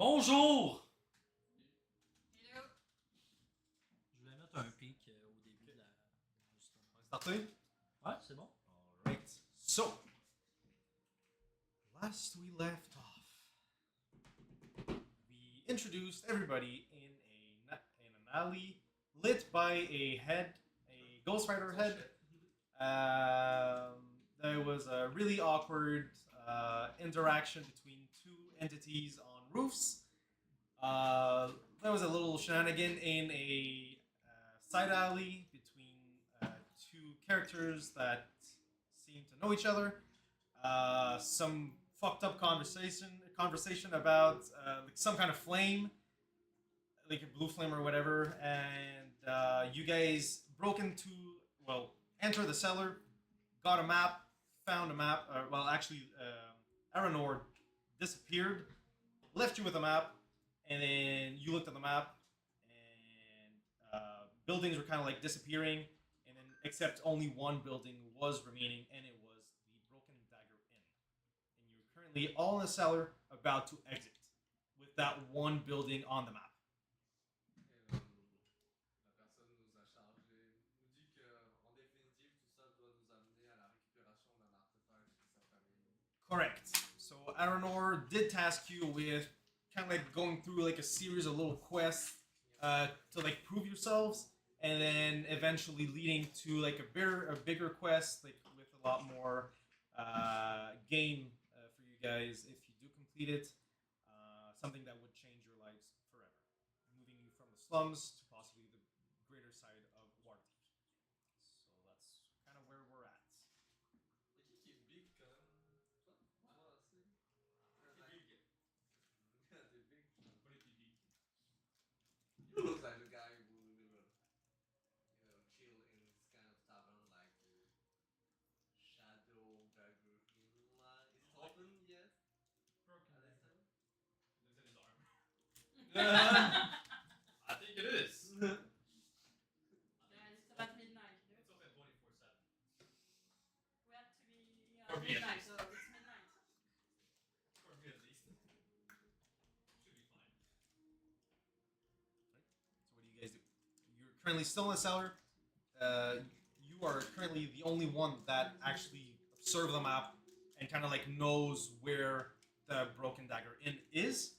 Bonjour! Hello. Je voulais mettre un pic au début de la. Justement. Starting? Ouais, c'est bon. Alright. So, last we left off, we introduced everybody in an alley lit by a Ghost Rider head. There was a really awkward interaction between two entities on roofs. There was a little shenanigan in a side alley between two characters that seemed to know each other. Some fucked up conversation about like some kind of flame, like a blue flame or whatever, and you guys broke into enter the cellar, got a map, found a map. Aranor disappeared, left you with a map, and then you looked at the map, and buildings were kind of like disappearing, and then except only one building was remaining, and it was the Broken Dagger Inn. And you're currently all in the cellar, about to exit, with that one building on the map. La personne nous a chargé, nous dit que en définitive tout ça doit nous amener à la récupération d'un artefact qui s'appelle. Correct. So Aranor did task you with kind of like going through like a series of little quests to like prove yourselves, and then eventually leading to like a bigger quest, like with a lot more game for you guys if you do complete it. Something that would change your lives forever, moving you from the slums to possibly the greater side of Waterdeep. So that's kind of where we're at. Et qui est big quand même? Toi? Moi aussi. T'es big. T'es big. What if you big? You look like the guy who will, chill in this kind of tavern like the Shadow Dagger Inn. Is it open yet? Broken At this Dagger. time? He looks at his armor. I think it is. Yeah, it's about midnight. You It's know? open 24/7. We have to be For me, at midnight, least. so it's midnight. For me at least. Should be fine. So what do you guys do? You're currently still in the cellar. You are currently the only one that actually observed the map and kind of like knows where the Broken Dagger Inn is.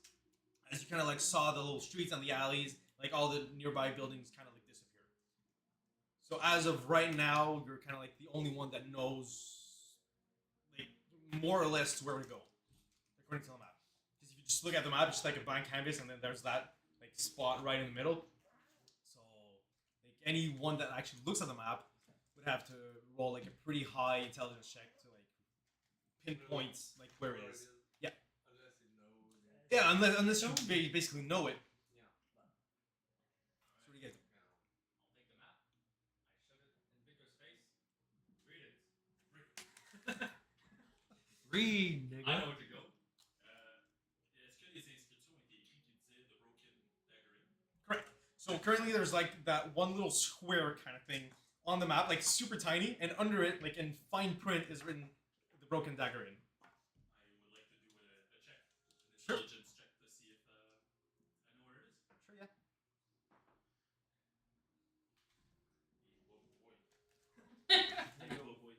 As you kind of like saw the little streets and the alleys, like all the nearby buildings kind of like disappeared. So as of right now, you're kind of like the only one that knows, like more or less to where we go, according to the map. Because if you just look at the map, it's just like a blank canvas, and then there's that like spot right in the middle. So like anyone that actually looks at the map would have to roll like a pretty high intelligence check to like pinpoint like where it is. Yeah. Unless it knows. Yeah, unless you basically know it. Yeah. So what do you guys do? I'll take the map. I shove it in Victor's face. Read it. Read. Read, nigga. I know where to go. Est-ce que les inscriptions ont été écrites qui disaient The Broken Dagger Inn? Correct. So currently there's like that one little square kind of thing on the map, like super tiny, and under it, like in fine print, is written the Broken Dagger Inn. I would like to do a check. An Sure. intelligence check to see if I know where it is. Sure, yeah. Whoa, boy. Whoa, boy.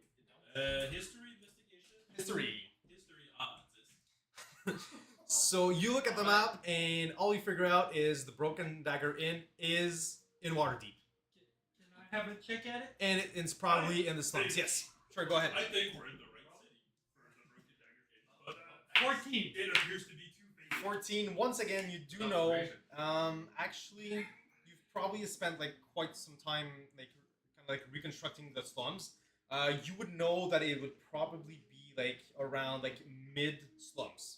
History, investigation? History. History, this. So you look at the map, and all you figure out is the Broken Dagger Inn is in Waterdeep, Can I have a check at it? and it's probably in the slums. Yes. Sure, go ahead. I think we're in the right city for the Broken Dagger Inn. But 14. it appears to be too big. 14. Once again, you do know. Actually, you've probably spent like quite some time like kind of like reconstructing the slums. You would know that it would probably be like around like mid slums.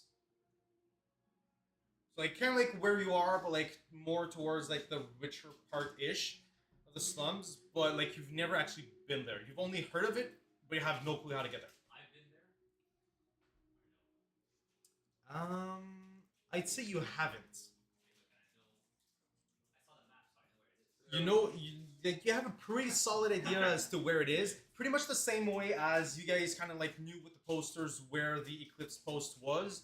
So like kind of like where you are, but like more towards like the richer part ish of the slums. But like you've never actually been there. You've only heard of it, but you have no clue how to get there. I've been there. I'd say you haven't. I saw the map, so I know where it is. You have a pretty solid idea as to where it is. Pretty much the same way as you guys kind of like knew with the posters where the Eclipse post was.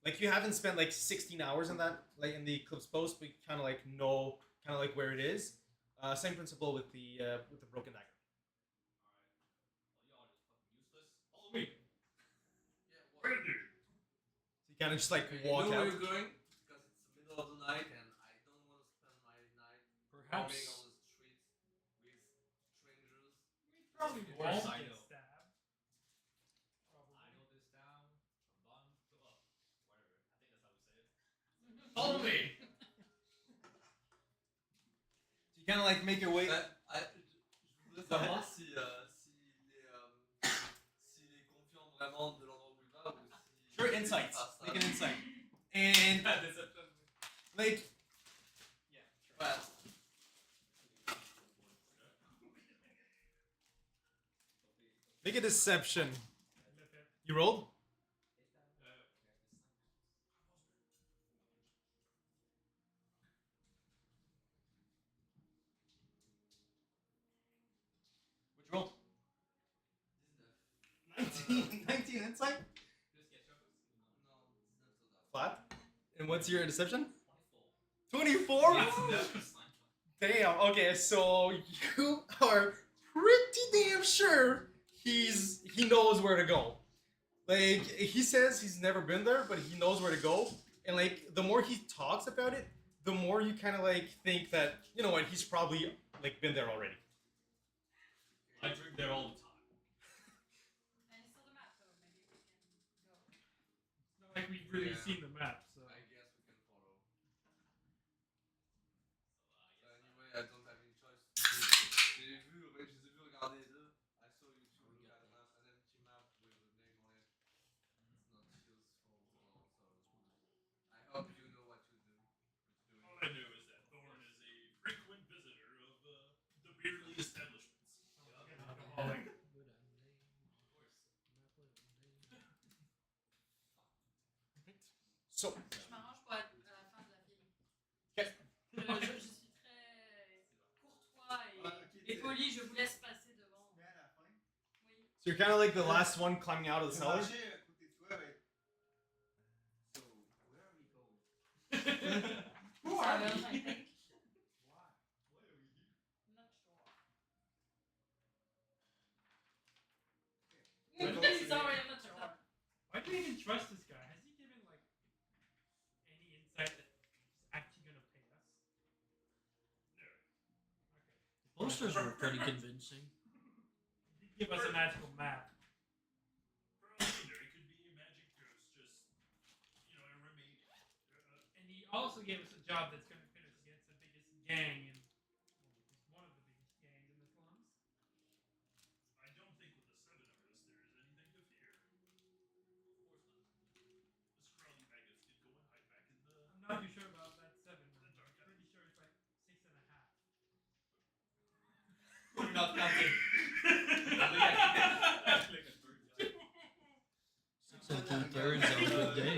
Like you haven't spent like 16 hours in that, like in the Eclipse Post, but you kind of like know kind of like where it is. Same principle with the Broken Dagger. Alright. Well, y'all are just fucking useless. Follow me. Yeah, what? Where did So you kind of just like Okay, walk you know out. where you're going because it's the middle of the night and I don't want to spend my night Perhaps. roaming on the streets with strangers. Probably Of won't course I get know. stabbed. Probably. I know this town from bottom to up. Whatever. I think that's how we say it. Follow me. So you kind of like make your way. Je voudrais savoir s'il est confiant vraiment de l'endroit où il va ou si. Sure, insights. Ah, ça. Make an insight. And like, yeah, sure. Fast. Make a deception. Look at You rolled? What'd you roll? 19, 19 insight? Just get shovels? Non, 19 total. Flat. And what's your deception? 24. 24? Yes. Damn. Okay, so you are pretty damn sure he knows where to go. Like he says he's never been there, but he knows where to go. And like the more he talks about it, the more you kind of like think that you know what he's probably like been there already. I drink there all the time. And it's on the map, though. Maybe we can go. It's not like we've really Yeah. seen the map, so. I guess we can follow. So, Anyway, I don't have any choice. Je les ai vus regarder les deux. I saw you two look at an empty map with a name on it. It's not useful, so I hope you know what you're doing. all I know is that Thorn is a frequent visitor of the beerly establishments. Sounds like an alcoholic. Of course. So Je m'arrange pour être à la fin de la film. Ok. Je suis très courtois et poli. Je vous laisse passer devant. Mais à la fin, Oui. so you're kind of like the last one climbing out of the tu cellar. marchais à côté de toi avec. So, where are we going? Who are Seven, we? I think. Why? Why are we here? Not sure. Okay. Sorry, I'm not sure. Why do you even trust this guy? Has he given like any insight that he's actually gonna pay us? No. Okay. Posters were pretty convincing. He did give us a magical map. For all you know, it could be a magic ghost, just, you know, a remaining. And he also gave us a job that's gonna pit us against the biggest gang in well, at least one of the biggest gangs in the slums. I don't think with the 7 of us there is anything to fear. Of course not. The scrawly maggots can go and hide back in the. I'm not too sure about that 7. The dark I'm pretty sure it's like 6.5. We're not counting. Like a bird guy. 6 and 2/3 on a good day.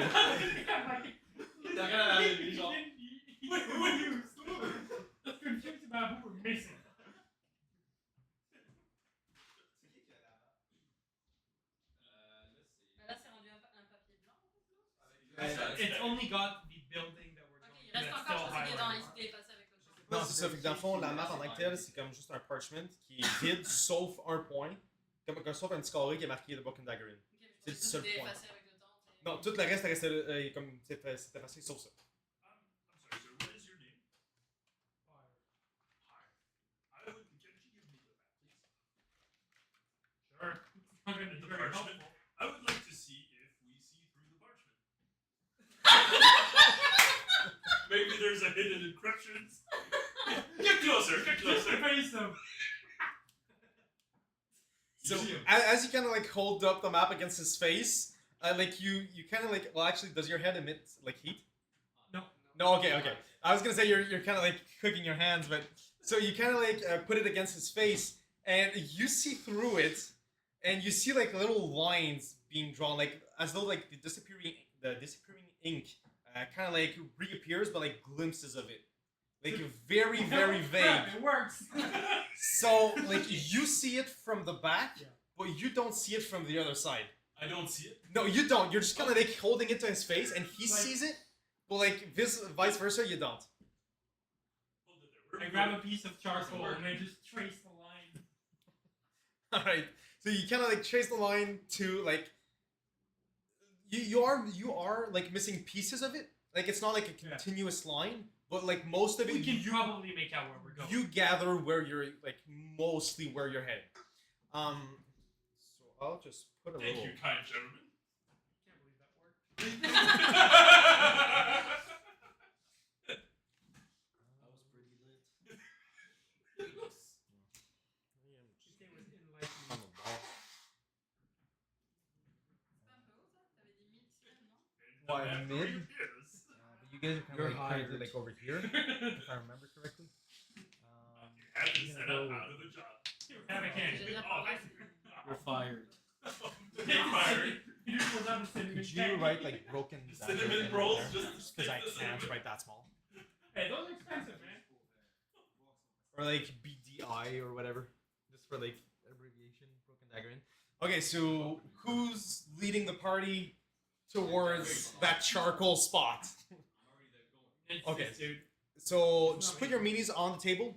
T'as rien à la vie, genre. He's confused. He's confused about who we're missing. C'est qui a la map? Let's see. Bah là, c'est rendu un papier blanc, en fait, non? It's only got the building that we're Ok, going il to. reste That's encore, still je pensais qu'il est dans highlighted. il est passé avec le temps. Non, c'est ça. Fait que dans le fond, la map en tant que telle, c'est comme juste un parchment qui est vide sauf un point. Comme sauf un petit carré qui est marqué The Broken Dagger Inn. Ok, C'est le je pensais seul que c'était point. effacé avec le temps. Non, tout le reste est resté comme c'était effacé sauf ça. I'm sorry, sir. What is your name? Fire. Hi. I would. Can you give me the map, please? Sure. It's not going to be The very parchment? helpful. I would like to see if we see through the parchment. Maybe there's a hidden encryption. Get closer. Get closer. Face him. So as you kind of like hold up the map against his face, like you kind of like well actually does your head emit like heat? No, okay. I was gonna say you're kind of like cooking your hands, but so you kind of like put it against his face, and you see through it, and you see like little lines being drawn, like as though like the disappearing ink kind of like reappears, but like glimpses of it, like very very vague. It works. So like you see it from the back, Yeah. but you don't see it from the other side. I don't see it. No, you don't. You're just kind of like holding it to his face, and he sees it, but like vice versa, you don't. I grab a piece of charcoal and I just trace the line. All right. So you kind of like trace the line to like you are like missing pieces of it. Like it's not like a continuous line, but like most of it We can probably make out where we're going. you gather where you're like mostly where you're heading. So I'll just put a Thank little. you, kind gentlemen. Can't believe that worked. That was pretty lit. It was enlightening. C'est pas un peu haut ça? T'avais dit mid-tier, non? Why, And mid? who is? But you guys are kind You're of like currently hired. like over here, if I remember correctly. You had to set up out of the job. Have a can. J'ai rien Oh, parlé. You're fired. You're fired. You just pulled out a cinnamon Could you can. write like broken dagger Cinnamon in rolls there? just Because I stick the can't cinnamon. write that small. Hey, those are expensive, man. Or like BDI or whatever, just for like abbreviation. Broken Dagger Inn. Okay, so who's leading the party towards that charcoal spot? It's Okay. this dude. So just put your minis on the table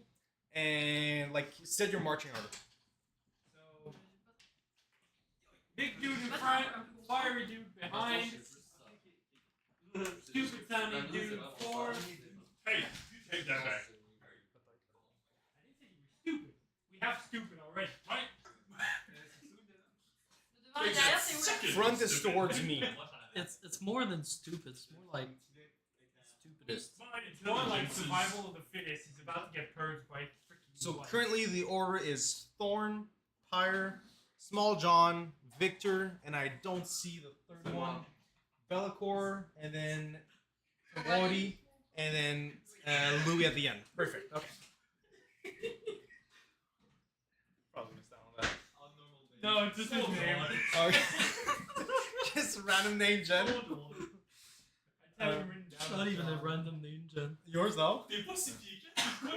and like set your marching order. So, big dude in front, fiery dude behind, stupid sounding dude forward. Hey, you take that back. I didn't say you were stupid. We have stupid already. Right? Le devant et derrière, c'est où là? Second. Front is towards me. It's more than stupid. It's more like stupidest. It's more like survival of the fittest. He's about to get purged by freaking. So blood. currently the order is Thorn, Pyre, Small John, Victor, and I don't see the third one. Bellicor, and then Wadi, and then Louis at the end. Perfect. Okay. Probably missed out on that. No, it's just his name. Okay. Just random name, Jen. I haven't written down. It's not even a random name, Jen. Yours though. T'es pas si piqué. 5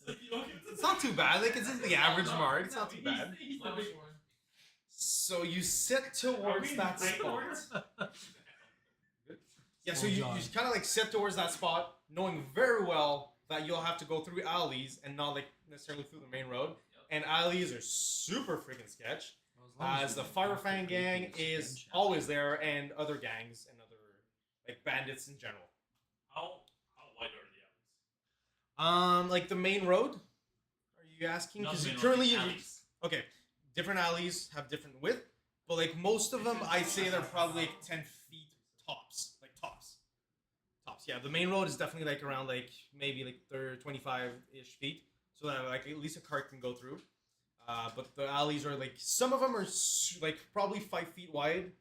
et 8 en fait. It's not too bad. Like it's in the average mark. It's not too bad. He's the big one. So you sit towards that spot. Yeah, so you kind of like sit towards that spot, knowing very well that you'll have to go through alleys and not like necessarily through the main road. And alleys are super freaking sketch, as the Firefang gang is always there, and other gangs and other like bandits in general. How wide are the alleys? Like the main road. Are you asking? Not Because the main road, currently, the alleys. okay, different alleys have different width, but like most of them, I'd say they're probably like 10 feet tops. Like tops. Yeah, the main road is definitely like around like maybe like 25-ish feet, so that like at least a cart can go through. But the alleys are like some of them are like probably 5 feet wide,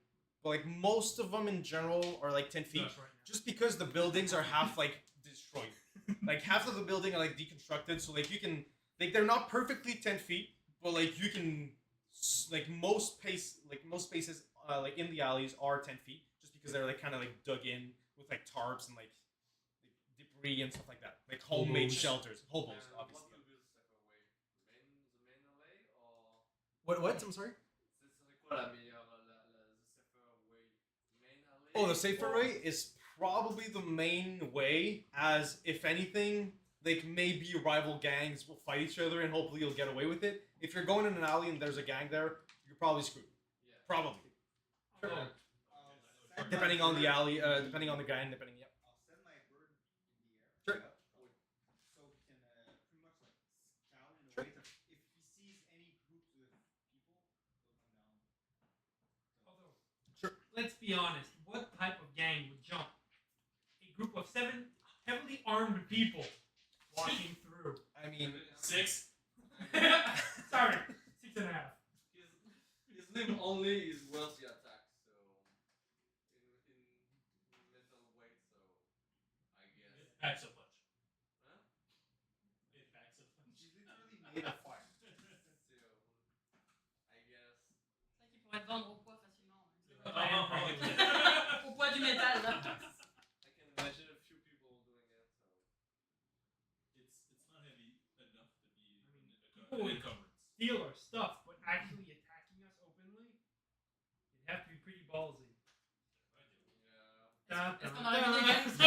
but like most of them in general are like 10 feet, just because the buildings are half like destroyed. Like half of the building are like deconstructed, so like you can like they're not perfectly 10 feet, but like you can like most spaces like in the alleys are 10 feet, just because they're like kind of like dug in with like tarps and like debris and stuff like that, like homemade shelters, hobos, obviously. What? I'm sorry. Oh, the safer way is probably the main way, as if anything, like maybe rival gangs will fight each other and hopefully you'll get away with it. If you're going in an alley and there's a gang there, you're probably screwed. Probably. Depending on the alley, depending on the gang, depending. Yep. I'll send my bird in the air. Sure. So he can pretty much like scout in a way to, if he sees any groups with people, he'll come down. Although, Sure. let's be honest. What type of gang would jump a group of 7 heavily armed people walking through? I mean, 6. Sorry, 6.5. His name only is wealthy attack, so in mental weight, so I guess. It packs a punch. Huh? It packs a punch. He's literally made of fire. So I guess. C'est ça qui pourrait te vendre au poids facilement. Ah, Au poids du métal, là. I can imagine a few people doing it. So It's not heavy enough to be People an would encumbrance. steal our stuff, but actually attacking us openly? Est-ce qu'on aurait vu des gars Est-ce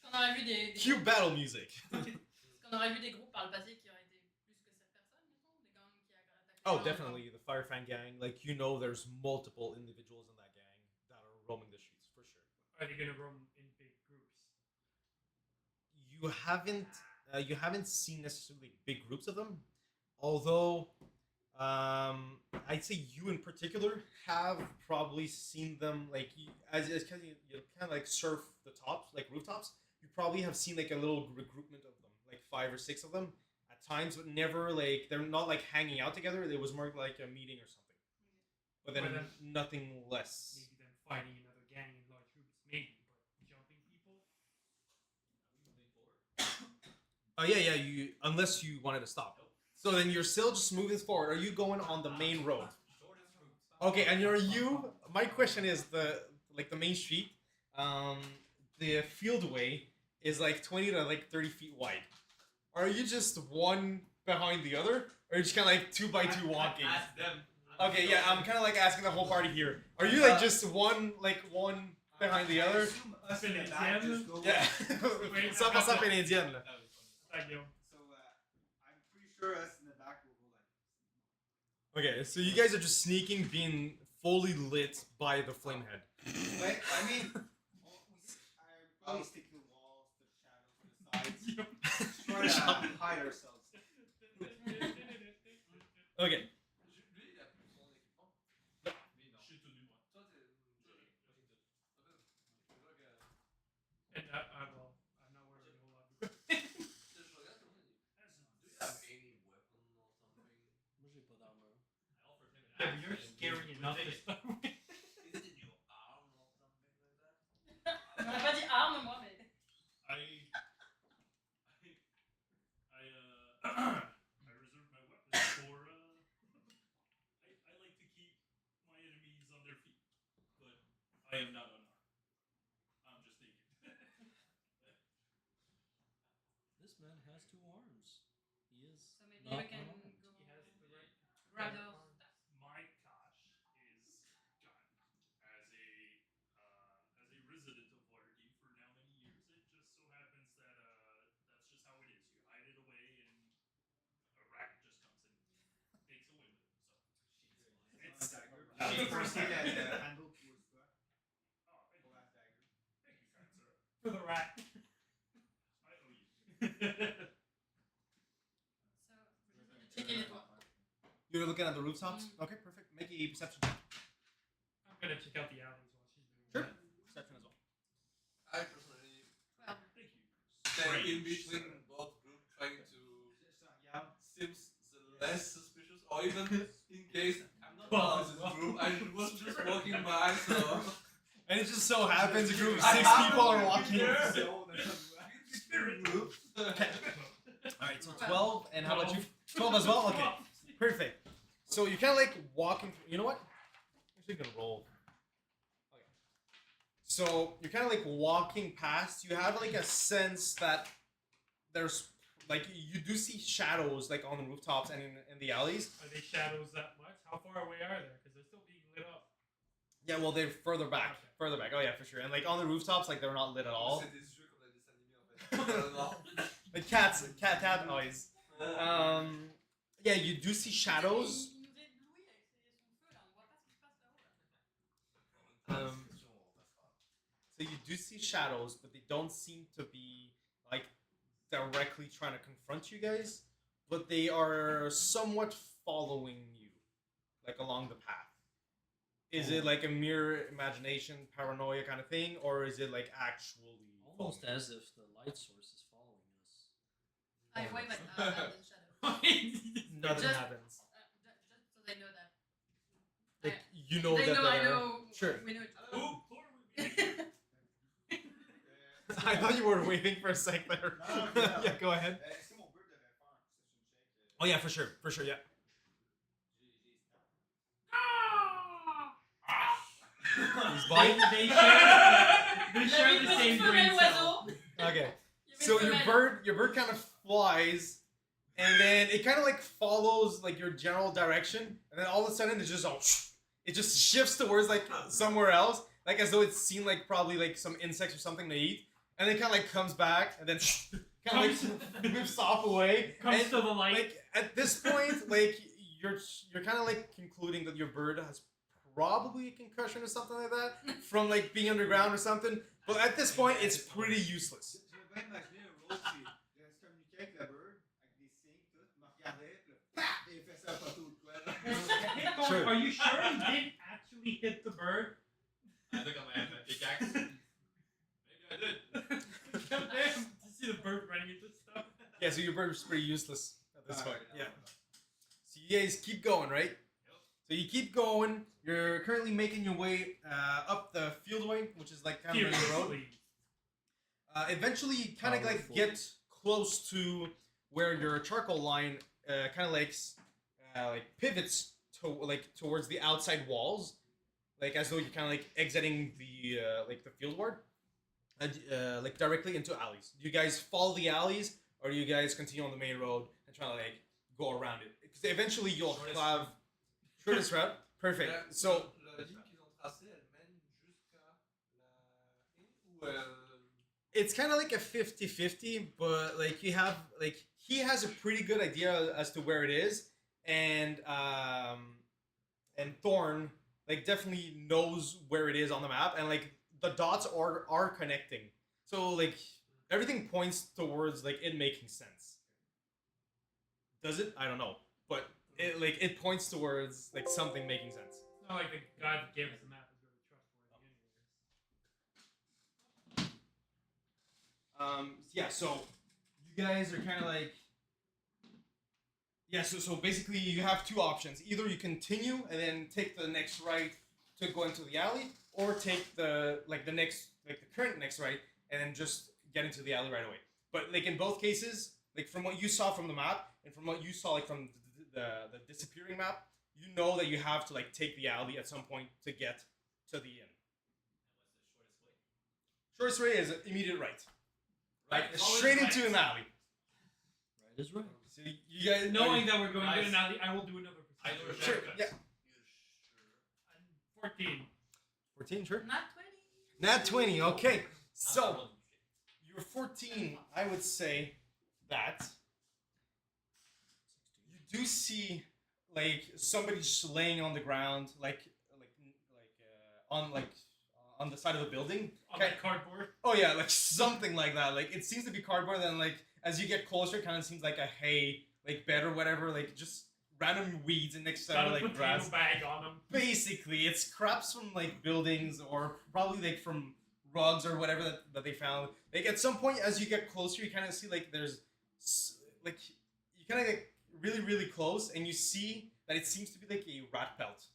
qu'on aurait vu des Cue battle music. Est-ce qu'on aurait vu des groupes par le passé qui auraient été plus que 7 personnes, mettons? Des gangs qui attaquaient Oh, les gens? definitely the Firefang gang. Like you know, there's multiple individuals in that gang that are roaming the streets for sure. Are they gonna roam in big groups? You haven't seen necessarily big groups of them, although I'd say you in particular have probably seen them like as kind of you kind of like surf the tops like rooftops. You probably have seen like a little regroupment of them, like 5 or 6 of them at times, but never like they're not like hanging out together. It was more like a meeting or something, but then Well, then- nothing less. Maybe them fighting another gang in large groups, maybe, but jumping people. Oh yeah. You unless you wanted to stop. So then you're still just moving forward. Are you going on the main road? Okay, and you. My question is the main street. The fieldway is like 20 to like 30 feet wide. Are you just one behind the other, or are you just kind of like 2 by 2 walking? Ask them. Okay, yeah, I'm kind of like asking the whole party here. Are you like just one behind the other? Us in the back just go. Yeah. Ça passe en indienne là. Thank you. So I'm pretty sure us in the back will go like. Okay, so you guys are just sneaking, being fully lit by the flame head. But I mean, I'm probably stick to the walls, to the shadows, to the sides, try to hide ourselves. Okay. Lui, il a plus son équipement. Lui, non. J'ai tenu moi. Toi, t'es. And well, I'm not wearing a whole lot of boots. Je regarde comment il est. Do you have any weapon or something? Moi, j'ai pas d'armure. I offered him an Yeah, but axe. you're scary enough to start with. Is it in your arm or something like that? J'aurais pas dit arme, moi, mais. I reserve my weapons for I like to keep my enemies on their feet, but I am not unarmed. I'm just naked. This man has 2 arms. He is So maybe not we can unarmed. go He has the right. grab those stuff. My cash is gone. As a resident of Waterdeep for now many years, it just so happens that that's just how it is. You hide it away, and a rat just comes and takes away with it. So it's Dagger. a She rat. first hit at the handle towards the Oh, thank you. last dagger. Thank you, kind sir. For the rat. I owe you. So, we just need to checker les toits. You're looking at the rooftops? Okay, perfect. Make a perception check. I'm gonna check out the alleys while she's doing Sure. that. Perception as well. I personally Well, Thank you. stay in Strange, between sir. both groups, trying to Yeah. seems the less suspicious, or even in case I'm not Well, part of this group, I was just walking by, so. And it just so happens a group of I 6 happen people to are be walking. there. So Spirit. Groups. Alright, so 12, and how about you? 12 as well? Okay, perfect. So you're kind of like walking. You know what? I'm actually gonna roll. Okay. So you're kind of like walking past. You have like a sense that there's like you do see shadows like on the rooftops and in the alleys. Are they shadows that much? How far away are they? Because they're still being lit up. Yeah, well they're further back. Okay. Further back. Oh yeah, for sure. And like on the rooftops, like they're not lit at all. C'est des jeux comme dans les dessins animés en fait. The cat noise. Yeah, you do see shadows. Il nous éblouit avec son feu, là. On voit pas ce qui se passe là-haut, là. So you do see shadows, but they don't seem to be like directly trying to confront you guys, but they are somewhat following you, like along the path. Is it like a mere imagination, paranoia kind of thing, or is it like actually Almost as if the light source is following us. I wave at the shadow. nothing Just- happens? Just so they know that. Like you know they that know I they're- know. Sure. We know each Who other. are we meeting? I thought you were waiting for a sec there. No, no. Yeah, go ahead. Est-ce que mon bird devait faire un perception check? Oh yeah, for sure, yeah. He's blind. They share Il y the avait une same petite brain femelle cell. oiseau. Okay. Il y avait So une your femelle. bird kind of flies, and then it kind of like follows like your general direction, and then all of a sudden it just shifts towards like somewhere else, like as though it's seen like probably like some insects or something to eat, and then kind of like comes back and then kind of like whips off away. Comes and, to the light. Like at this point, like you're kind of like concluding that your bird has probably a concussion or something like that from like being underground or something. But at this point, it's pretty useless. Je vais bien imaginer un rôle qui je communiquais avec le bird, avec des signes, tout, me regardait, puis là, paf, et il fait ça à photo de quoi, là. Hey, Sure. are you sure he didn't actually hit the bird? I think I'm gonna have my pickaxe. Maybe I did. Damn, you see the bird running into stuff? Yeah, so your bird is pretty useless at this point. Alright, Yeah. So you guys keep going, right? So you keep going. You're currently making your way up the fieldway, which is like kind of the road. Eventually, you kind of like get close to where your charcoal line kind of like pivots to like towards the outside walls, like as though you're kind of like exiting the field ward, like directly into alleys. Do you guys follow the alleys, or do you guys continue on the main road and try to like go around it? Because eventually you'll have shortest route. Perfect. So La ligne qu'ils ont tracée, elle mène jusqu'à la inn ou it's kind of like a 50-50, but like you have like he has a pretty good idea as to where it is, and Thorn like definitely knows where it is on the map, and like the dots are connecting, so like everything points towards like it making sense. Does it? I don't know, but it points towards like something making sense. It's not like the guy that gave us the map is really trustworthy anyways. Yeah, so you guys are kind of like so basically you have two options. Either you continue and then take the next right to go into the alley, or take the current next right and then just get into the alley right away. But like in both cases, like from what you saw from the map and from what you saw like from the disappearing map, you know that you have to like take the alley at some point to get to the inn. Shortest way is immediate right. Like straight into an alley. Right is right. So you guys Knowing that we're going to an alley, I will do another I perception. know Sure, shortcuts. yeah. You're sure? 14. 14, sure. Not 20. Nat 20, okay. So you're 14, I would say that you do see like somebody just laying on the ground, on the side of the building. On that cardboard. Oh yeah, like something like that. Like it seems to be cardboard, and like as you get closer, it kind of seems like a hay like bed or whatever, like just random weeds and next to Got a like potato grass. bag on them. Basically, it's scraps from like buildings or probably like from rugs or whatever that they found. Like at some point, as you get closer, you kind of see like there's like you kind of get really close, and you see that it seems to be like a rat pelt.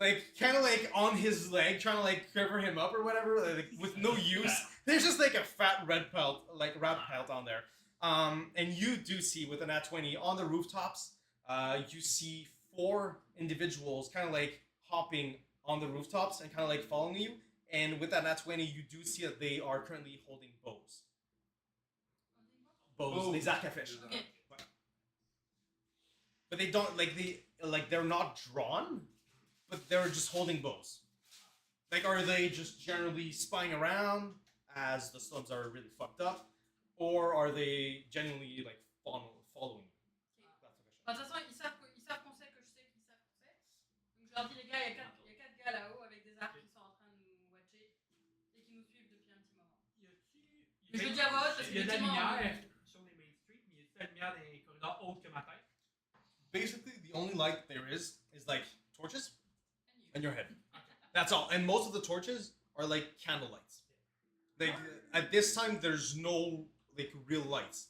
Like kind of like on his leg, trying to like cover him up or whatever, like with no use. There's just like a fat rat pelt on there. And you do see with an nat 20 on the rooftops, you see 4 individuals kind of like hopping on the rooftops and kind of like following you. And with that nat 20, you do see that they are currently holding bows. Bows, les arcs à flèches. Okay. But they don't they're not drawn, but they're just holding bows. Like, are they just generally spying around as the slums are really fucked up, or are they genuinely like following you? That's the question. Bah, de toute façon, ils savent qu'on sait que je sais qu'ils savent qu'on sait. Donc je leur dis, les gars, il y a 4 gars là-haut avec des arcs qui sont en train de nous watcher et qui nous suivent depuis un petit moment. Mais je le dis à voix haute parce Il y a de la qu'effectivement. lumière sur les main street, mais il y a de la lumière dans les corridors hauts que ma tête. Basically, the only light there is like torches and your head. That's all. And most of the torches are like candle lights. Like at this time, there's no like real lights.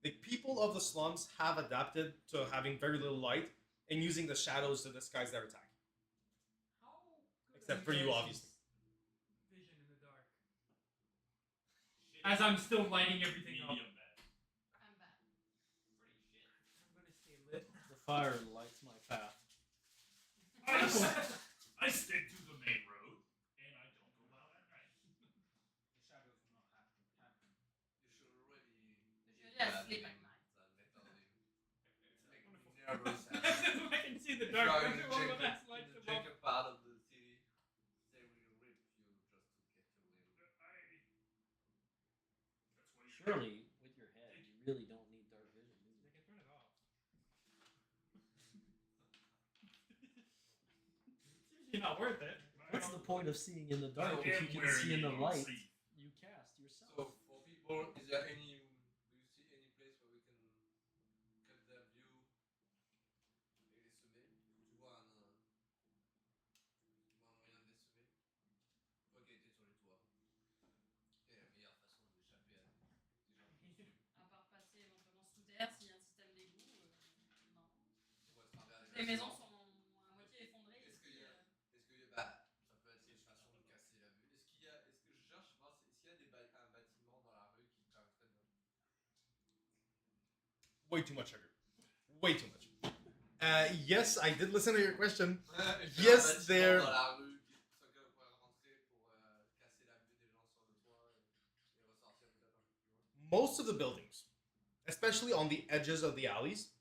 Like people of the slums have adapted to having very little light and using the shadows to disguise their attack. How good Except are for you, guys' obviously. Vision in the dark. As I'm still lighting everything up. Medium bad. I'm bad. Pretty shit. I'm gonna stay lit. The fire lights my path. I stick to the main road, and I don't go out at night. The shadows will not happen. You should already. Usually I sleep at night. Make me nervous. I can see the dark. Driving Every the one of us lights Jacob them up. part of the city, they will rip you Surely, with your head, you really don't need dark vision, do you? They can turn it off. It's usually not worth it. What's the point of seeing in the dark I if am you can wearing see in the it, light? see. You cast yourself. So for people, is there any? Do you see any place where we can cut their view et les semer? Tu vois un moyen de les semer? Ok, t'es sur les toits. Quelle est la meilleure façon d'échapper à des gens qui nous suivent? À part passer éventuellement sous terre s'il y a un système d'égout. Non. Ou à travers Les maisons bâtiments. sont à moitié effondrées. Est-ce ici, qu'il y a, bah, ça peut être une façon de casser la vue. Est-ce que je cherche voir s'il y a un bâtiment dans la rue qui permettrait de. Way too much sugar. Way too much. Yes, I did listen to your question. Est-ce qu'il y a Yes, un bâtiment there. dans la rue sur lequel on pourrait rentrer pour casser la vue des gens sur le toit et ressortir peut-être un peu plus loin? Most of the buildings, especially on the edges of the alleys,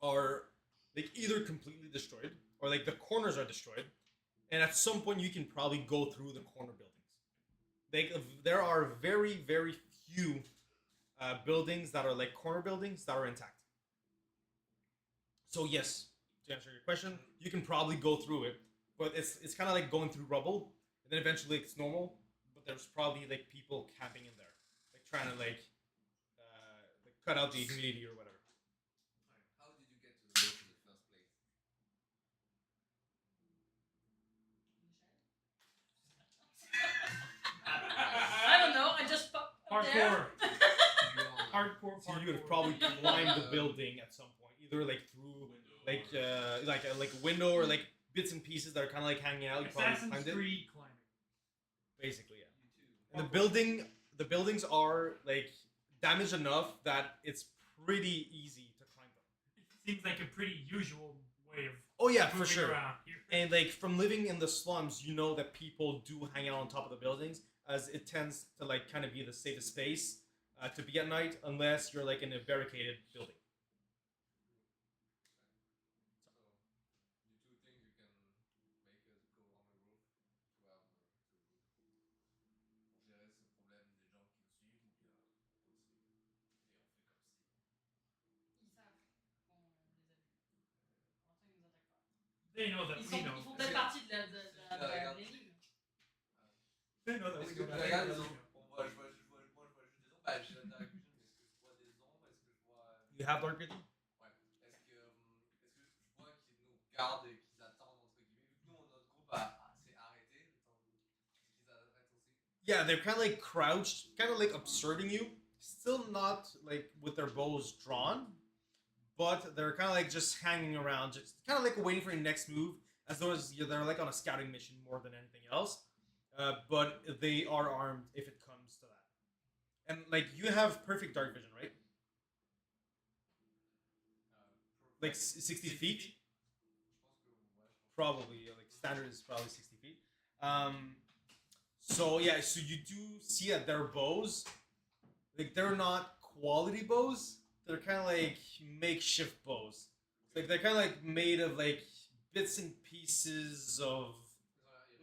are like either completely destroyed or like the corners are destroyed, and at some point you can probably go through the corner buildings. There are very few buildings that are like corner buildings that are intact. So yes, to answer your question, you can probably go through it, but it's kind of like going through rubble, and then eventually it's normal. But there's probably like people camping in there, like trying to like cut out the humidity or whatever. How did you get to the roof in the first place? I don't know. I just popped up there. Hardcore. Hardcore. So you would have probably climbed the building at some point, either like through like a window or like bits and pieces that are kind of like hanging out. You probably Assassin's climbed it. Creed climbing. Basically, yeah. You too. And the buildings are like damaged enough that it's pretty easy to climb them. It seems like a pretty usual way of Oh yeah, for moving sure. around here. And like from living in the slums, you know that people do hang out on top of the buildings, as it tends to like kind of be the safest space to be at night, unless you're like in a barricaded building. So, you two think you can make us go on the roof to have pour gérer ce problème des gens qui nous suivent ou bien on continue et on fait comme si. Ils savent qu'on les a vus. Pour l'instant, ils nous attaquent pas. They know that Ils we know. font peut-être partie de l'énigme. They know that Est-ce we que know tu that. regardes They les know ombres? Moi, je vois juste des ombres. Bah, j'ai la dark vision, mais est-ce que je vois des ombres? Est-ce que je vois. You have dark vision? Ouais. Est-ce que je vois qu'ils nous gardent et qu'ils attendent, entre guillemets? Vu que nous, notre groupe s'est arrêté, est-ce qu'ils arrêtent aussi? Yeah, they're kind of like crouched, kind of like observing you. Still not like with their bows drawn, but they're kind of like just hanging around, just kind of like waiting for your next move, as though they're like on a scouting mission more than anything else. But they are armed if it comes to that. And like you have perfect dark vision, right? Like 60 feet? Je pense que, ouais, Probably, yeah, like standard is probably 60 feet. So yeah, so you do see that their bows, like they're not quality bows. They're kind of like makeshift bows. Like they're kind of like made of like bits and pieces of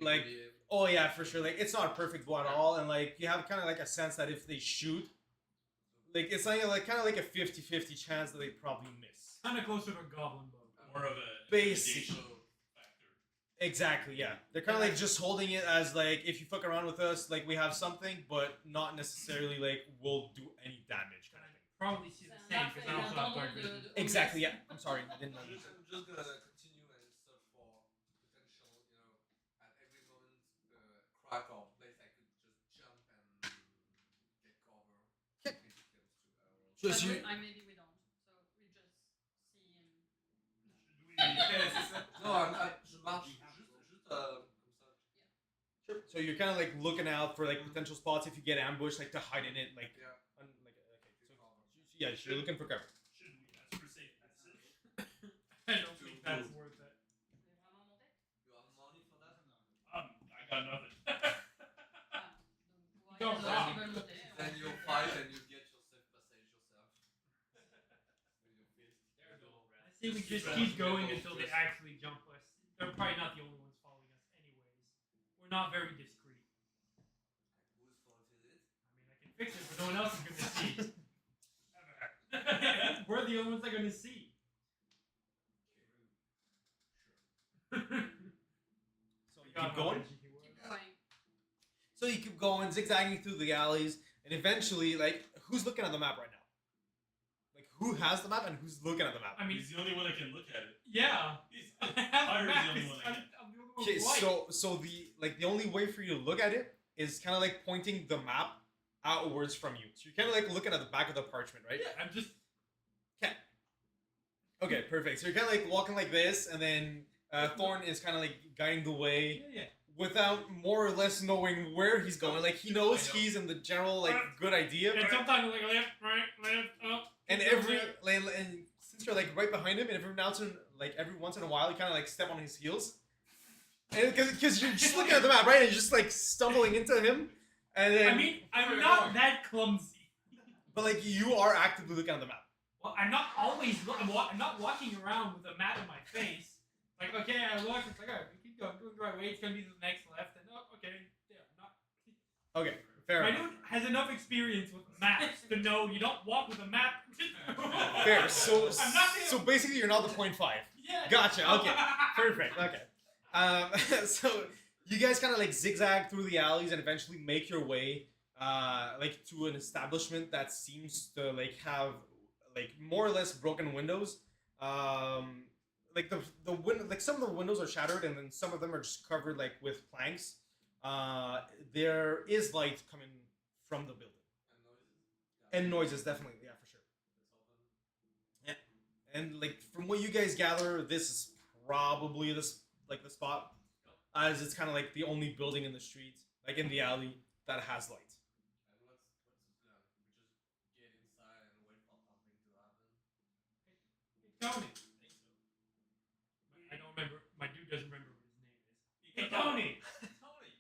like. Oh yeah, for sure. Like it's not a perfect bow at all, and like you have kind of like a sense that if they shoot, like it's like kind of like a 50-50 chance that they probably miss. Kind of closer to a goblin bow. More of a Basic. intimidation factor. Exactly, yeah. They're kind of like just holding it as like if you fuck around with us, like we have something, but not necessarily like we'll do any damage kind of thing. Probably see the same because I also have dark vision. Exactly, yeah. I'm sorry, I didn't know. I'm just gonna continue and search for potential, at every moment, crack or place I could just jump and get cover. Okay. If it comes to our. So as you, Maybe we don't. So we just see him. Non, je marche juste comme ça. sure. So you're kind of like looking out for like potential spots if you get ambushed, like to hide in it, like, Yeah. okay. So yeah, you're looking for cover. Should we ask for safe passage? I don't think that's worth it. Vous voulez vraiment monter? You have money for that? I got nothing. Ah, donc Don't pouvoir rob. qui veulent monter. Then you'll fight and you get your safe passage yourself. With your fist. I say we just keep going until they actually jump us. They're probably not the only ones following us anyways. We're not very discreet. Whose fault is it? I mean, I can fix it, but no one else is gonna see. We're the only ones that are gonna see. So you keep going. Keep going. So you keep going, zigzagging through the alleys, and eventually, like, who's looking at the map right now? Like, who has the map and who's looking at the map? I mean, He's the only one that can look at it. yeah. Tyler's the only one that can. I'm the only one Okay, with light. so the only way for you to look at it is kind of like pointing the map outwards from you. So you're kind of like looking at the back of the parchment, right? Yeah, I'm just. Okay, perfect. So you're kind of like walking like this, and then Thorn is kind of like guiding the way Yeah. without more or less knowing where he's going. Like he knows I know. he's in the general like good idea, And sometimes like left, right, up. and and since you're like right behind him, and every once in a while, you kind of like step on his heels, and because you're just looking at the map, right, and you're just like stumbling into him, and then I mean, I'm not that clumsy. but like you are actively looking at the map. Well, I'm not always. I'm not walking around with a map in my face. Like, okay, I look. It's like, alright, we keep going the right way. It's gonna be the next left, and okay, yeah, not. Okay, fair My enough. dude has enough experience with maps to know you don't walk with a map. Fair. So I'm not gonna- so basically, you're not the 0.5. Yeah. Gotcha. Okay. Perfect. Okay. So you guys kind of like zigzag through the alleys and eventually make your way, like to an establishment that seems to like have like more or less broken windows. Like like some of the windows are shattered and then some of them are just covered like with planks. There is light coming from the building and noises definitely, yeah, for sure. Yeah. And like from what you guys gather, this is probably the spot, as it's kind of like the only building in the street, like in the alley, that has light. And what's the plan? We just get inside and wait for something to happen. Tony. I don't remember. My dude doesn't remember what his name is. Hey, Tony. Tony.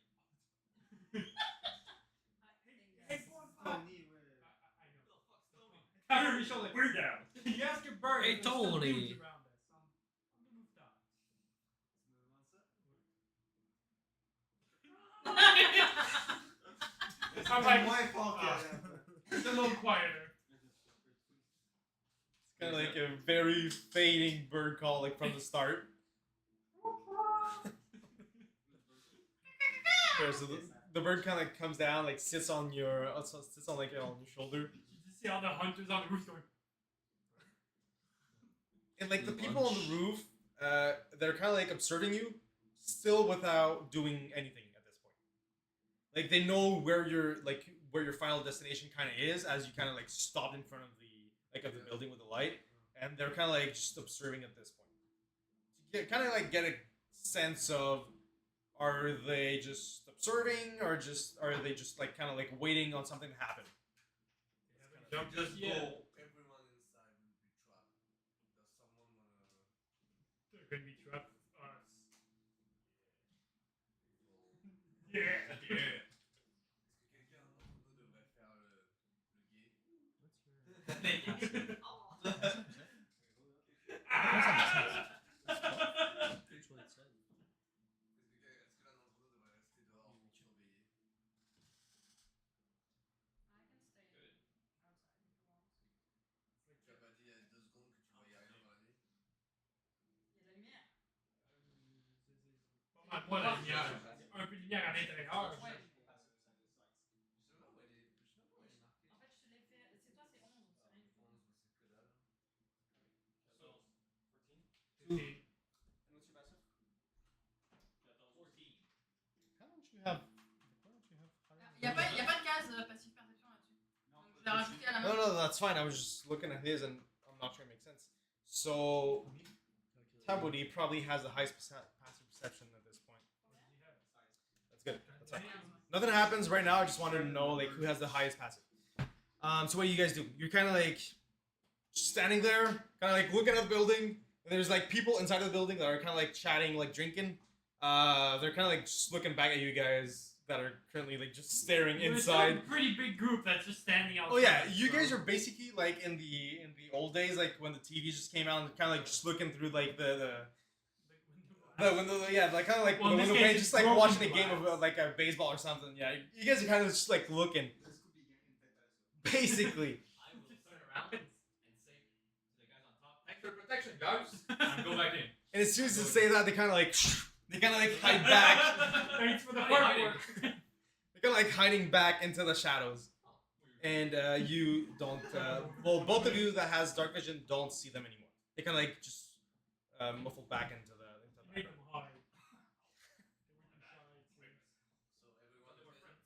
Hey, boy, Tony, I know. I remember you show like, We're down. you ask your bird. Hey, if there's some Tony. dudes around us on the rooftop. It's I'm not like, my fault. It's a little quieter. It's kind of like a very fading bird call, like from the start. Sure, so the bird kind of comes down, like sits on like on your shoulder, You just see all the hunters on the roof going. and like the people on the roof, they're kind of like observing you, still without doing anything at this point. Like they know where your final destination kind of is, as you kind of like stop in front of the building with the light, and they're kind of like just observing at this point. To get a sense of, are they just observing, or are they just like kind of like waiting on something to happen? Just Yeah. go. Everyone inside will be trapped. Does someone wanna? They're gonna be trapped with us. Yeah. Yeah. Est-ce que quelqu'un d'entre nous devrait faire le gay? That's what it said. Est-ce que l'un d'entre nous devrait rester dehors pour surveiller? I can stay outside if you want. Tu as pas dit il y a 2 secondes que tu voyais rien dans la nuit? Il y a de la lumière. Pas mal, moi, la lumière. Un peu de lumière à l'intérieur. Ouais. Je sais pas où elle est. Je sais pas où elle est marquée. En fait, je te l'ai fait. C'est toi, c'est 11. C'est rien du tout. 11, c'est que dalle. 14. 15. And what's your passive? 14. Why don't you have Il n'y a pas de case passive perception là-dessus. Donc je l'ai rajouté à la main. No, that's fine. I was just looking at his, and I'm not sure it makes sense. So Tabudi probably has the highest passive perception at this point. That's good. That's fine. Nothing happens right now. I just wanted to know like who has the highest passive. So what do you guys do? You're kind of like standing there, kind of like looking at the building. And there's like people inside of the building that are kind of like chatting, like drinking. They're kind of like just looking back at you guys that are currently like just staring inside. It's a pretty big group that's just standing outside. Oh yeah, you guys are basically like in the old days, like when the TV just came out, and kind of like just looking through like the window, yeah, like kind of like Well, the in this window case, pane, it's just like broken watching a game glass. of like a baseball or something. Yeah, you guys are kind of just like looking. This could be getting infected Basically. I will turn around and say to the guys on top, extra protection, guys. And go back in. And as soon as you say that, they kind of like hide back. Thanks for the Hiding. hard work. They're kind of like hiding back into the shadows. And you don't. Well, both of you that has dark vision don't see them anymore. They kind of like just muffle back into the. Make them hide. So everyone is friends.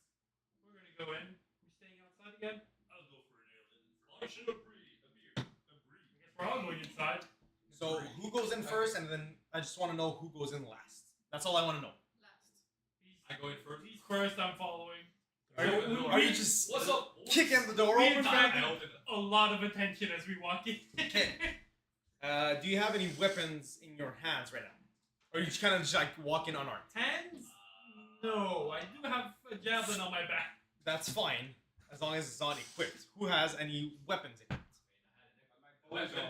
We're gonna go in. We staying outside again? I'll go for an ale. I should agree. I guess we're all going inside. So who goes in first, and then I just want to know who goes in last. That's all I want to know. Last. I go in first. He's first. I'm following. Are you just What's up? kicking the door We open? attract I open it. a lot of attention as we walk in. Okay. Do you have any weapons in your hands right now? Or are you just kind of just like walking unarmed? Hands? No, I do have a javelin on my back. That's fine, as long as it's not equipped. Who has any weapons in it? Weapon. I can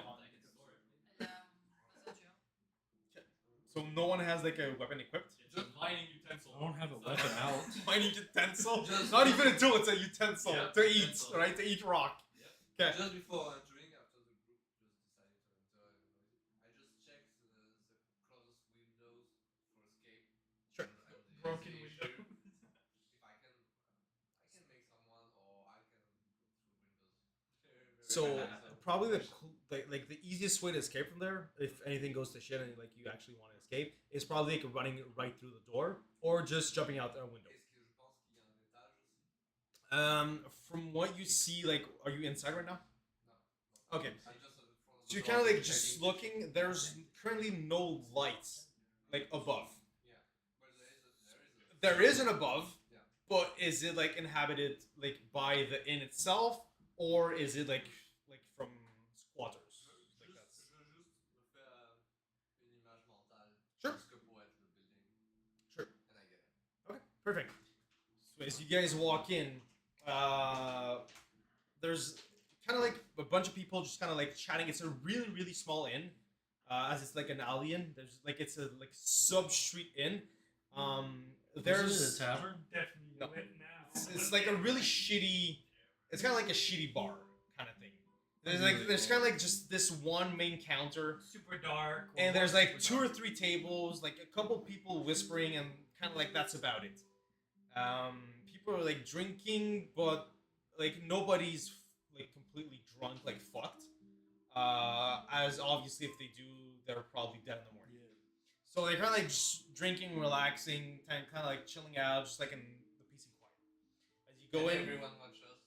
store it. So no one has like a weapon equipped? Just mining utensil. I don't have a weapon out. Mining utensil? Just- Not even a tool, it's a utensil Yeah, to eat, utensil. right? To eat rock. Yep. Okay. Just before entering, after the group just decided to enter, I just checked the closed windows for escape. Sure. And the Broken initiation. window. If I can make someone, or I can go through windows. Very So fast. probably the easiest way to escape from there, if anything goes to shit and like you actually want to escape, is probably like running right through the door or just jumping out a window. Est-ce que je pense qu'il y a un étage aussi? From what you see, like, are you inside right now? No. Okay. I'm just at the front of So the you're door kind of like checking. just looking. There's currently no lights like above. Yeah. But there is There is an above, Yeah. but is it like inhabited like by the inn itself, or is it like from squatters? Like Je that's juste me fais une image mentale. Sure. De ce que pourrait être le building. Sure. And I get it. okay. Perfect. So as you guys walk in, there's kind of like a bunch of people just kind of like chatting. It's a really small inn, as it's like an alley inn. There's like it's a like sub street inn. There's Is it a tavern? Definitely No. lit now. it's like a really shitty. It's kind of like a shitty bar kind of thing. There's kind of like just this one main counter, Super dark. and there's like two or three tables, like a couple people whispering, and kind of like that's about it. People are like drinking, but like nobody's like completely drunk, like fucked. As obviously if they do, they're probably dead in the morning. So they're kind of like just drinking, relaxing, kind of like chilling out, just like in the peace and quiet. As you go And in, everyone watches us.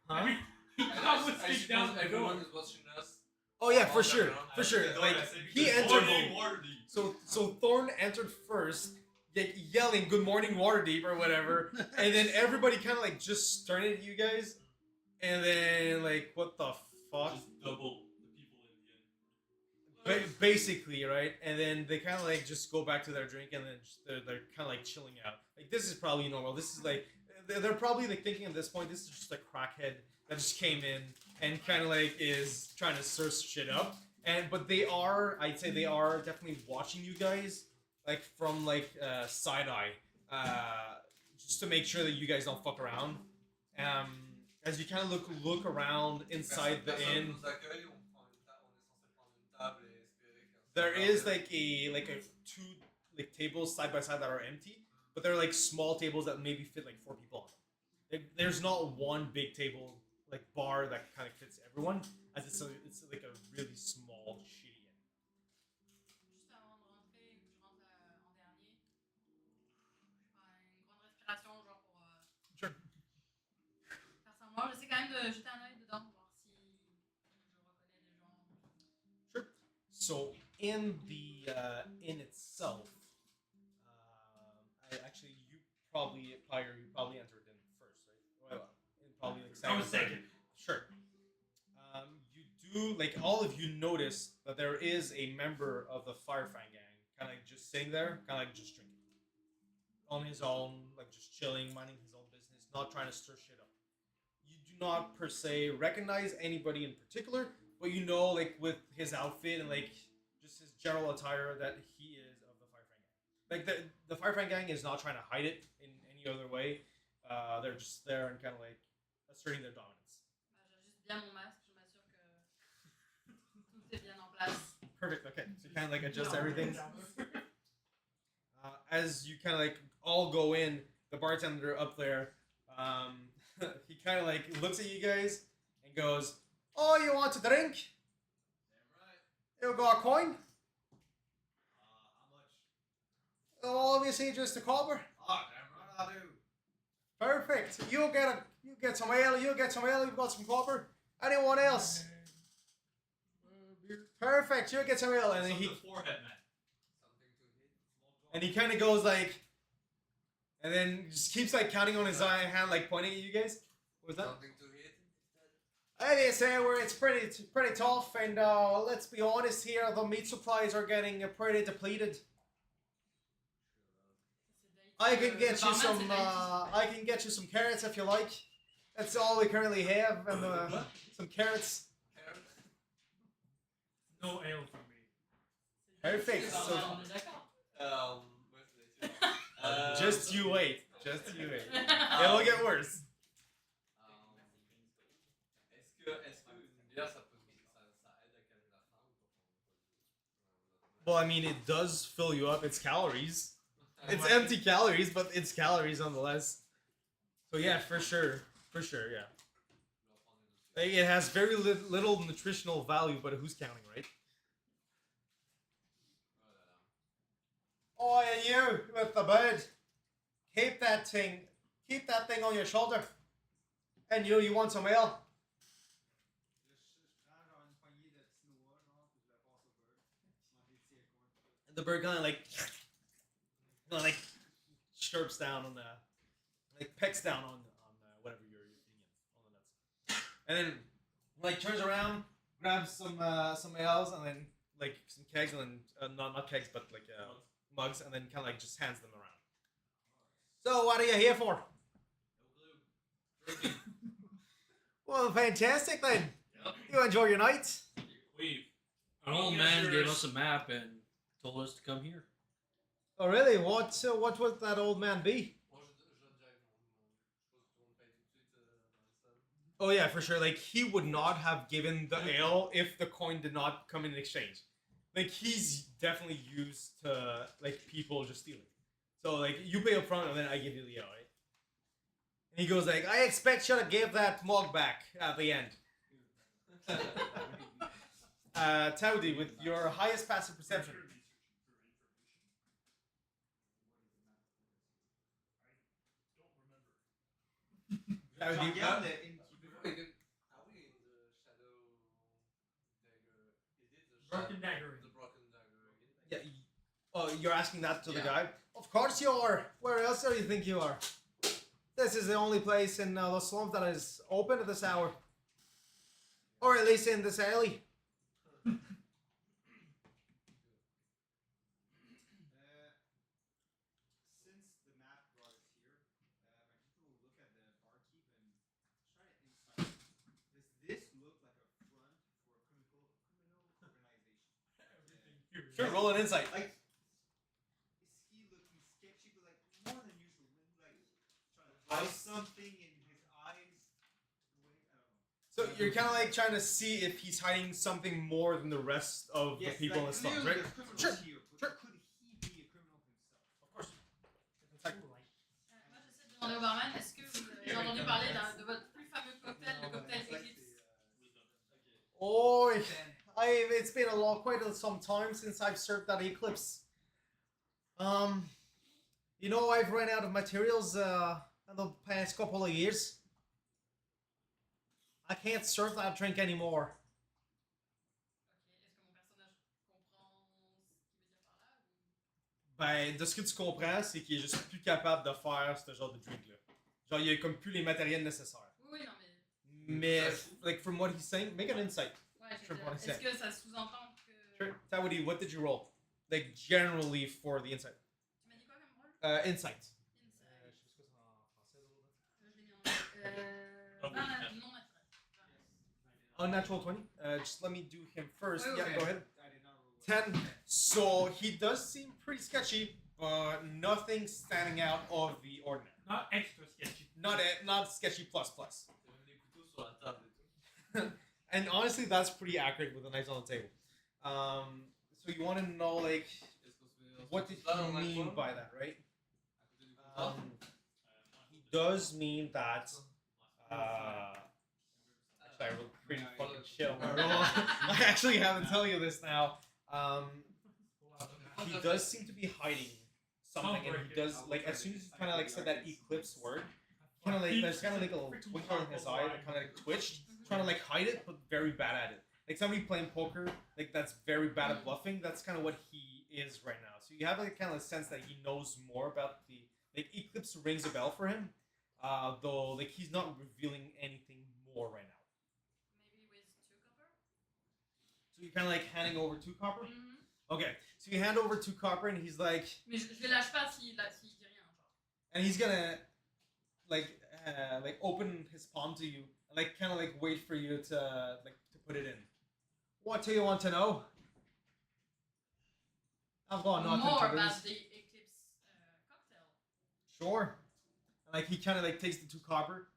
I mean, he almost I sneaked down suppose the everyone door. is watching us. oh yeah, All for sure, around. for sure. I Like said he because entered. Waterdeep. So Thorn entered first, like yelling "Good morning, Waterdeep" or whatever, and then everybody kind of like just staring at you guys, and then like what the fuck? Just double the people in the inn. Basically, right? And then they kind of like just go back to their drink, and then just, they're kind of like chilling out. Like this is probably normal. This is like they're probably like thinking at this point this is just a crackhead that just came in and kind of like is trying to search shit up. But I'd say they are definitely watching you guys like from like side eye, just to make sure that you guys don't fuck around. As you kind of look around inside the Personne inn. nous accueille, on est censé prendre une table et espérer qu'un There certain is temps- like a two like tables side by side that are empty, but they're like small tables that maybe fit like 4 people on them. There's not one big table like bar that kind of fits everyone, as it's like a really small shitty inn. Juste avant de rentrer, vu que je rentre en dernier, je prends une grande respiration, genre pour Sure. faire semblant. J'essaie quand même de jeter un œil dedans, voir si je reconnais des gens. So in the inn itself, actually you probably entered in first, right? Well, in probably like I was third. second. Sure. You do like all of you notice that there is a member of the Firefang gang, kind of like just sitting there, kind of like just drinking on his own, like just chilling, minding his own business, not trying to stir shit up. You do not per se recognize anybody in particular, but you know, like with his outfit and like just his general attire, that he is of the Firefang gang. Like the Firefang gang is not trying to hide it in any other way. They're just there and kind of like asserting their dominance. J'ajuste bien mon masque, je m'assure que tout est bien en place. Perfect. Okay, so you kind of like adjust No, everything. no. As you kind of like all go in, the bartender up there, he kind of like looks at you guys and goes, "Oh, you want a drink? Damn right. You got a coin? How much? Oh, obviously just a copper. Ah, damn right I do. Perfect. You get some ale. You get some ale. You've got some copper. Anyone else? Perfect. You get some ale." And then Some he the forehead man. Something to hit. and he kind of goes like, and then just keeps like counting on his hand, like pointing at you guys. What was that? Something to hit. They say it's pretty tough, and let's be honest here, the meat supplies are getting pretty depleted. I can get you some. I can get you some carrots if you like. That's all we currently have, and some carrots. Carrot. No ale for me. Perfect. So On est d'accord. Ouais, c'est sûr. just you wait. Just you wait. It'll get worse. Est-ce qu'une bière, ça aide à calmer la faim ou pas? Well, I mean, it does fill you up. It's calories. It's empty calories, but it's calories nonetheless. So yeah, for sure, yeah. Like, it has very little nutritional value, but who's counting, right? Oh, and you with the bird, keep that thing on your shoulder. And you want some ale? Je prends genre une poignée de petits noix, genre, puis je la passe au bird. Je m'en détire le coin. And the bird kind of like chirps down on the, like pecks down on whatever you're eating on the nuts, and then like turns around, grabs some ales, and then like some kegs, and then not kegs, but like mugs, and then kind of like just hands them around. So what are you here for? No clue. Well, fantastic then. Yep. You enjoy your night. We've. An old man gave us a map and told us to come here. Oh really? What would that old man be? Moi, je donne direct mon. Je suppose que tout le monde paye tout de suite dans le sol. Oh yeah, for sure. Like he would not have given the ale if the coin did not come in exchange. Like he's definitely used to like people just stealing. So like you pay up front and then I give you the ale, right? And he goes like, "I expect you to give that mug back at the end." Taudi, with your highest passive perception. I don't remember. Taudi, Regarde le Before innkeeper. you can. Are we in the shadow dagger? Is it the Broken Dagger Inn. The Broken Dagger Inn? yeah. Oh, you're asking that to the Yeah. guy? Of course you are. Where else do you think you are? This is the only place in the slums that is open at this hour, or at least in this alley. Since the map brought us here, my people will look at the barkeep and try to insight. Does this look like a front for a criminal organization? Everything here. Sure, roll an insight. Like, is he looking sketchy, but like more than usual? Like, trying to hide something in his eyes? The way, I don't know. So you're kind of like trying to see if he's hiding something more than the rest of the people in the slums, clearly right? there's criminals Sure. here, but Sure. could he be a criminal himself? Of course. Moi, j'essaie de demander au barman, est-ce que vous avez entendu parler de votre plus fameux cocktail, le cocktail Eclipse? Oh, it's been quite some time since I've served that Eclipse. You know, I've run out of materials in the past couple of years. I can't serve that drink anymore. Ok, est-ce que mon personnage comprend ce qu'il veut dire par là ou... Ben, de ce que tu comprends, c'est qu'il est juste plus capable de faire ce genre de drink-là. Genre, il y a comme plus les matériels nécessaires. Oui, oui, non, mais. Mais, like, from what he's saying, make an insight. Ouais, je Sure, veux what dire, he est-ce que ça sous-entend que. Sure. Tawadi, what did you roll? Like, generally for the insight. Tu m'as dit quoi comme rôle? Insight. Insight. Je l'ai mis en anglais. Non naturel. Unnatural 20. Just let me do him first. Wait, Yeah, wait. go ahead. I did not roll 10. So he does seem pretty sketchy, but nothing standing out of the ordinary. Not extra sketchy. Not sketchy plus plus. And honestly, that's pretty accurate with the knives on the table. So you want to know like what did he mean by that, right? He does mean that. Actually, I wrote pretty fucking shit on my roll. I actually haven't tell you this now. He does seem to be hiding something, and he does like as soon as he kind of like said that eclipse word, kind of like there's kind of like a little twinkle in his eye that kind of like twitched, trying to like hide it, but very bad at it. Like somebody playing poker, like that's very bad at bluffing. That's kind of what he is right now. So you have like kind of a sense that he knows more about the like eclipse rings a bell for him, though like he's not revealing anything more right now. Maybe with 2 copper? So you're kind of like handing over 2 copper. Mhm. Okay, so you hand over 2 copper, and he's like, Mais je le lâche pas s'il dit rien, genre. and he's gonna like open his palm to you, and like kind of like wait for you to put it in. What do you want to know? I've got nothing More to lose. about the Eclipse cocktail. Sure. And like he kind of like takes the 2 copper,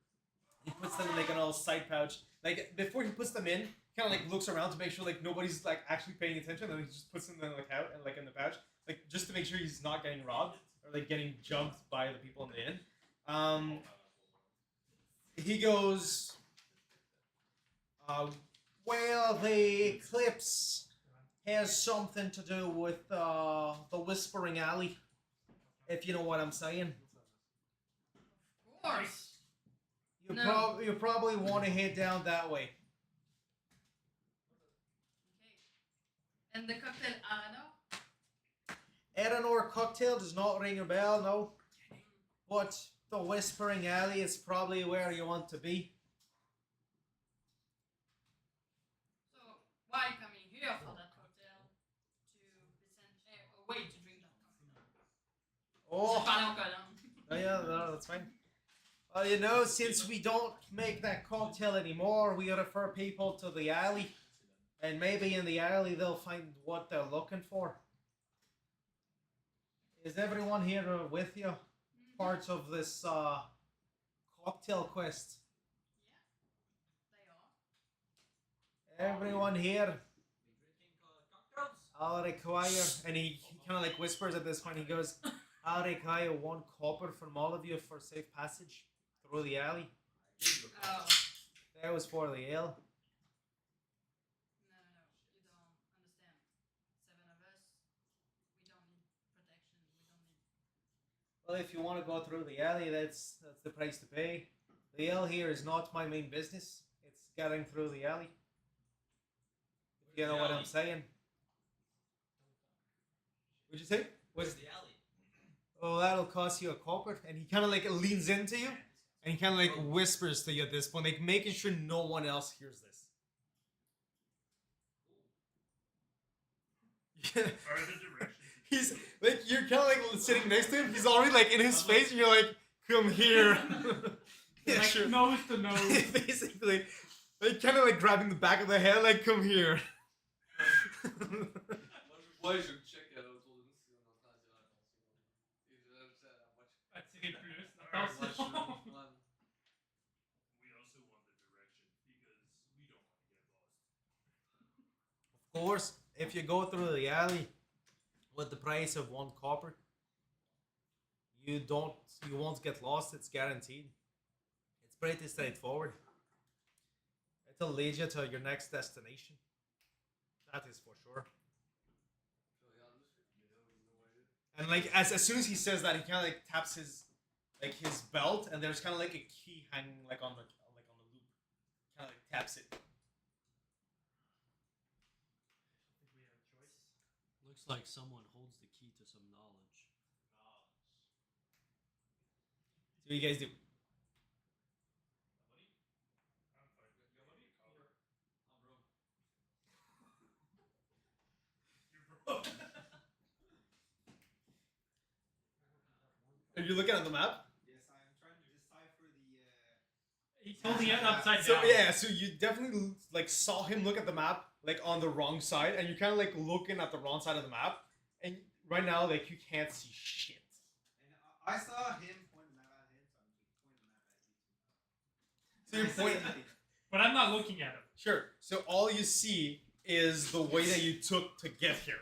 he puts them in like an little side pouch. Like before he puts them in, he kind of like looks around to make sure like nobody's like actually paying attention, and he just puts them in like out and like in the pouch, like just to make sure he's not getting robbed or like getting jumped by the people in the inn. He goes, well, the eclipse has something to do with the Whispering Alley, if you know what I'm saying. Of course. You probably want to head down that way. Okay. And the cocktail Aranor? Aranor cocktail does not ring a bell, no. But the Whispering Alley is probably where you want to be. So, why coming here for that cocktail? To be sent away to drink that cocktail. Oh, Je parlais en code, hein. oh yeah, no, that's fine. Well, you know, since we don't make that cocktail anymore, we refer people to the alley. And maybe in the alley they'll find what they're looking for. Is everyone here with you? Parts of this cocktail quest? They are. Everyone here? Cocktails? I'll require, and he kind of like whispers at this point, he goes, I'll require 1 copper from all of you for safe passage through the alley. Oh. That was for the ale. No, you don't understand. 7 of us, we don't need protection. We don't need. Well, if you want to go through the alley, that's the price to pay. The ale here is not my main business. It's getting through the alley. If you know what I'm saying. What'd you say? Where's the alley? Oh, that'll cost you 1 copper. And he kind of like leans into you, and he kind of like whispers to you at this point, like making sure no one else hears this. Yeah. Are the directions? He's like, you're kind of like sitting next to him. He's already like in his face, and you're like, come here. Yeah, like sure. nose to nose. Basically, like kind of like grabbing the back of the head, like, come here. Moi, je le check autour de nous si on est en train de dire attention. Et je sais à moitié. Attirer plus. Moi, je Attention. ouais. We also want the direction because we don't want to get lost. Of course, if you go through the alley with the price of 1 copper, you won't get lost. It's guaranteed. It's pretty straightforward. It'll lead you to your next destination. That is for sure. And like as soon as he says that, he kind of like taps his belt, and there's kind of like a key hanging like on the loop. Kind of like taps it. I think we have a choice. Looks like someone holds the key to some knowledge. So what do you guys do? I'm fine. You want money? Copper? I'm broke. You're broke. Are you looking at the map? Yes, I'm trying to decipher the. He's holding it upside So down. yeah, so you definitely like saw him look at the map like on the wrong side, and you're kind of like looking at the wrong side of the map, and right now like you can't see shit. And I saw him point the map at him, so I'm just pointing the map at you. So you're pointing. But I'm not looking at him. Sure. So all you see is the way that you took to get here,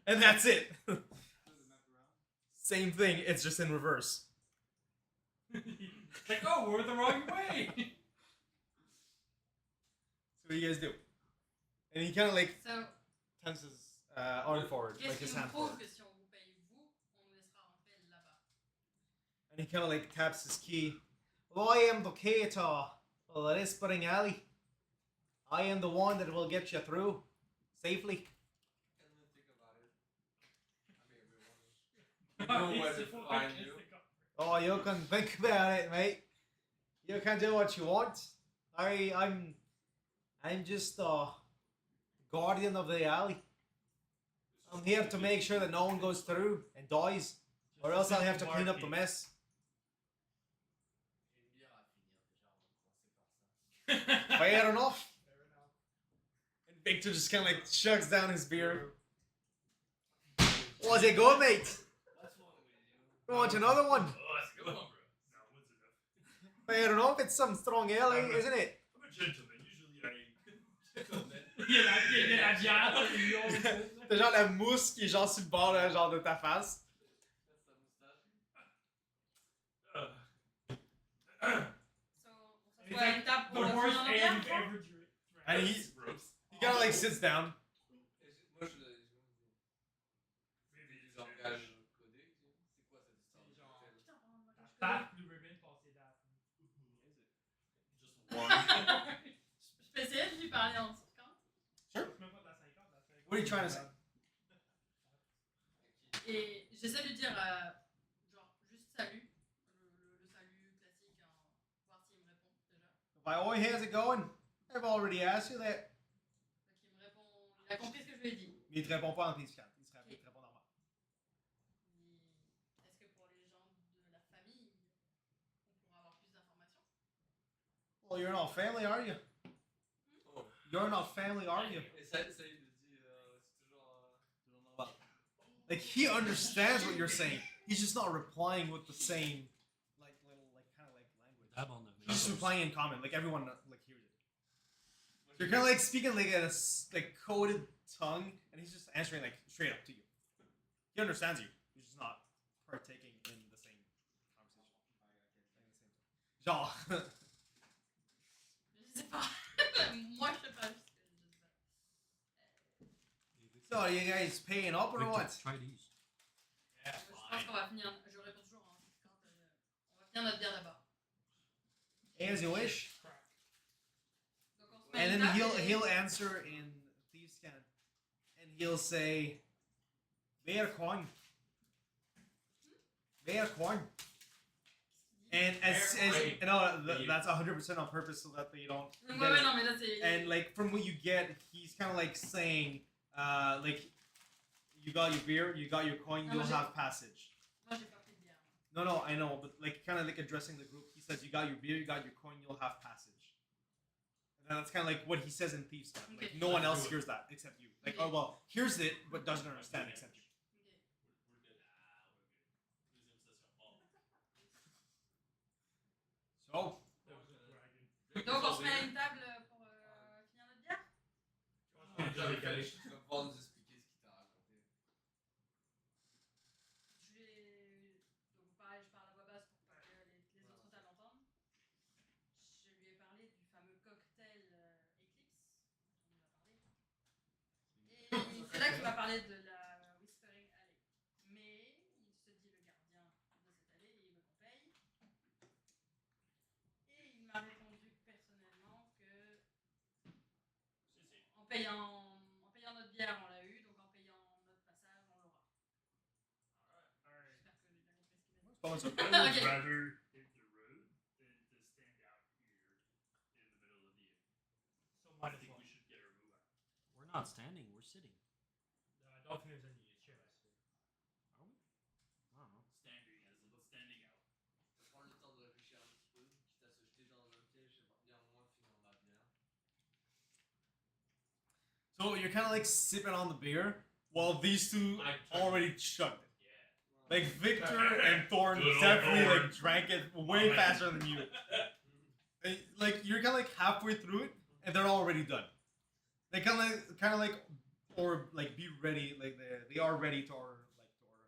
and that's it. Turn the map around. Same thing. It's just in reverse. It's like, oh, we're the wrong way. So what do you guys do? And he kind of like So, tenses his arm forward, qu'est-ce like qui his nous hand prouve forward, que si on vous paye vous, on nous laissera rentrer là-bas? and he kind of like taps his key. Well, I am the key to this spring alley. I am the one that will get you through safely. Can we think about it? I mean, we know where to find you. Oh, you can think about it, mate. You can do what you want. I'm just the guardian of the alley. I'm here to make sure that no one goes through and dies, or else I'll have to clean up the mess. Fair enough. And Victor just kind of like shugs down his beer. Was it good, mate? What's wrong with you? You want another one? Oh, that's a good one, bro. No, what's enough? Fair enough. It's some strong ale, isn't it? I'm a gentleman. Usually Il y a la bière, c'est mignon. T'as genre la mousse qui est genre sur le bord là, genre de ta face. That's the moustache. So, on s'assoit à une table pour The le worst finir ale en you've bière? ever drank. And he kind of like sits down. Moi, je le dis. Des langages codés, tu sais. C'est quoi cette histoire de Genre- cocktail? Putain, pendant le langage Pat, Blue Ribbon, passé date. Just one. Je peux essayer de lui parler en 50. Sure. C'est même pas de la 50, la 50. What are you trying to say? Et j'essaie de lui dire, genre, juste salut. Le salut classique, voir s'il me répond déjà. By oh, how's it going? I've already asked you that. Donc il me répond, il a compris ce que je lui ai dit. Mais il te répond pas en T-Scan. Il te répond normal. Est-ce que pour les gens de la famille, on pourra avoir plus d'informations? Well, you're not family, are you? Oh. You're not family, are you? Et ça, il me dit, c'est toujours normal. Like he understands what you're saying. He's just not replying with the same, like little, like kind of like language. Dab on the He's just windows. replying in common. Like everyone like hears it. You're kind of like speaking like in a like coded tongue, and he's just answering like straight up to you. He understands you. He's just not partaking in the same conversation. Genre. Je sais pas. Moi, je sais pas. So are you guys paying up or Victor, what? try these. Yeah, Je pense qu'on va finir. Je réponds toujours en 50. On va finir notre bière d'abord. As you wish. Crack. Donc on se met à And une then table et- he'll answer in thieves' scan, and he'll say, "Bear coin, bear coin." And as Bear you know, that's 100% on purpose so that they don't. Ouais, get ouais, it. non, mais là, c'est. And like from what you get, he's kind of like saying, like, you got your beer, you got your coin, No, you'll j'ai- have passage. Moi, j'ai pas pris de bière. No, no, I know, but like kind of like addressing the group, he says, you got your beer, you got your coin, you'll have passage. And that's kind of like what he says in Thieves' Cant. Like Okay. no one else hears that except you. Like, oh well, hears it but doesn't understand except you. Ok. We're good. We're good. Deuxième station. Bon. So, That was a dragon. Donc on se met à une table pour finir notre bière. Tu vas pouvoir nous expliquer ce qu'il t'a raconté. Donc pareil, je parle à voix basse pour pas que les autres tables entendent. Je lui ai parlé du fameux cocktail Eclipse dont on nous a parlé. Et c'est là qu'il m'a parlé de la Whispering Alley. Mais il se dit le gardien de cette allée et il veut qu'on paye. Et il m'a répondu personnellement que en payant notre bière, on l'a eu, donc en payant notre passage, on l'aura. Alright. J'espère que j'ai bien compris ce qu'il m'a dit. Thomas, I would Okay. rather hit the road than to stand out here in the middle of the inn. So I might as think well. we should get our move out. We're not standing, we're sitting. I don't think there's any chairs. Are we? I don't know. Standing as in standing out. Tu vas prendre le temps de réfléchir un petit peu, quitte à se jeter dans le même piège, j'aimerais bien au moins finir ma bière. so you're kind of like sipping on the beer while these two I already chugged it. Yeah. Like Victor and Thorn Good old definitely Thorn. like drank it way Oh, man. faster than you. And, like you're kind of like halfway through it, and they're already done. They kind of like, or like be ready, like they are ready to order another one.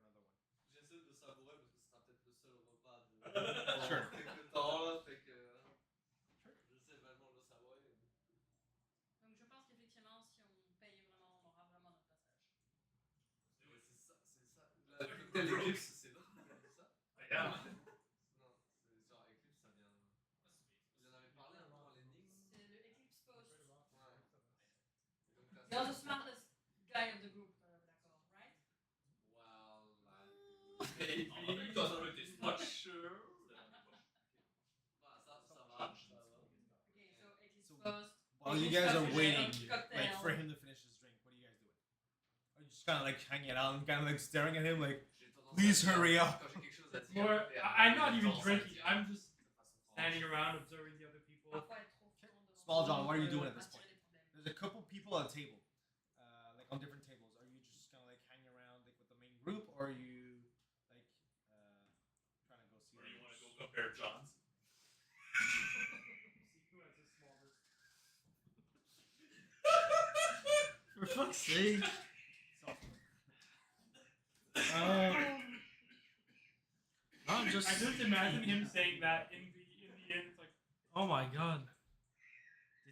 J'essaie de savourer parce que ce sera peut-être le seul repas de Sure. quelques temps là, fait que j'essaie vraiment de le savourer. Donc je pense qu'effectivement, si on paye vraiment, on aura vraiment notre passage. C'est ça, c'est ça. La cocktail Eclipse, c'est là, c'est ça? Yeah. Non, c'est genre Eclipse, ça vient. Vous en avez parlé un peu dans l'énigme? C'est le Eclipse Post. Ouais. Et donc t'as You're the smartest guy of the group, d'accord, right? Well, Maybe it doesn't really taste much. Bah, ça va. Okay, so Eclipse So- Post. While you Eclipse guys are Post, waiting, cocktail. like for him to finish his drink, what are you guys doing? Are you just kind of like hanging out and kind of like staring at him, like, J'ai tendance Please à dire, hurry up. Quand j'ai quelque chose à dire, More, et I'm not j'ai even tendance à le drinking. dire I'm just de façon standing franche. around observing the other people. Parfois être trop franc devant Small tout John, le what are you monde doing peut at this attirer point? des problèmes. There's a couple people at a table, like on different tables. Are you just kind of like hanging around like with the main group, or are you like trying to go see? Or you want to go compare John's? See who has the smallest. For fuck's sake. I'm just. I just imagine him saying that in the end. It's like, Oh my god.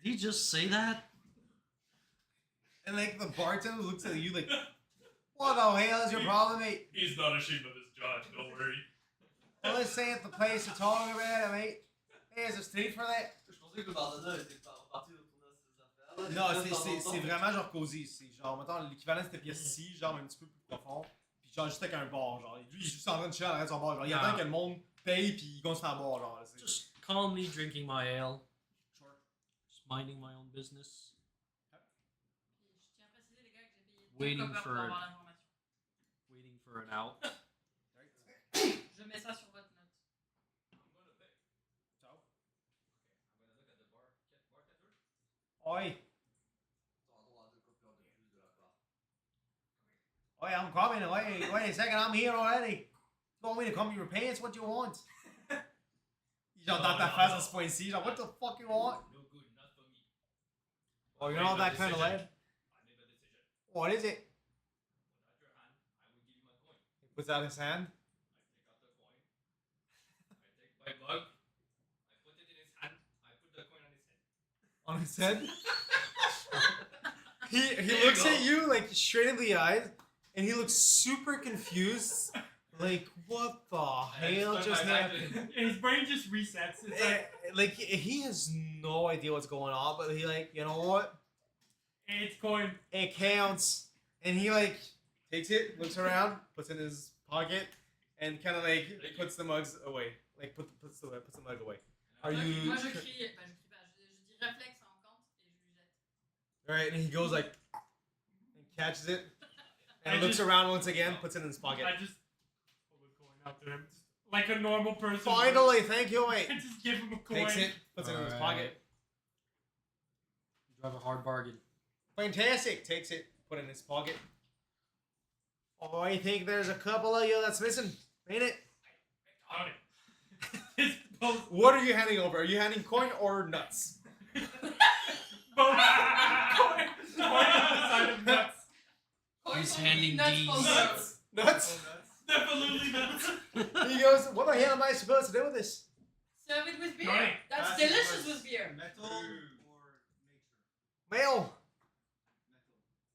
Did he just say that? And like the bartender looks at you like, what the hell is your problem, mate? He's not ashamed of his John, don't worry. Well, let's say at the place you're talking about it, mate. There's a street for that. Je pensais que le bartender était parti retourner à ses affaires. Non, Là, c'est vraiment genre cosy. C'est genre, mettons, l'équivalent c'était pièce-ci, genre un petit peu plus profond. Puis genre juste avec un bar, genre. Lui, il est juste en train de chill à l'arrêt de son bar. Genre, il attend que le monde paye, puis il continue à boire, genre. là, c'est- Just calmly drinking my ale. Sure. Just minding my own business. Puis je tiens à préciser, les gars, que j'ai payé Waiting 2 coppers for- pour avoir l'information. Waiting for an out. Right? Je mets ça sur votre note. I'm gonna pay. So? Okay, I'm gonna look at the bartender. Oi. T'auras droit à 2 copieurs de plus de la part. Oi, I'm coming. Wait a second, I'm here already. You want me to come to your pants? What do you want? Genre dans ta face à ce point-ci, genre, what the fuck you want? No good, not for me. Oh, you're not that kind of lad. I made a decision. What is it? Put out your hand, I will give you my coin. He puts out his hand. I take out the coin. I take my mug. I put it in his hand. I put the coin on his head. On his head. He looks at you like straight in the eyes, and he looks super confused. Like, what the hell just happened? his brain just resets. It's like, He has no idea what's going on, but he like, you know what? it's coin. It counts. And he like takes it, looks around, puts it in his pocket, and kind of like puts the mugs away. Like puts the mug away. Are Moi, you? Moi, je crie, enfin, je crie pas, je dis réflexe en compte et je lui jette. Alright, and he goes like and catches it and I looks just- around once again, puts it in his pocket. I just pull the coin out to him, just like a normal person. would. Finally, thank you, mate. I just give him a coin. Takes it, puts it in his pocket. You drive a hard bargain. Fantastic. Takes it, put it in his pocket. Oh, I think there's a couple of you that's missing, ain't it? On it. His both. What are you handing over? Are you handing coin or nuts? Both. Coin on the side of nuts. He's handing Nuts D's. full Nuts. Nuts. Definitely nuts. He goes, what the hell am I supposed to do with this? Serve it with beer. Johnny. That's delicious with beer. Metal or nature? Mel, Metal.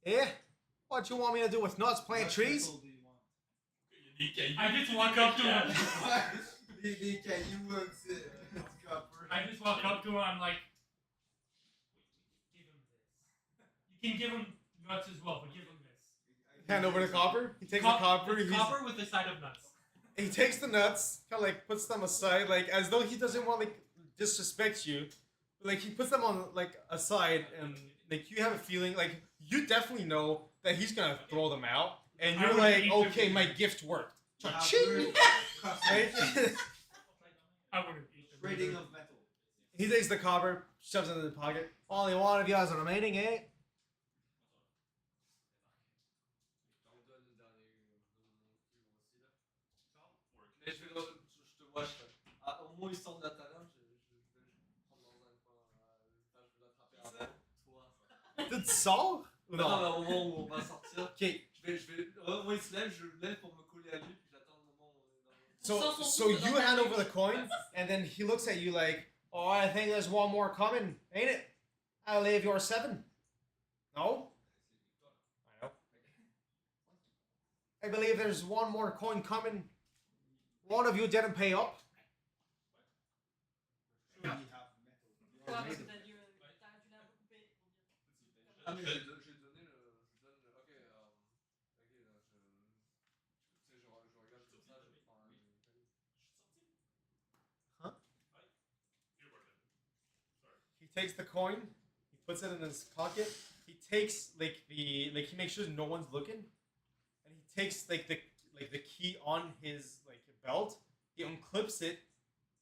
yeah? What you want me to do with nuts? Plant What trees? metal do you want? I just walk up to him. Can you work it? Copper. I just walk up to him. I'm like, give him this. You can give him nuts as well, but give him this. Hand over the copper. He takes the Cop- copper. it's He's, copper with the side of nuts. he takes the nuts, kind of like puts them aside, like as though he doesn't want like disrespect you. Like he puts them on like aside, and like you have a feeling like you definitely know that he's gonna throw them out, and I you're would like, eat okay, them. my gift worked. Copper, Cha-ching! Right? I wouldn't eat them. Trading of metal. He takes the copper, shoves it in his pocket. Only one of you has a remaining, eh? On donne le dernier cube aussi là. Mais je te vois, je fais. Ah, au moins ils sortent de la taverne, je vais prendre dans un coin. Je vais l'attraper avant. tu sors ou Non, non? mais au moment où on va sortir, Ok. moi il se lève, je le lève pour me coller à lui, puis j'attends le moment où on est dans le... So you hand over the coin, and then he looks at you like, oh, I think there's one more coming, ain't it? I leave your 7. No? I know. I believe there's one more coin coming. One of you didn't pay up. We have metal. You Toi, are parce made que of t'as dû, tu l'as coupé. Ah mais j'ai donné je donne ok, je regarde comme ça, je prends Huh? Here, bartender. Sorry. He takes the coin, he puts it in his pocket. He takes he makes sure no one's looking, and he takes the key on his belt. He unclips it,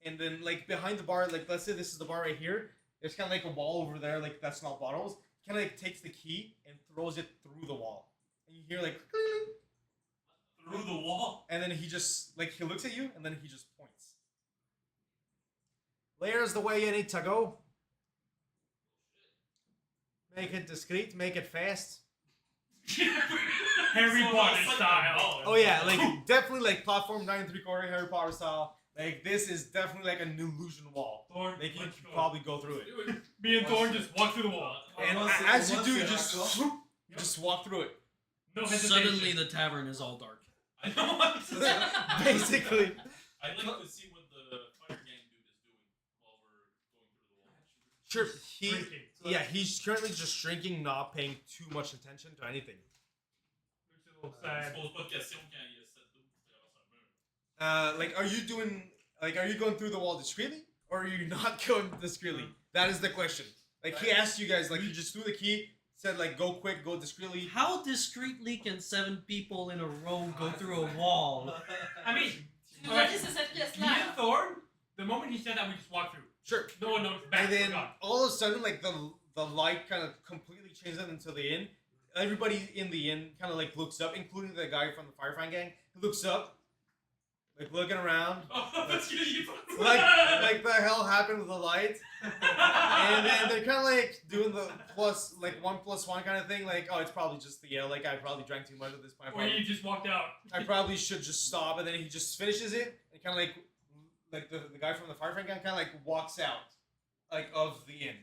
and then behind the bar, let's say this is the bar right here. There's kind of a wall over there, that's not bottles. He kind of takes the key and throws it through the wall, and you hear Through the wall? and then he just he looks at you, and then he just points. There's the way you need to go. Make it discreet, make it fast. Harry Potter style. Oh yeah, definitely platform 9 3/4 Harry Potter style. This is definitely an illusion wall. Thorn, You can let's go. probably go through it. Me and Thorn just walk through the wall. And Once it- as you once do, you it's just raccord- swoop, you just walk through it. No hesitation. Suddenly, the tavern is all dark. I know what to say. Basically. I'd like to see what the fire gang dude is doing while we're going through the wall. Sure, Drinking. he's currently just shrinking, not paying too much attention to anything. Looks a little Je sad. pose pas de questions quand il y a 7 doubles qui traversent un mur. Are you doing are you going through the wall discreetly, or are you not going discreetly? That is the question. He asked you guys, he just threw the key, said go quick, go discreetly. How discreetly can 7 people in a row go through a wall? I mean, Tu nous as dit c'est cette me pièce-là. and Thorn, the moment he said that, we just walked through. Sure. No one noticed. Back, And then we're gone. all of a sudden, the light kind of completely changes into the inn. Everybody in the inn kind of looks up, including the guy from the firefighting gang. He looks up, looking around, Oh, parce qu'il est like the hell happened with the light. And then they're kind of doing the plus 1+1 kind of thing. Oh, it's probably just the ale. I probably drank too much at this point. Or you just walked out. I probably should just stop. And then he just finishes it and kind of the guy from the firefighting gang kind of walks out of the inn.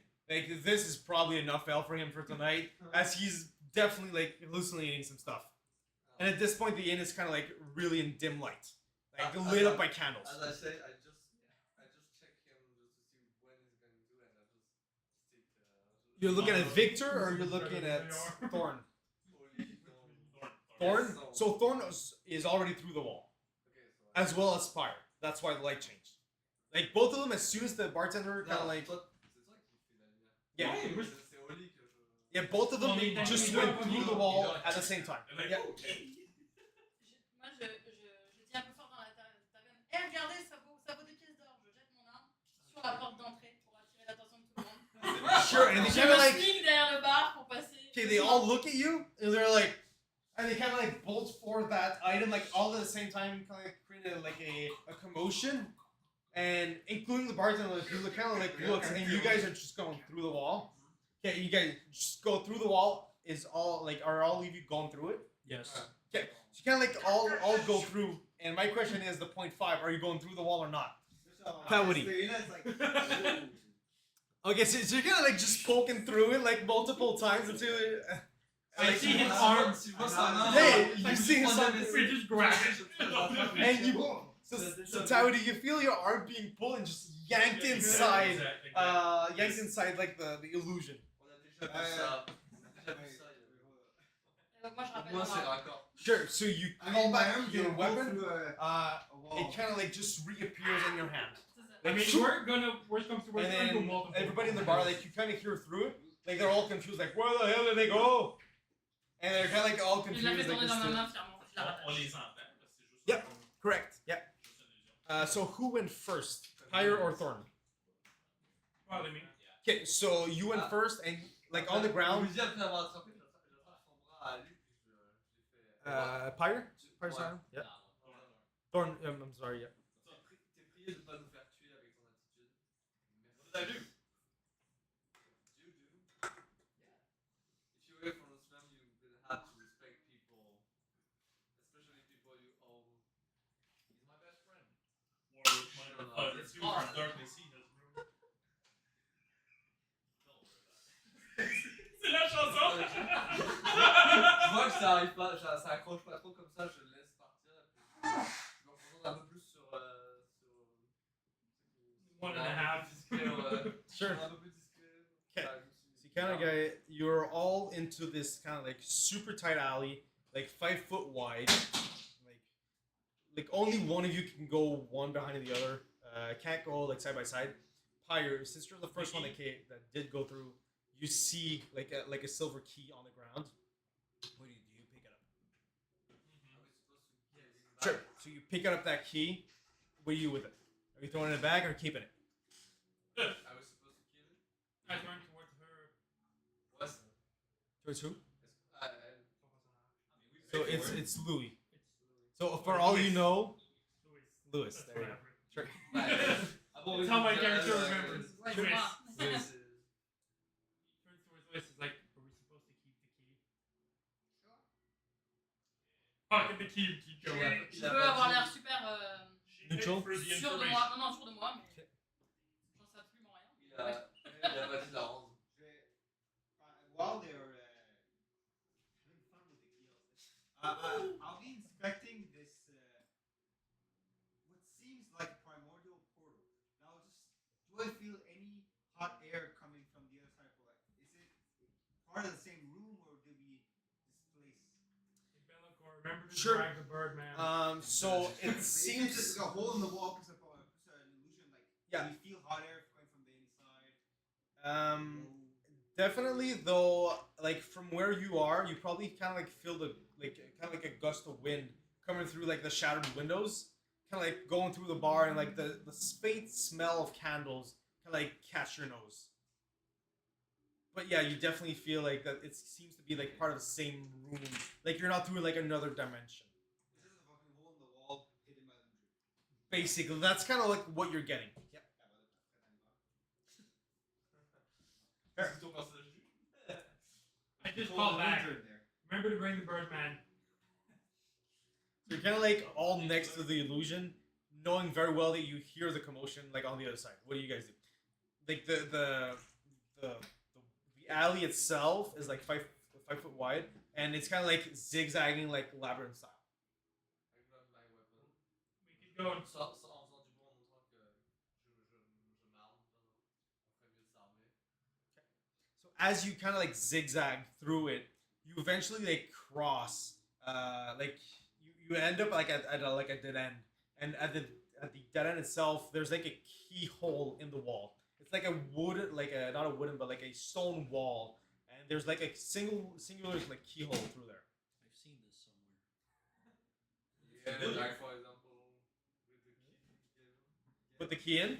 This is probably enough ale for him for tonight, as he's definitely hallucinating some stuff. And at this point, the inn is kind of really in dim light, lit up by candles. As I say, I just check him just to see when he's going to do it, and I just stick. You're looking at Victor, or you're looking at Thorn? Thorn. So Thorn is already through the wall, Okay, so as well as Spire. That's why the light changed. Both of them, as soon as the bartender kind of c'est toi qui fais la lumière. yeah, Ouais, moi, C'est au lit que je. yeah, both of them just went through the wall at the same time. Like, Yeah. okay. Moi, je dis un peu fort dans la taverne. Eh, regardez, ça vaut des pièces d'or. Je jette mon arme sur la porte d'entrée pour attirer l'attention de tout le monde. Sure, and they Je kind of me sneak derrière le bar pour passer. okay, they all look at you, and they're and they kind of bolt for that item, all at the same time, kind of creating a commotion, and including the bartender, who kind of looks, and you guys are just going through the wall. Okay, you guys just go through the wall. Is all are all of you going through it? Yes. Okay, so you kind of all go through. And my question is the point 5: are you going through the wall or not? Paladin. Okay, so you're kind of just poking through it multiple times until. I see his arm. Hey, you see his arm. We just grab it. And you, so Tao, do you feel your arm being pulled and just yanked inside? Yanked inside the illusion. On a déjà vu ça. On a déjà vu ça. Donc moi, je rappelle. Moi, c'est moi. raccord. Sure. So you I call mean, my back arm your can go weapon. through a wall. It kind of just reappears in your hand. C'est ça. I mean, worst comes to worst, And we're gonna go then multiple. everybody in the bar, you kind of hear through it. They're all confused. Where the hell did they go? And they're kind of all Je confused. la fais tourner this dans ma too. main, fièrement. Je la On rattache. les entend, parce que c'est juste Yep. Correct. Yeah. juste une illusion. So who went first, Pyre or Thorn? Probably me. Okay, so you went first, and on the On ground. lui dit après avoir attrapé, j'attrape son bras à lui, puis je fais. Pyre? Pyre's Ouais. arm? Yeah. Non. Thorn. I'm sorry. Yeah. T'es prié de pas nous faire tuer avec ton attitude. What did I do? You do. Two from Darkness he has room. C'est la chanson! Je vois que ça arrive pas, ça accroche pas trop comme ça, je le laisse partir. Et puis je me concentre un peu plus sur. One and a half. Discret, Sure. un peu plus discret. Okay. Bah, So you kind of get, you're all into this kind of like super tight alley, like 5 foot wide. Like only one of you can go one behind the other. Can't go like side by side. Pyre, since you're the first one that did go through, you see like a silver key on the ground. What do? You pick it up? Are we supposed to get it back? Sure. So you pick up that key. What do you do with it? Are you throwing it in a bag or keeping it? Are we supposed to kill it? I turn towards her. What's Towards who? I So mean, it's Louis. It's Louis. So for all you know, Louis. That's There you what go. I Sure. That's how my character remembers. Ouais, Louis. moi. Turns towards Louis. Is like, are we supposed to keep the key? Sure. Pocket the key. Keep Je going. je veux avoir l'air super Neutral? For the sûr de information. moi. Non, sûr de moi, mais j'en sais absolument rien. Il a pas dit la rendre. While they're having fun with the key, I'll be inspecting this what seems like a primordial portal. Now, do I feel any hot air coming from the other side? Is it part of the same room, or did we displace? Hey, Be'lakor, remember to Sure. drag the bird, man. So it It's seems. just like a hole in the wall, because of an illusion. Like, Yeah. do you feel hot air going from the inside? Definitely though, like from where you are, you probably kind of like feel the kind of like a gust of wind coming through like the shattered windows, kind of like going through the bar, and like the faint smell of candles kind of like catch your nose. But yeah, you definitely feel like that it seems to be like part of the same room, like you're not through like another dimension. It's just a fucking hole in the wall hidden by the dream. Basically, that's kind of like what you're getting. Yep. C'est ton personnage juge. I just called back. There. Remember to bring the bird, man. So you're kind of like all next to the illusion, knowing very well that you hear the commotion like on the other side. What do you guys do? Like the alley itself is like 5 foot wide, and it's kind of like zigzagging like labyrinth style. I grab my weapon. We could go and En faisant du bruit en montrant que je m'arme. On ferait mieux de s'armer. So as you kind of like zigzag through it, you eventually like cross, like you end up like at a dead end, and at the dead end itself, there's like a keyhole in the wall. It's like a wood, like a not a wooden, but like a stone wall, and there's like a singular like keyhole through there. I've seen this somewhere. Yeah, the guy, for example, with the key. Put the key in.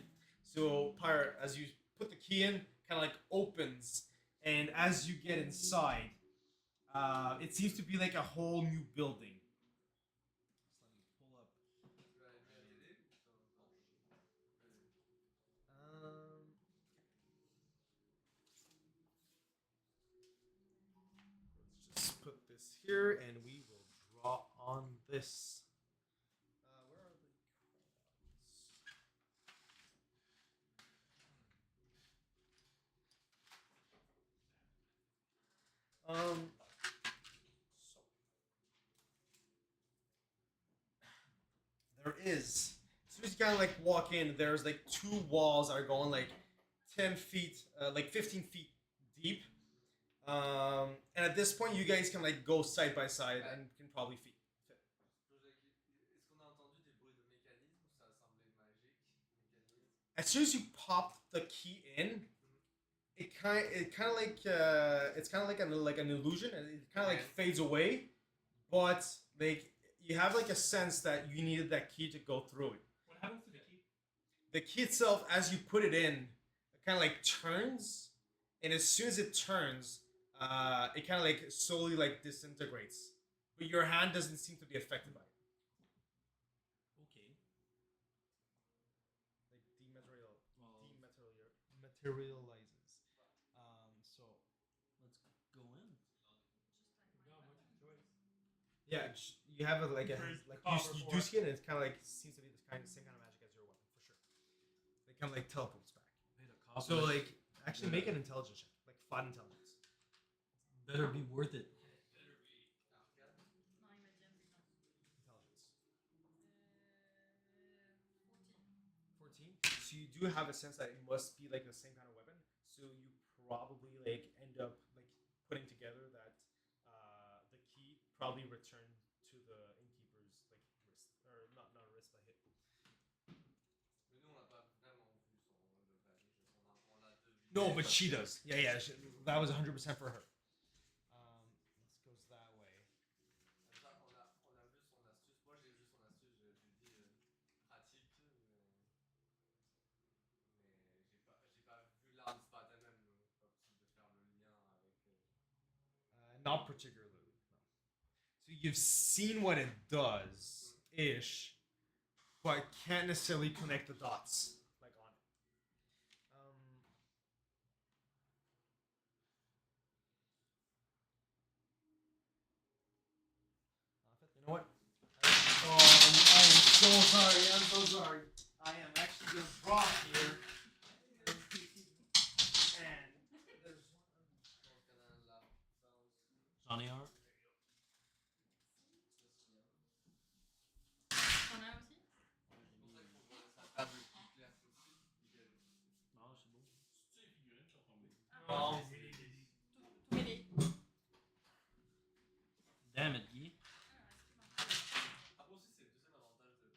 So Pyre, as you put the key in, kind of like opens, and as you get inside, it seems to be like a whole new building. Just let me pull up. Tu vas aider à t'aider ou ça va pas? Let's just put this here, and we will draw on this. Where are the crayons? So there is. As soon as you kind of like walk in, there's like 2 walls that are going like 10 feet, like 15 feet deep. And at this point, you guys can like go side by side and can probably fit. Est-ce qu'on a entendu des bruits de mécanisme ou ça a semblé magique? Mécanisme? As soon as you pop the key in, it's kind of like an illusion, and it kind of like fades away. But like you have like a sense that you needed that key to go through it. what happens to the key? The key itself, as you put it in, it kind of like turns, and as soon as it turns, it kind of like slowly like disintegrates. But your hand doesn't seem to be affected by it. Okay. Like Well, materializes. So let's go in. No, much of a choice. yeah, you have a, like There's like copper you for do it. see it, and it's kind of like seems to be this same kind of magic as your weapon for sure. kind of like teleports back. Paid a cop So for it. like, actually make an intelligence check, like flat intelligence. Better be worth it. Better be. Arcade. Non, il m'a dit intelligence. Intelligence. 14. 14. So you do have a sense that it must be like the same kind of weapon. So you probably like end up like putting together that the key probably returned to the innkeeper's like wrist, or not a wrist but hip. Mais nous, on n'a pas vraiment vu son le vanish. On a deviné. No, but she does. Yeah. That was 100% for her. This goes that way. Ça, on a vu son astuce. Moi, j'ai vu son astuce. Je lui dis pratique, mais j'ai pas vu l'arme se battre elle-même. Pas possible de faire le lien avec. Not particularly. No. So you've seen what it does, ish, but can't necessarily connect the dots like on it. You know what? Oh, I am so sorry. I'm so sorry. I am actually just brought here. And there's one. Je pense qu'il y en a un là. Ça aussi. J'en ai un. T'en as aussi? C'est pour ça qu'il faut que sa table le plus claire possible. Non, c'est beau. C'est-tu les figurines qui ont tombé? Non. Tout mêlé. Damn it, Guy. Ah, moi aussi, c'est le deuxième avantage de.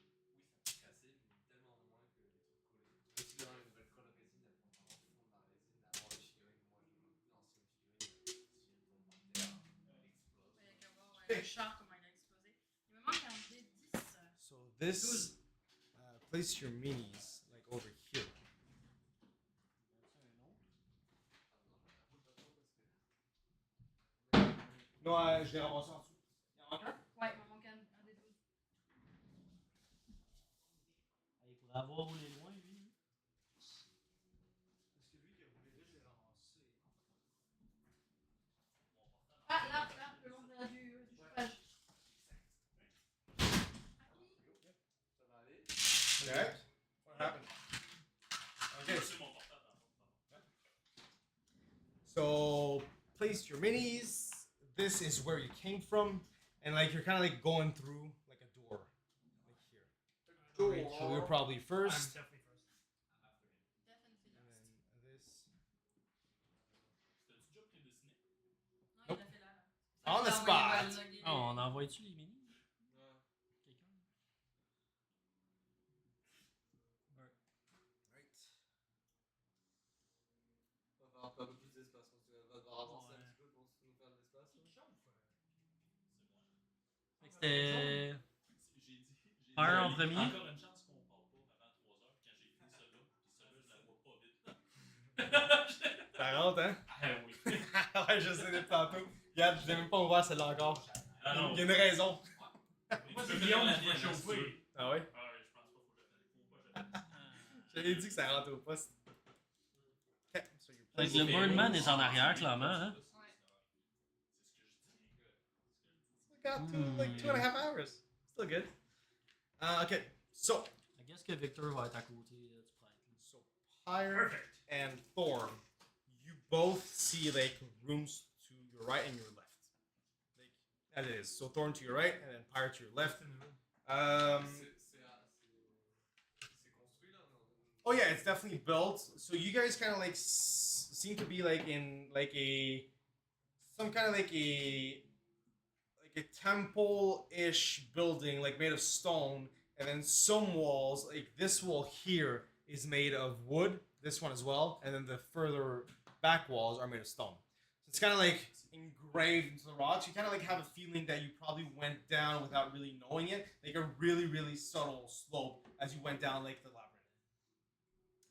Oui, ça peut casser, mais tellement moins que les trucs collés. Mais si dans une nouvelle colle résine, elles vont vraiment fondre dans la résine. Avoir les figurines, moi, je me l'ancienne figurine, si elle tombe par terre, elle explose. Il y a qu'à voir le char comment il a explosé. Il me manque un D10. So this place your minis like over here. Non, je l'ai ramassé en dessous. Il y en manque un? Ouais, il me manque un D12. Il faudrait avoir roulé loin, lui. Parce que lui qui a roulé là, je l'ai ramassé. Ah, là, le long de du chauffage. Ça va aller. Okay. What happened? Okay. C'est mon portable, pardon. So place your minis. This is where you came from, and like you're kind of like going through like a door, like here. So you're probably I'm first, definitely first. Definitely and last. then this. C'était-tu déjà prédestiné? Non, il l'a fait là. On the Ça, envoyez-moi spot. le log. Oh, on envoie-tu les minis? Ouais. Quelqu'un? Right. On va avoir un peu plus d'espace. On va devoir avancer un Ouais. petit peu pour nous faire de l'espace. Qui chauffe? Fait que c'était. J'ai dit. Fire en premier. Encore une chance qu'on part pas avant 3 heures. Quand j'ai fini celle-là, puis celle-là, je la vois pas vite. Ça rentre, hein? Ah oui. Ouais, je sais depuis tantôt. Regarde, je l'ai même pas ouvert celle-là encore. Ah non. Il y a une raison. Moi, c'est Guillaume qui va chauffer. Ah ouais? Ah ouais, je pense pas faut que j'appelle. J'avais dit que ça rentre au poste. Okay, so you're Fait que placing le Birdman est en arrière, clairement, hein? We got like 2.5 hours. Still good. Okay, so I guess que Victor va être à côté du prêtre. so Pyre Perfect. and Thorn, you both see like rooms to your right and your left. Like as it is. So Thorn to your right and then Pyre to your left. C'est construit là. Oh yeah, it's definitely built. So you guys kind of like seem to be like in like a some kind of like a temple-ish building, like made of stone, and then some walls, like this wall here, is made of wood. This one as well, and then the further back walls are made of stone. So it's kind of like engraved into the rocks. You kind of like have a feeling that you probably went down without really knowing it, like a really, really subtle slope as you went down like the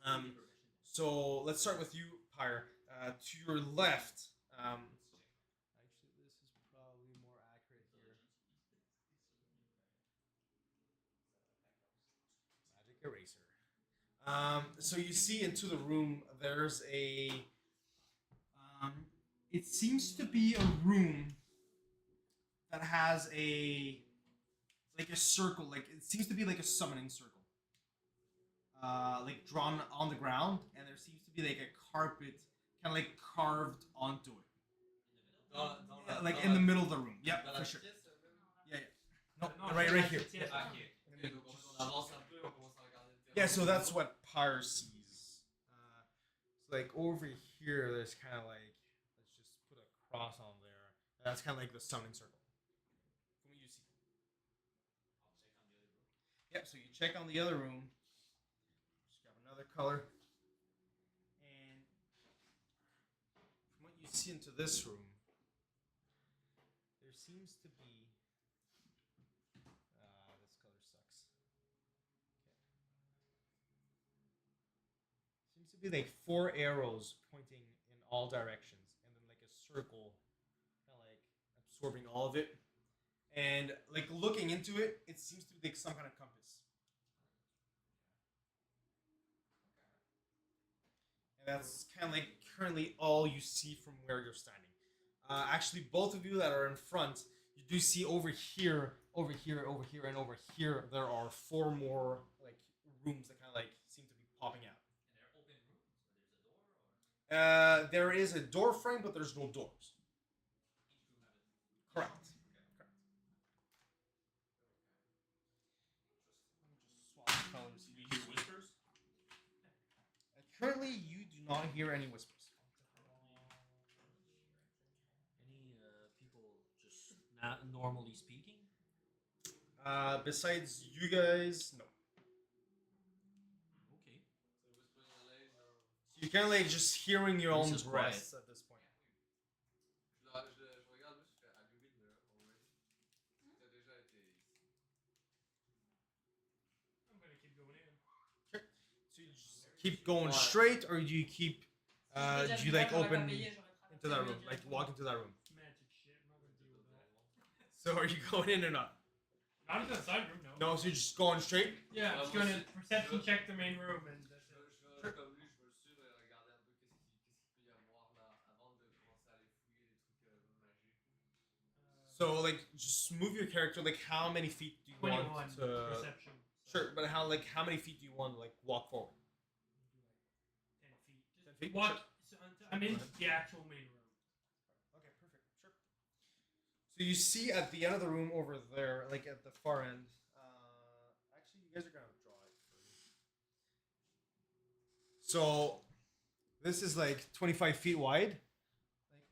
labyrinth. So let's start with you, Pyre. To your left. Actually, this is probably more accurate here. Magic eraser. So you see into the room. There's a. It seems to be a room that has a circle. Like it seems to be like a summoning circle. like drawn on the ground, and there seems to be like a carpet kind of like carved onto it. Like in the middle of the room. Yep, Dans for la sure. pièce, même? Yeah, yeah. No, Non, right, c'est right la here. septième. Ah, ok. Ok, donc on avance un peu, on commence à regarder le terrain. Yeah, so that's what Pyre sees. So like over here, there's kind of like, let's just put a cross on there. And that's kind of like the summoning circle. From what you see. Yep. So you check on the other room. Just grab another color. And from what you see into this room, there seems to be. This color sucks. Seems to be like 4 arrows pointing in all directions, and then like a circle, kind of like absorbing all of it. And like looking into it, it seems to be like some kind of compass. And that's kind of like currently all you see from where you're standing. Actually, both of you that are in front, you do see over here, over here, over here, and over here, there are 4 more like rooms that kind of like seem to be popping out. And they're open rooms, or there's a door, or There is a door frame, but there's no doors. each room have it. Correct. Correct. Let me just swap the colors You here. hear whispers? Currently, you do not hear any whispers. Any people just not normally speaking? Besides you guys, no. Okay. So whispering in the lane, or... You're kind of like just hearing your own This is breaths at this point. Je regarde juste, je fais, have you been there already? T'as déjà été ici. I'm gonna keep going in. So you just keep going straight, or do you keep? Do you like open into that room, like walk into that room? Magic shit. I'm not gonna deal with that. So are you going in or not? Not into the side room, no. No, so you're just going straight. Yeah, I'm just gonna perception check the main room and that's it. Je vais comme lui, je veux suivre et regarder un peu qu'est-ce qu'il peut y avoir là avant de commencer à aller fouiller des trucs magiques. So like, just move your character. Like, how many feet do you 21 want to? perception. Sure, but how many feet do you want to like walk forward? 10 feet. 10 feet? What? Sure. So I'm in the actual main room. Okay, perfect. Sure. So you see at the end of the room over there, like at the far end. Actually, you guys are gonna draw it for me. So this is like 25 feet wide, like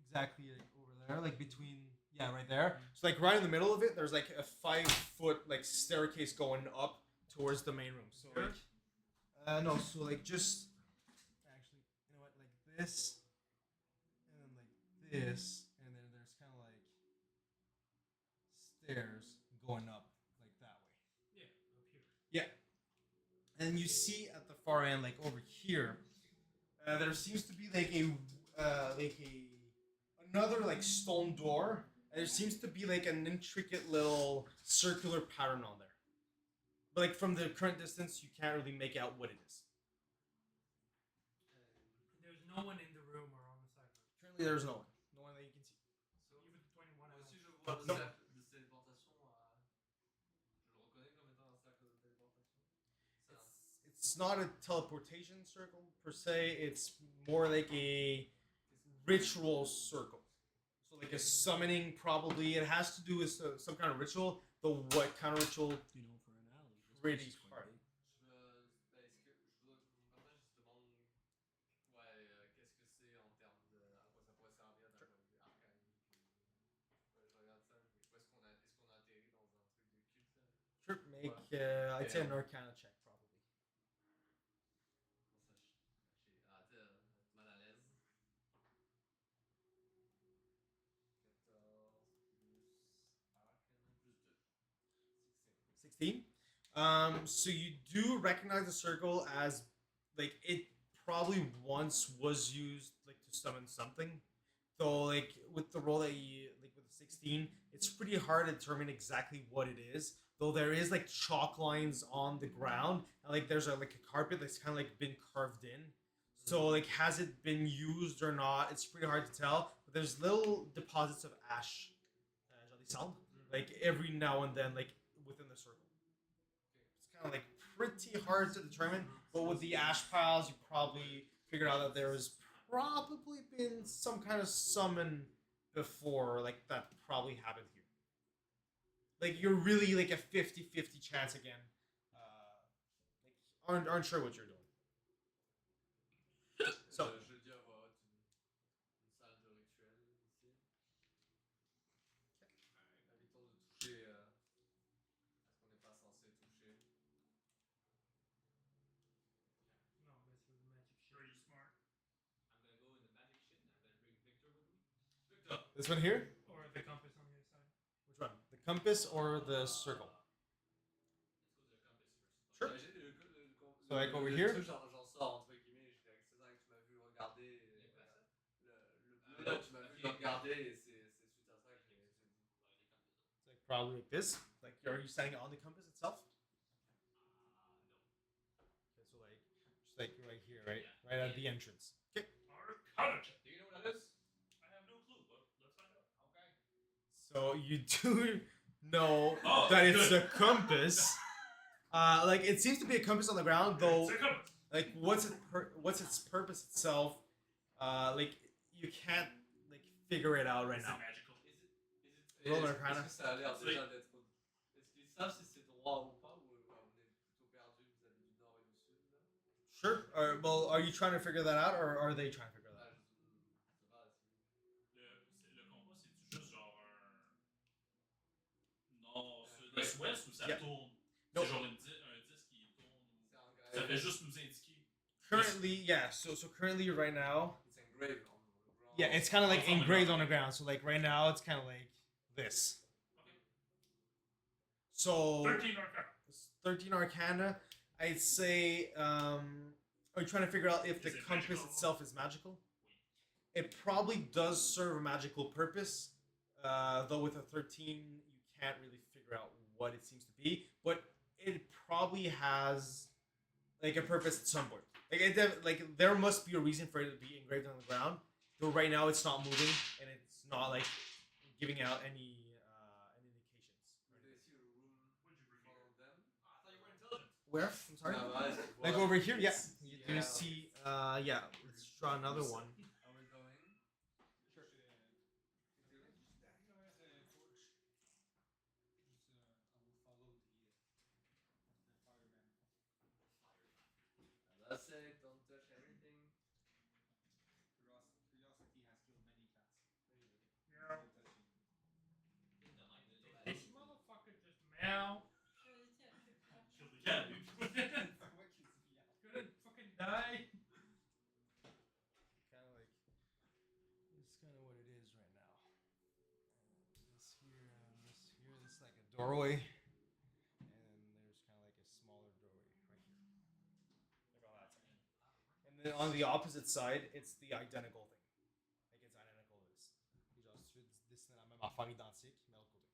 exactly like over there, like between right there. So like right in the middle of it, there's like a 5-foot like staircase going up towards the main room. So like, no, so like just actually, you know what, like this, and then like this, and then there's kind of like stairs going up like that way. Yeah, up here. Yeah. And you see at the far end, like over here, there seems to be like another like stone door. And there seems to be like an intricate little circular pattern on there. But like from the current distance, you can't really make out what it is. There's no one in the room or on the side room. Currently, there's no one that you can see. So even the 21 Moi I aussi, don't- je vois le Non. cercle de téléportation. Je le reconnais comme étant un cercle de téléportation. It's not a teleportation circle per se. It's more like a ritual circle. So like a summoning, probably. It has to do with some kind of ritual. Though what kind of ritual? You know, for an alley. this Pretty place is quite hard. big. Est-ce que je dois maintenant je te demande qu'est-ce que c'est en termes de à quoi ça pourrait servir d'un point de vue arcanique je regarde ça est-ce qu'on a atterri dans un truc de culte là? Sure, make I'd say an Arcana check probably. Comment ça t'es mal à l'aise 14 plus arcana plus 2 16. So you do recognize the circle as like it probably once was used like to summon something. Though like with the roll that you like with the 16, it's pretty hard to determine exactly what it is. Though there is like chalk lines on the ground, and like there's like a carpet that's kind of like been carved in. So like has it been used or not? It's pretty hard to tell. But there's little deposits of ash, like every now and then, like within the circle. It's kind of like pretty hard to determine. But with the ash piles, you probably figured out that there's probably been some kind of summon before, like that probably happened here. Like you're really like a 50-50 chance again. Like aren't sure what you're doing. So Je dis à voix haute une salle de rituel ici. Évitons de toucher à ce qu'on n'est pas censé toucher. No, mess with the magic shit. Pretty smart. I'm gonna go in the magic shit and I'm gonna bring Victor with me. this one here, Or the compass on the other side. which one? The compass or the circle? Let's go to the compass first. Sure. So, like, over le here? truc, j'en sors entre guillemets. Je fais, c'est ça que tu m'as vu regarder. Le bleu là, tu m'as vu le regarder et c'est suite à ça que j'ai dit. It's like probably like this. Like are you standing on the compass itself? No. Okay, so like just like right here, right? Right at the entrance. Okay. Arcana check. Do you know what that is? I have no clue, but let's find out. Okay. So you do know Oh, that it's good. a compass. Like it seems to be a compass on the ground, though. It's a compass. Like what's its purpose itself? Like you can't like figure it out right Is now. it magical? Roll Est-ce Arcana. que ça a l'air déjà d'être. Est-ce qu'ils savent si c'est droit ou pas, ou on est plutôt perdu vis-à-vis du nord et du sud là? Sure. Well, are you trying to figure that out, or are they trying to figure that out? Ça va, Le compas, c'est-tu juste genre un nord, sud, Ouais. est, ouest ou ça Yeah. tourne? Nope. C'est genre un disque qui tourne ou c'est engraved. ça fait juste nous indiquer. Currently, yeah. So currently, right now, It's engraved on the ground. yeah, it's kind of like It's on the engraved ground. on the ground. So like right now, it's kind of like this. Okay. So 13 Arcana. 13 Arcana. I'd say. Are you trying to figure out if the Is it compass magical? itself is magical? It probably does serve a magical purpose, though with a 13 you can't really figure out what it seems to be. But it probably has like a purpose at some point. Like there must be a reason for it to be engraved on the ground. Though right now it's not moving and it's not like giving out any indications. Do they see a room What'd you bring in front here? of them? Ah, I thought you were intelligent. Where? I'm sorry. Ah, ouais, c'est Like voilà. over here? Yeah. You do Yeah. see. Yeah. Let's draw another one. Are we going? Sure. That's it. Don't touch everything. Curiosity has killed many cats. Yeah. No touching. This motherfucker just meow. Curiosity a fait peur. Kill the cat, dude. What kills me out? Gonna fucking die. Kind of like this is kind of what it is right now. This here, this is like a doorway, and there's kind of like a smaller doorway right here, like on that side. And then on the opposite side, it's the identical thing. Like it's identical to this. Puis genre, si tu veux dessiner la même affaire identique, mais à l'autre côté.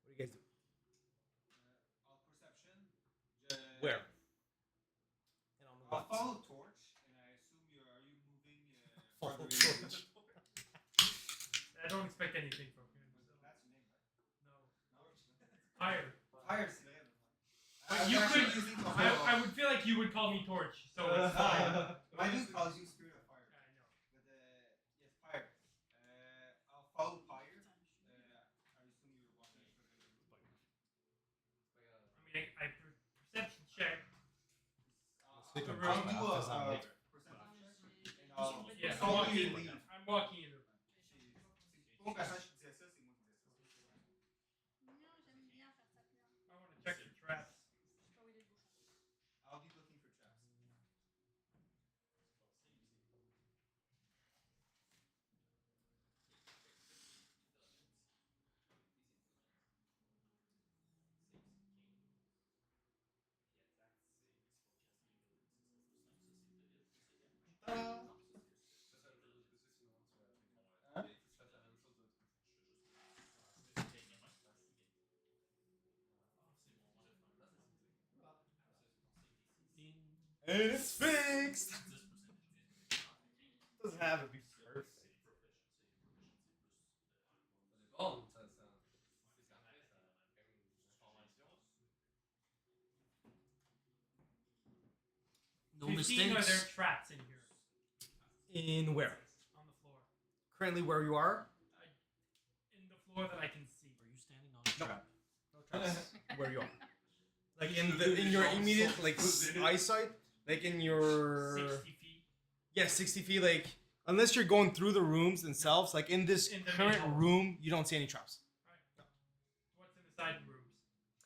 What do you guys do? All perception. Where? And on the I'll what? follow torch, and I assume are you moving? Follow farther torch. in? I don't expect anything from him. So. That's your name, right? No. Torch. Fire. Fire, c'est vrai. But I'm you actually could- using to follow. I would feel like you would call me Torch, so it's fine. My dude calls you Spirit of Fire. I know. But yes, Pyre. I'll follow Pyre. I assume you're walking further in the room. I mean, I perception check. Speak of I'll do Fire, a later. perception check. J'ai- And I'll Yeah, follow I'm you walking. lead. I'm walking in the room. C'est ton personnage qui disait ça, c'est moi qui disais ça. Non, j'aime bien faire ça bien. I want to check the traps. Je sais pas où il est le bouchon. I'll be looking for traps. And it's fixed. Doesn't have to be perfect. Bon, ça. seen, or are there mistakes. traps in here? In where? On the floor. Currently, where you are? In the floor that I can see. Are you standing on a No. trap? No traps. Where you are? Like in your immediate like eyesight, like in your 60 feet. yeah 60 feet. Like unless you're going through the rooms themselves, like in this In the current middle. room, you don't see any traps. Right. What's in the side rooms?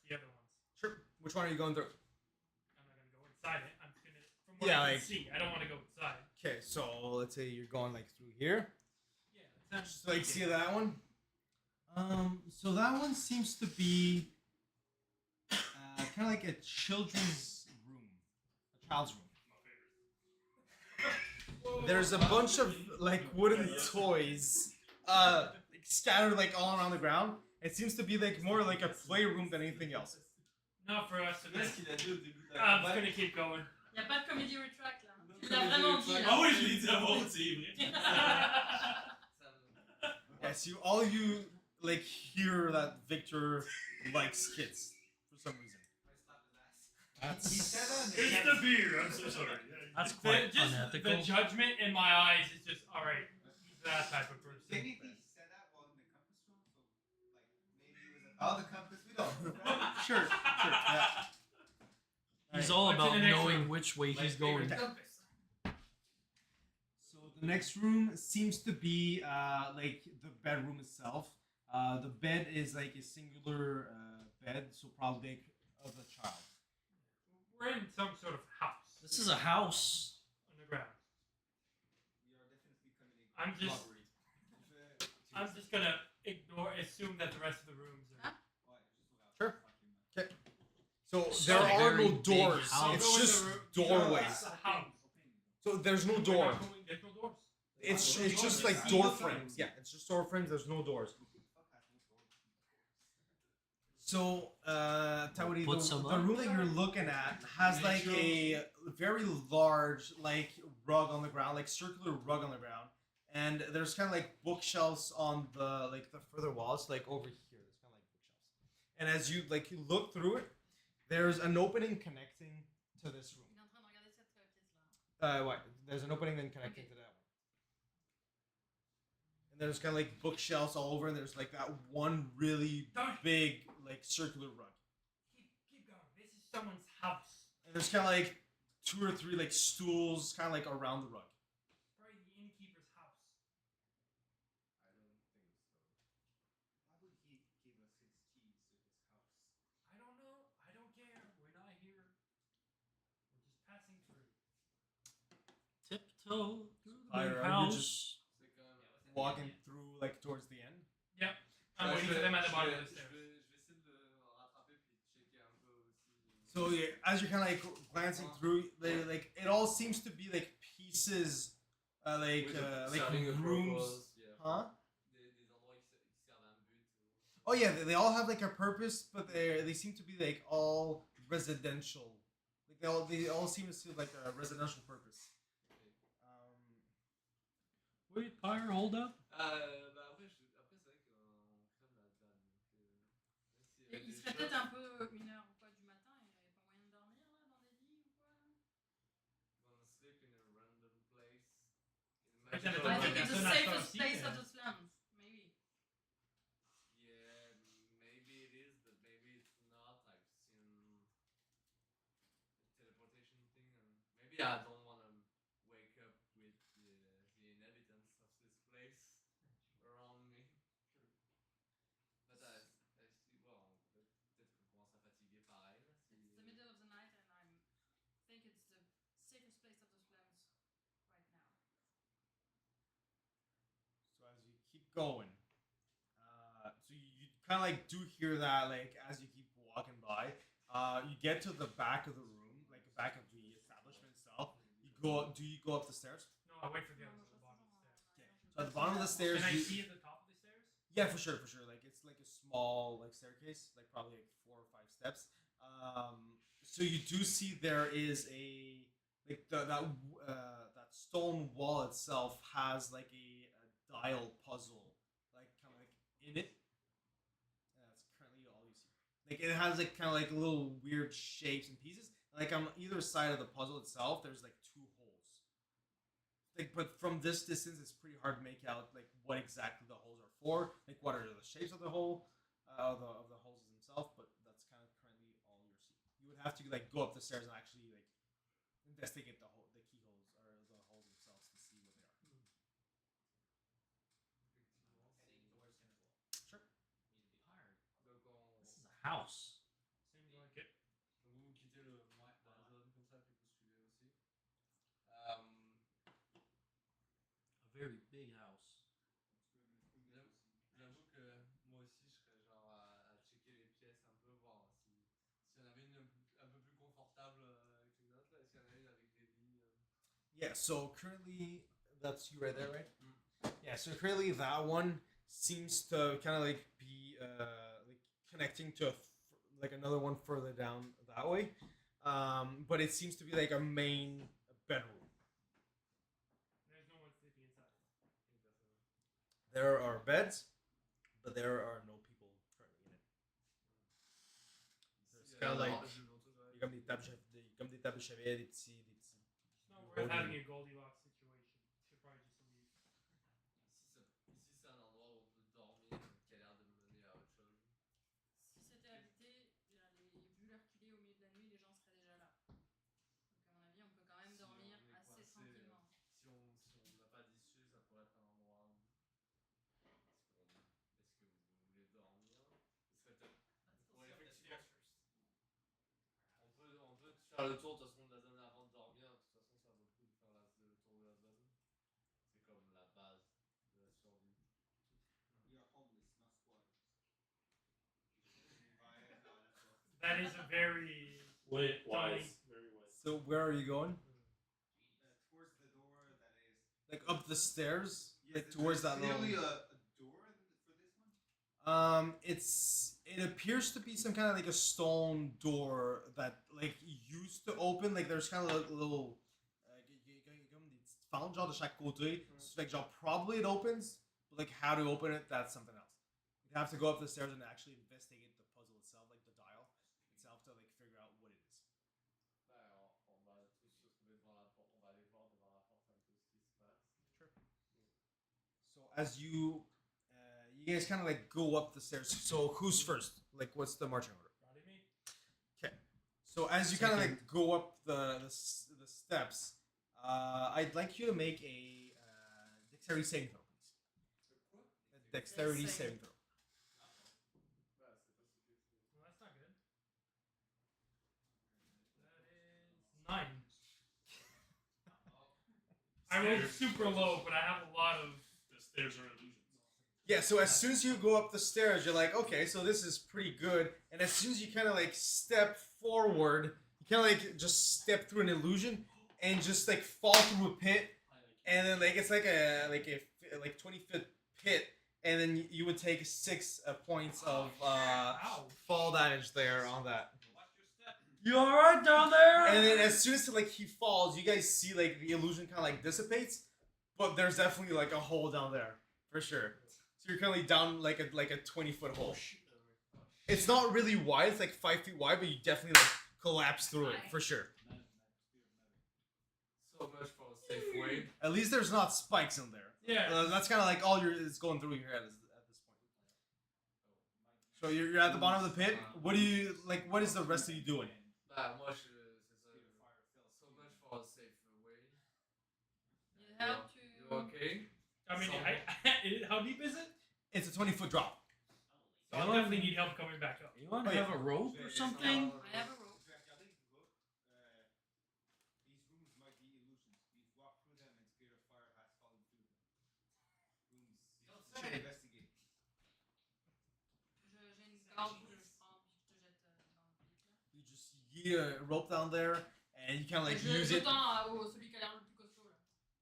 The other ones. Sure. Which one are you going through? I'm not gonna go inside it. I'm just gonna from what Yeah, I can like- see. I don't want to go inside. Okay, so let's say you're going like through here. Yeah. That sounds So like see that one? So that one seems to be kind of like a children's room, a child's room. There's a bunch of like wooden toys, like, scattered like all around the ground. It seems to be like more like a playroom than anything else. Not for us. So C'est this, ce qu'il a dit au début de la I'm just campagne. gonna keep going. Il n'y a pas de comedy retract là. No Tu l'as comedy vraiment retract. dit là. Ah oui, je l'ai dit avant, c'est vrai. Ça me- Yes, all of you like hear that Victor likes kids for some reason. He That's said that. It's the beer, I'm so sorry. That's quite Just unethical. the judgment in my eyes is just alright. He's that type of person. Technically, he said that while in the compass room, so like maybe it was about the compass. We don't know. sure. Yeah. He's Alright, all what's in about the next knowing room? which way My he's favorite going. compass. So the next room seems to be like the bedroom itself. The bed is like a singular bed, so probably like, of a child. We're in some sort of house. This is a house. Underground. We are definitely committing I'm just- robbery. I'm just gonna assume that the rest of the rooms are. Sure. Okay. So It's there a are very no big doors. house. It's Go in just the room- doorways. It's a house. So there's no We're door. not going- There's no doors. It's just like door frames. Yeah, it's just door frames. There's no doors. So, Tawari, Put some the up. room that you're looking at has like a very large like rug on the ground, like circular rug on the ground, and there's kind of like bookshelves on the like the further walls, like over here. There's kind of like bookshelves, and as you look through it, there's an opening connecting to this room. Il est en train de regarder cette pièce là. What? There's an opening then connecting Okay. to that one. And there's kind of like bookshelves all over, and there's like that one really Don't big like circular rug. keep going. This is someone's house. And there's kind of like 2 or 3 like stools kind of like around the rug. Probably the innkeeper's house. I don't think so. Why would he give us his keys to his house? I don't know. I don't care. We're not here. We're just passing through. Tiptoe through the Fire, big are you house. C'est quand même. Walking through like towards the end. I'm waiting for them at the bottom of the stairs. Je vais essayer de le rattraper puis de checker un peu aussi. So yeah, as you're kind of like glancing through, like it all seems to be like pieces, like Serving a rooms, purpose, yeah. huh? Des endroits qui servent à un but. Oh yeah, they all have like a purpose, but they seem to be like all residential. Like they all seem to serve like a residential purpose. Wait, fire, hold up. Bah après, c'est vrai qu'on crève la dalle. Donc, Et il serait peut-être un peu 1h ou quoi du matin, il n'y avait pas moyen de dormir là dans des lits ou quoi. Gonna sleep in a random place. In But then magical it's I like think a it's the personne à safest sortir, place yeah. of the slums, maybe. Yeah, maybe it is, but maybe it's not. I've seen the teleportation thing, and maybe I don't want to wake up with the inhabitants of this place around me. But I see, well, peut-être qu'on commence à fatiguer pareil. Là, si... It's the middle of the night and I think it's the safest place of the slums right now. So as you keep going, so you kind of like do hear that like as you keep walking by. You get to the back of the room, like the back of the establishment itself. You go up. Do you go up the stairs? No, I wait for the others at the bottom of the stairs. So at the bottom of the stairs, Can I you, see at the top of the stairs? yeah, for sure. Like it's like a small like staircase, like probably like 4 or 5 steps. So you do see there is a like that stone wall itself has like a dial puzzle, like kind of like in it. That's currently all you see. Like it has like kind of like little weird shapes and pieces. like on either side of the puzzle itself, there's like two holes. Like, but from this distance, it's pretty hard to make out like what exactly the holes are for. Like, what are the shapes of the hole, of the holes themselves. But that's kind of currently all you're seeing. You would have to like go up the stairs and actually like investigate the keyholes or the holes themselves to see what they are. Heading towards him as well. Sure. Immediately. Alright. Donc This is a house. Seems like it. vous quittez la zone comme ça, puis vous suivez aussi. A very big house. J'avoue que moi aussi, je serais genre à checker les pièces un peu, voir si y en avait une un peu plus confortable que les autres. Est-ce qu'il y en a une avec des lits Yeah. So currently, that's you right there, right? Yeah. So currently, that one seems to kind of like be like connecting to like another one further down that way, but it seems to be like a main bedroom. There's no one sleeping inside. There are beds, but there are no people currently in it. It's kind of like comme des tables de chevet, des petits. It's not worth having a Goldilocks situation. Should probably just leave. Ici, c'est un endroit où on peut dormir qui a l'air de mener à autre chose. Si c'était habité, vu l'heure qu'il est au milieu de la nuit, les gens seraient déjà là. Donc à mon avis, on peut quand même Si dormir on est assez coincé, tranquillement. Si on n'a pas d'issue, ça pourrait être un endroit où. Est-ce que vous voulez dormir? Ce serait peut-être. On pourrait effectivement. On peut faire le tour de toute façon de la zone avant de dormir. De toute façon, ça vaut le coup de faire le tour de la zone. C'est comme la base de la survie. We are homeless, not squatters. That is a very Wise. Dying. Very wise. So where are you going? Towards the door that is. Like up the stairs, Yes, like towards that little. clearly a door for this one. It appears to be some kind of like a stone door that like used to open. Like there's kind of like little, comme des petites fentes genre de chaque côté. So like genre probably it opens, but like how to open it, that's something else. You'd have to go up the stairs and actually investigate the puzzle itself, like the dial itself, to like figure out what it is. On va tous se trouver devant la porte. On va aller voir devant la porte un peu ce qui se passe. Sure. So as you guys kind of like go up the stairs. So who's first? Like what's the marching order? Probably me. So as you kind of like go up the steps, I'd like you to make a dexterity saving throw, please. A dexterity saving throw. Bah, c'est pas si vite. Well, that's not good. That is 9. I rolled super low, but I have a lot of. The stairs are illusions. Yeah. So as soon as you go up the stairs, you're like, okay, so this is pretty good. And as soon as you kind of like step forward, you kind of like just step through an illusion and just like fall through a pit. And then like it's like a 20-foot pit, and then you would take 6 points of fall damage there on that. You alright down there? And then as soon as like he falls, you guys see like the illusion kind of like dissipates, but there's definitely like a hole down there for sure. So you're currently down like a 20-foot hole. It's not really wide; it's like 5 feet wide, but you definitely like collapse through it for sure. So much for a safe way. At least there's not spikes in there. Yeah. That's kind of like all is going through your head at this point. So you're at the bottom of the pit. What do you like? What is the rest of you doing? Bah, moi, c'est ça. So much for a safe way. Need help to. You okay? I mean, how deep is it? It's a 20-foot drop. So I definitely need help coming back up. You want Oh, to yeah. have a rope or something? I have a rope. These rooms might be illusions. We've walked through them and spirit of fire has fallen through them. Rooms. Don't Should say. investigate. J'ai une corde que je prends puis je te jette dans le pit là. You just yeet a rope down there, and you kind of like use Je it. tends à celui qui a l'air le plus costaud là.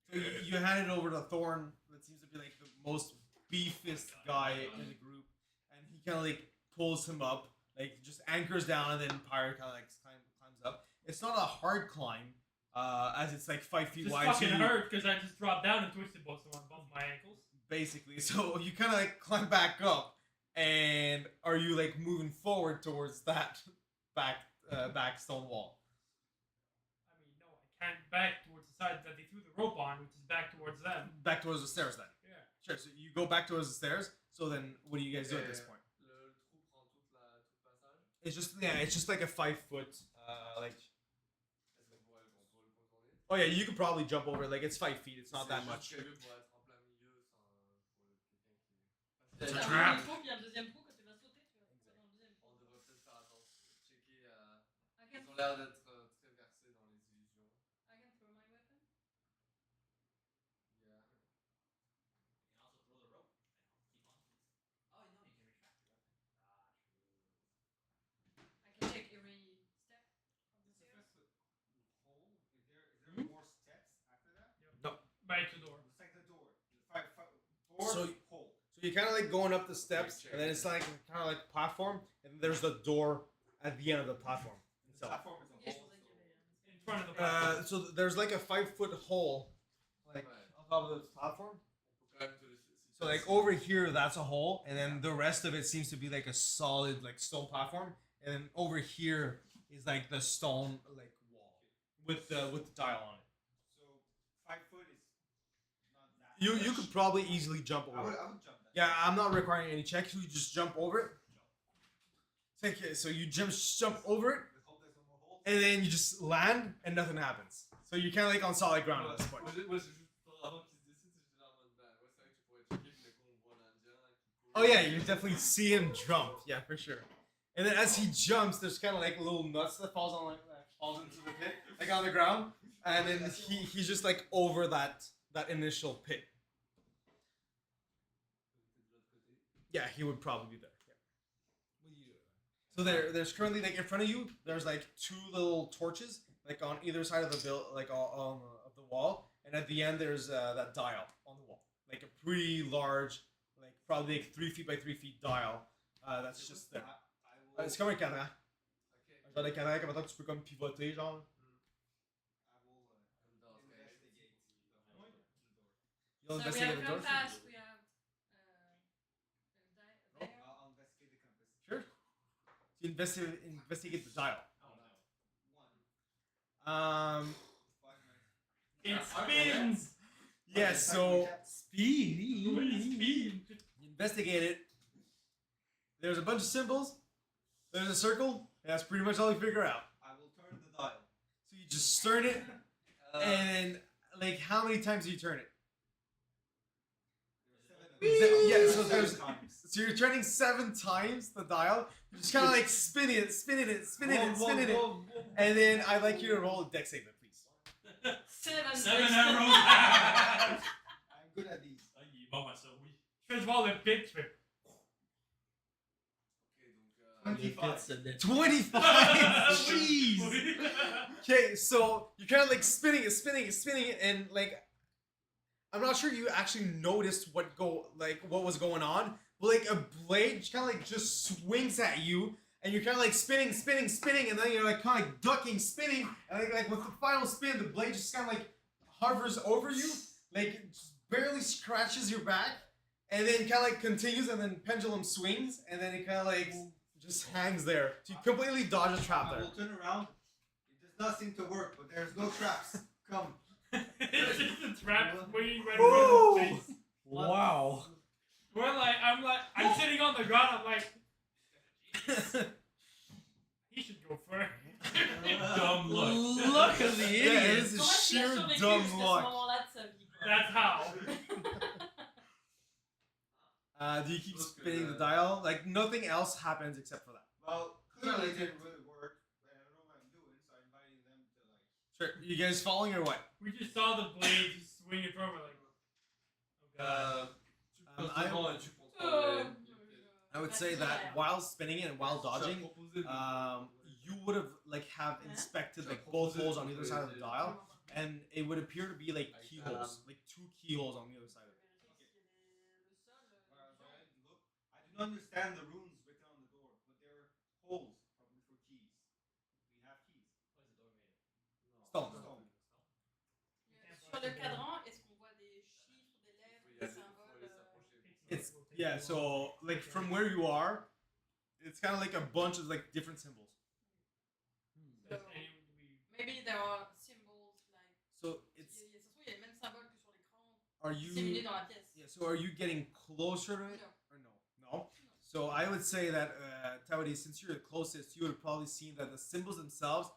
So you hand it over to Thorn, that seems to be like the most beefiest guy in the group, and he kind of like pulls him up, like just anchors down, and then Pyre kind of like climbs up. It's not a hard climb, as it's like 5 feet Just wide. fucking so you- hurt because I just dropped down and twisted both my ankles. basically. So you kind of like climb back up, and are you like moving forward towards that back stone wall? kind of back towards the side that they threw the rope on, which is back towards them. Back towards the stairs then. Yeah. Sure. So you go back towards the stairs. So then, what do you guys do at this point? Le trou prend tout passage. It's just like a 5 foot, like. Est-ce qu'on pourrait le contourner? Oh yeah, you could probably jump over it. Like it's 5 feet. It's not that much. C'est juste prévu pour être en plein milieu sans pour quelqu'un qui. It's a T'as trap. un trou, puis il y a un deuxième trou, quand tu vas sauter, tu vas sauter dans le deuxième trou. On devrait peut-être faire attention, checker. I Ils can, ont l'air d'être très versés dans les illusions. I can throw my weapon. Yeah. You can also throw the rope and keep on, please. Oh no, you can retract your weapon. Ah, true. I can take every step from the It's a stairs. 5 foot hole. Is there more steps after that? Back to the door. It's like the door. The door So- hole. So you're kind of like going up the steps, and then it's like kind of like platform, and there's the door at the end of the platform. The So, platform is a Ok, je hole. pensais qu'il y avait un- In front of the platform. so there's like a 5 foot hole, like Ouais. on top of the platform. On peut quand même te laisser. So like over here, that's a hole, and then the rest of it seems to be like a solid like stone platform, and then over here is like the stone like wall with the dial on it. So 5 foot is not that. You could probably easily jump over it. I would jump that. Yeah, I'm not requiring any checks. You just jump over it. Okay, so you jump over it, Let's hope there's no more holes. and then you just land, and nothing happens. So you're kind of like on solid ground at this point. Moi, c'est juste avant qu'ils se décident, j'étais là en mode, ben, ouais, c'est vrai que tu pourrais checker, puis qu'on voit l'Indien qui court. Oh yeah, you definitely see him jump. Yeah, for sure. And then as he jumps, there's kind of like little nuts that falls into the pit, like on the ground, and then he's just like over that initial pit. Yeah, he would probably be there. Yeah. What do you do? So there's currently like in front of you, there's like 2 little torches, like on either side of the like on of the wall, and at the end there's that dial on the wall, like a pretty large, like probably like 3 feet by 3 feet dial. That's just there. I will, C'est comme un cadran. Ok. Genre les cadrans, comme ça tu peux comme pivoter, genre. I will investigate the hole. You'll So we investigate have the door. compass, we have a dagger. I'll investigate the compass. Sure. So you investigate the dial. Oh no. 1. 5 It minutes. spins. Yeah. So speed. What is speed? You investigate it. There's a bunch of symbols. There's a circle. And that's pretty much all you figure out. I will turn the dial. So you just turn it, and like how many times do you turn it? Yeah, so there's- So you're turning 7 times the dial. You're just kind of like spinning it, and then I'd like you to roll a dex save, then, please. 7 7 dice. arrows! I'm good at these. Ah, il est bon à ça, oui. Je fais voir le pit, je fais. Ok, donc. 25. 25. Jeez. Okay, so you're kind of like spinning it, and like I'm not sure you actually noticed what was going on, but like a blade kind of like just swings at you, and you're kind of like spinning, and then you're like kind of like ducking, spinning, and like with the final spin, the blade just kind of like hovers over you, like it just barely scratches your back, and then kind of like continues, and then pendulum swings, and then it kind of like just hangs there. So you completely dodge a trap I there. will turn around. It does not seem to work, but there's no traps. Come. It's just a trap swinging right Woo! in his face. Wow. I'm sitting on the ground. I'm like, he should go first. Dumb luck. Look at the Yeah, idiot. this is Comment il a sheer survécu dumb jusqu'à ce luck. moment-là de sa vie, quoi. That's how. Do you keep spinning the dial? Like nothing else happens except for that. Well, clearly it didn't really work. And I don't know what I'm doing, so I invited them to like. Sure. You guys following or what? We just saw the blade just swing in front of it, like, oh god. Tu I- poses et tu contrôles. I would say that while spinning it and while dodging, you would have like have inspected like both holes on either side of the dial, and it would appear to be like keyholes, like 2 keyholes on the other side of it. Look, I do not understand the runes written on the door, but they're holes, probably for keys. We have keys. Stone. Stone. Sur le cadran, est-ce qu'on voit des chiffres, des lettres, des symboles It's yeah. So like from where you are, it's kind of like a bunch of like different symbols. So maybe there are symbols Are you? disséminés dans la pièce. Yeah. So are you getting closer to it No. or no? No. So I would say that Tawadi, since you're the closest, you would have probably seen that the symbols themselves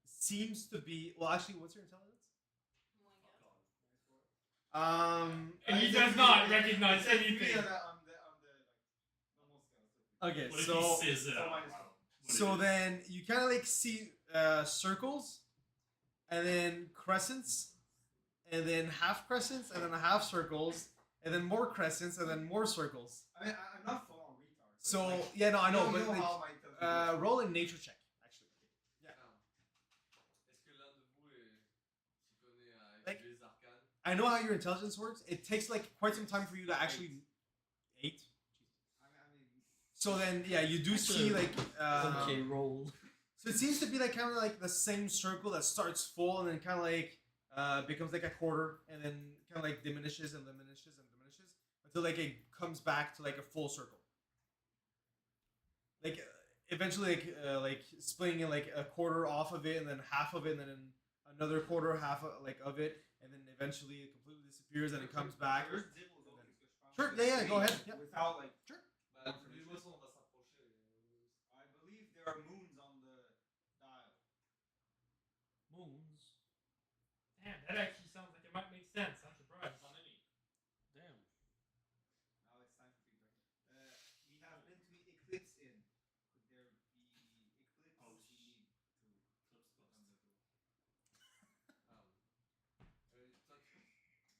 seems to be. Well, actually, what's your intelligence? And he does not recognize It's a three anything. on the normal scale. Okay, What if so he says it so out minus loud? one. What so it is? then you kind of like see circles, and then crescents, and then half crescents, and then half circles, and then more crescents, and then more circles. I mean, I'm not full on retard. So like, yeah, no, I know, don't but like, how my intelligence works. roll a nature check actually. Est-ce que l'un de vous s'y connaît à Like- étudier les arcanes? I know how your intelligence works. It takes like quite some time for you to actually 8. I mean, So then, yeah, you do see like. Okay, roll. So it seems to be like kind of like the same circle that starts full and then kind of like becomes like a quarter and then kind of like diminishes and diminishes and diminishes until like it comes back to like a full circle. Like eventually like splitting in like a quarter off of it and then half of it and then another quarter half of it and then eventually it completely disappears and it comes back. Juste dire aux autres ce que je pense Sure, que yeah, c'est, go ahead, yeah. Without like, Bah, dis-moi ça, on va s'approcher. I believe there are moons on the dial. Moons. Damn, that actually sounds like it might make sense. I'm surprised. How many? Damn. Now it's time for feedback. We have been to Eclipse Inn. Could there be eclipse Oh, we need to Clips open the door?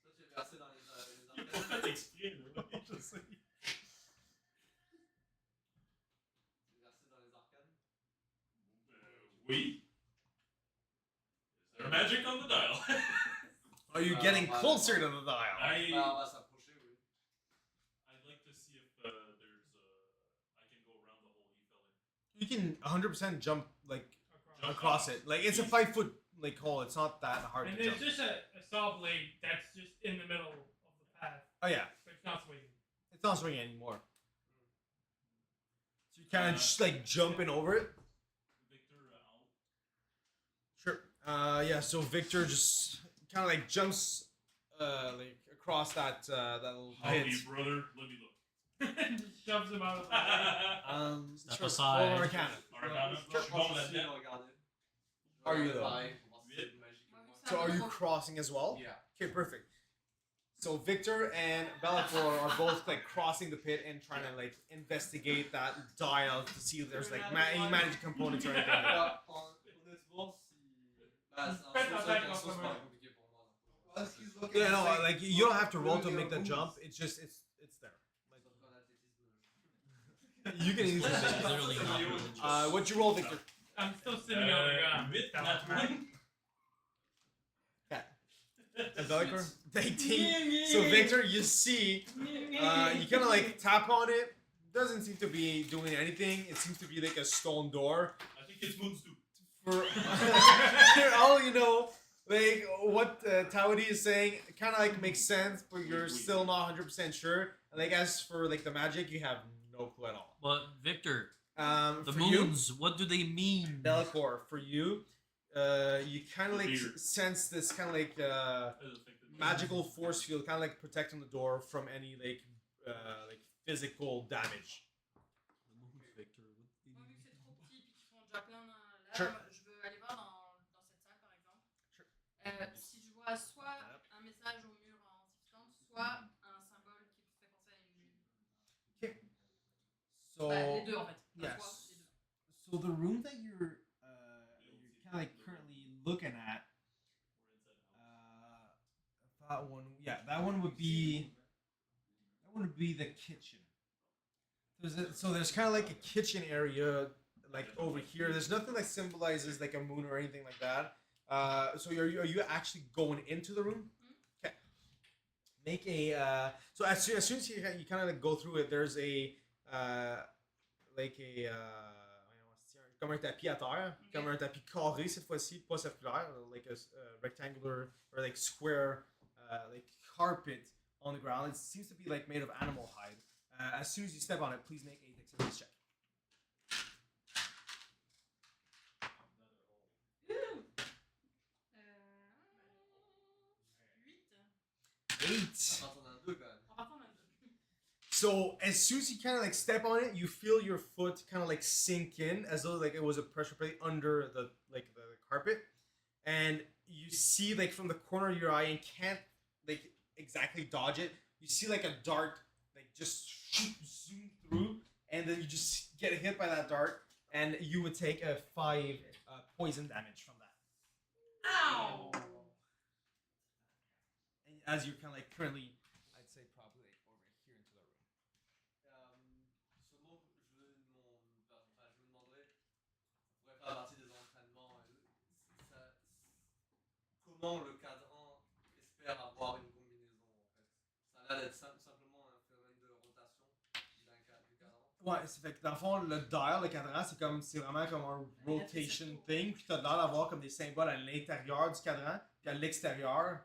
Toi, tu es versé dans les Il est pas arcanes. fait exprès, là. Je sais. Tu es versé dans les arcanes. Oui. Is there magic on the dial? Are you getting closer to the dial? Bah, on va s'approcher, oui. I'd like to see if there's I can go around the hole he fell in. You can 100% jump like Jump across off. it. Like it's a 5 foot like hole. It's not that hard And to there's jump. just a saw blade that's just in the middle of the path, Oh yeah, but it's not swinging. it's not swinging anymore. So you kind of just like jumping over it. Victor out. Sure. Yeah. So Victor just kind of like jumps like across that little pit. Howdy, brother. Let me look. Just shoves him out of the way. Step Sure. aside. Roll Arcana. Arcana. Moi, je pense Bon, aussi, là-dedans. regarder. Are you though? Pareil, pour voir si c'est magique ou Ouais, pas. vu que So are you trop- crossing as well? Yeah. Okay, perfect. So Victor and Bellator are both like crossing the pit and trying to like investigate that dial to see if there's like any magic components or anything. Bah, honnêtement, si. Bah, c'est Faites un un saut back avec un off saut, c'est of pas it. compliqué pour moi. Whilst he's looking, Yeah, no, it's like you don't have to roll to make the moves. jump. It's just it's there. Sauf qu'en athlétisme, You can easily. It's literally not religious. What'd you roll, Victor? I'm still sitting on the ground. With That that was right. one. Bellator? 18. So Victor, you see, you kind of like tap on it. Doesn't seem to be doing anything. It seems to be like a stone door. I think it's moons too. For for all you know, like what Tawadi is saying, kind of like makes sense, but you're still not 100% sure. And like as for like the magic, you have no clue at all. But Victor, the For moons, what do they mean? you, Belcor, for you, you kind of like Weird. sense this kind of like I don't think that magical force field, kind of like protecting the door from any like physical damage. The moons, Victor. What do they Moi, vu mean? que c'est trop petit et qu'ils font déjà plein là, Sure. moi, je veux aller voir dans cette salle par exemple. Sure. Si je vois soit un message au mur en substance, soit un symbole qui me fait penser à une lune. So Les deux en fait. Pas yes. soit, les deux. So the room that you're kind of like currently looking at, that one, yeah, that one would be the kitchen. There's kind of like a kitchen area like over here. There's nothing that symbolizes like a moon or anything like that. So are you actually going into the room? Okay. Make a so as soon as you kind of like go through it, there's a comme un tapis à terre, Ok. comme un tapis carré cette fois-ci, pas circulaire, like a rectangular or like square like carpet on the ground. It seems to be like made of animal hide. As soon as you step on it, please make a dexterity check. Huit. 8. So as soon as you kind of like step on it, you feel your foot kind of like sink in as though like it was a pressure plate under the carpet, and you see like from the corner of your eye and can't like exactly dodge it. You see like a dart like just zoom through, and then you just get hit by that dart, and you would take a 5 poison damage from that. Ow! And as you're kind of like currently, I'd say probably like over here into the room. Seulement, je me demanderais, ça pourrait faire partie des entraînements. Comment le cadran espère avoir une combinaison en fait? Ça a l'air d'être simplement un phénomène de rotation du cadran. Ouais, c'est fait que dans le fond, le dial, le cadran, c'est vraiment comme un rotation thing. Puis t'as l'air d'avoir comme des symboles à l'intérieur du cadran, puis à l'extérieur,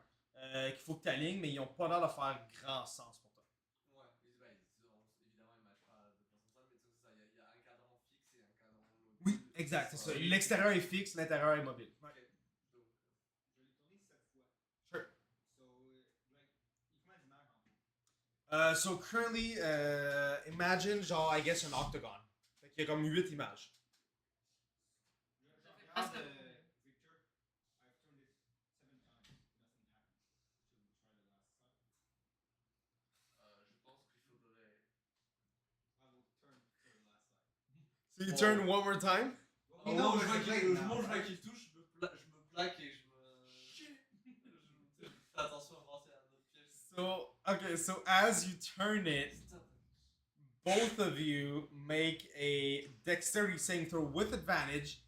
qu'il faut que tu alignes, mais ils n'ont pas l'air de faire grand sens pour toi. Ouais, évidemment, ils ne matchent pas de façon simple, mais c'est ça, il y a un cadran fixe et un cadran mobile. Oui, exact, c'est ça. L'extérieur est fixe, l'intérieur est mobile. Ouais. Ok, donc, Je l'ai tourné 7 fois. Sure. So, like, il combien d'images en tout? So currently, imagine genre, I guess, un octagon. Fait qu'il y a comme 8 images. Je regarde Victor. I've turned it 7 times. Nothing happened. Should we try the last side? je pense qu'il faudrait. I will turn to the last side. So you turn one more time? Well, we know je where vois the qu'il blade now, right? touche, je me plaque et je fais attention à avancer à un autre piège. So, okay, so as you turn it, both of you make a dexterity saving throw with advantage.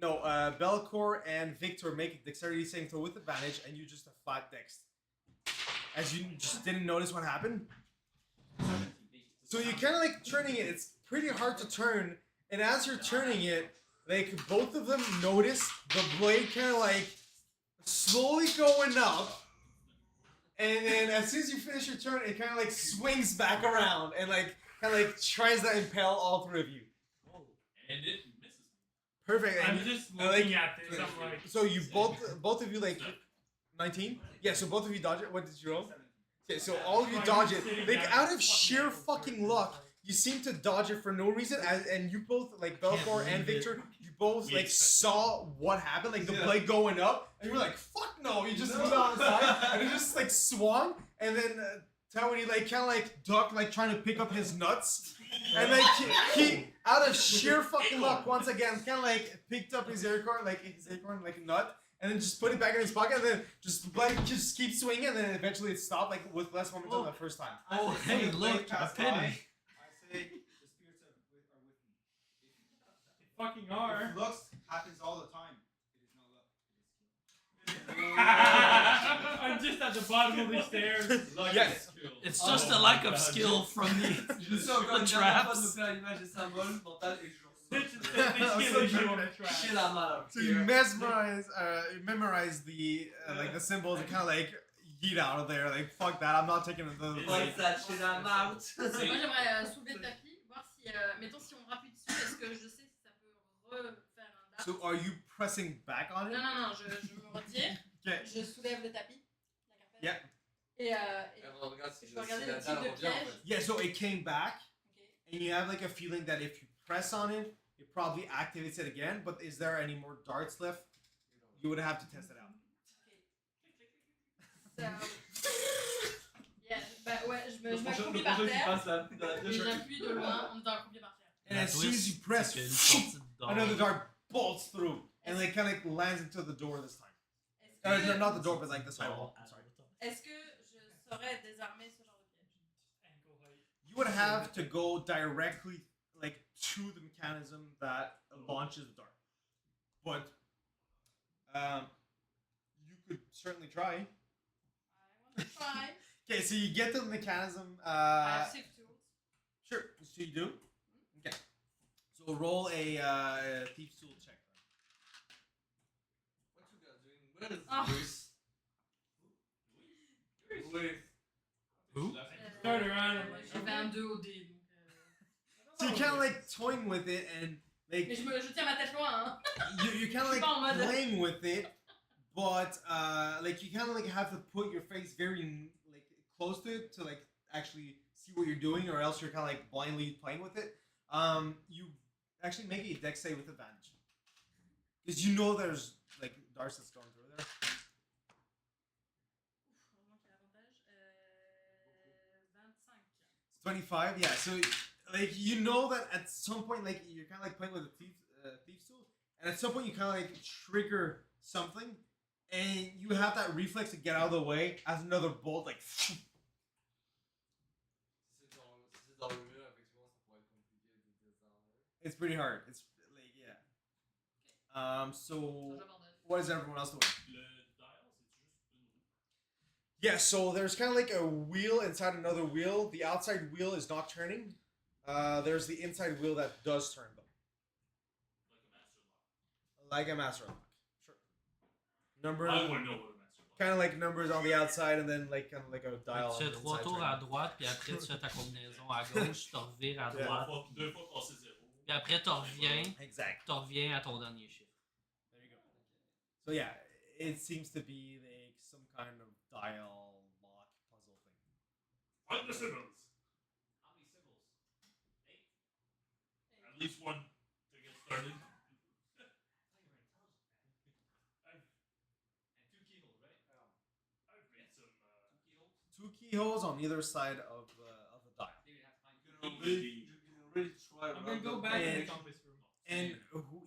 No, Belcor and Victor make a dexterity saving throw with advantage, and you just have flat dex. As you just didn't notice what happened. So you're kind of like turning it. It's pretty hard to turn, and as you're turning it, like both of them notice the blade kind of like slowly going up. And then as soon as you finish your turn, it kind of like swings back around and like kind of like tries to impale all three of you. And it misses me. Perfect. I'm And just like- looking at this. I'm like, so you both of you like 19? Yeah. So both of you dodge it. What did you roll? Okay. So all of you dodge it. Like out of sheer fucking luck, you seem to dodge it for no reason. And you both like Belcor and Victor, you both like saw what happened, like the blade going up, and you were like, "Fuck no!" You just moved on the side, and it just like swung, and then Tawani like kind of like ducked, like trying to pick up his nuts, and like he out of sheer fucking luck once again kind of like picked up his acorn like a nut, and then just put it back in his pocket, and then just keep swinging, and then eventually it stopped like with less momentum the first time. Oh, hey, look, a penny. I say the spirits are with me. fucking If are. looks happens all the time, it is not luck. It is skill. I'm just at the bottom of the stairs. Yes. It's just a lack of skill from Je suis encore the une dernière fois de me traps. faire l'image des symboles mentales et je It's killing you on the track. Chier la main. So you memorize the like the symbols and kind of like yeet out of there, like fuck that, I'm not taking the What's blade. that shit I'm out? Moi j'aimerais soulever le tapis, voir si, mettons si on rappuie dessus, est-ce que je sais si ça peut refaire un dart. So are you pressing back on it? Non, je me retire, Okay. je soulève le tapis, la carpette. Yeah. Et Regarde si je peux regarder la le type dalle de revient en piège. fait. Yeah, so it came back, Ok. and you have like a feeling that if you press on it, it probably activates it again. But is there any more darts left? You would have to test it out. So, yeah, bah ouais, je m'accroupis par terre et j'appuie de loin en me accroupi par terre. And as soon as you press, another dart bolts through and like kind of lands into the door this time. Est-ce No, que, not the door, but like the sidewall. I'm sorry. est-ce que je saurais désarmer ce genre de piège? You would have to go directly like to the mechanism that launches the dart. But you could certainly try. I want to try. Okay, so you get to the mechanism. I have 6 tools. Sure. So you do. Okay. So roll a thief's tool check. What you guys doing? Where is Oh. Luis? Luis. Who? Turn around. J'ai fait un 2 au dé, donc. So you kind of like toying with it and like Mais je tiens ma tête loin, hein. you're kind of Je suis like pas en mode- playing with it, but like you kind of like have to put your face very like close to it to like actually see see what you're doing, or else you're kind of like blindly playing with it. You actually make a dex save with advantage because you know there's like darts that's going through there. Heureusement qu'il y a l'avantage. 25. It's 25, yeah. So like you know that at some point, like you're kind of like playing with a thief's tool, and at some point you kind of like trigger something, and you have that reflex to get out of the way as another bolt like. Si c'est dans le mur, effectivement, ça pourrait être compliqué de descendre. It's pretty hard. It's like yeah. So Ça, j'abandonne. what is everyone else doing? Le dial, c'est juste une roue. Yeah, so there's kind of like a wheel inside another wheel. The outside wheel is not turning. There's the inside wheel that does turn though. Like a master lock. Like a master lock. Sure. Number. I wouldn't know what a master lock. Kind of like numbers on the outside and then like kind of like a dial. Tu on fais the 3 inside tours turning. à droite, puis après tu fais ta combinaison à gauche, tu te revires à Yeah. droite, Deux fois passer zéro. puis après tu reviens, Exactly. tu reviens à ton dernier chiffre. There you go. So yeah, it seems to be like some kind of dial lock puzzle thing. Find the symbols. How many symbols? 8? At least one to get started. I thought you were intelligent, man. I've And 2 keyholes, right? I've made some 2 keyholes? 2 keyholes on either side of the dial. Maybe we'd have to find You two. can really try. I'm gonna go back to the And- compass room. And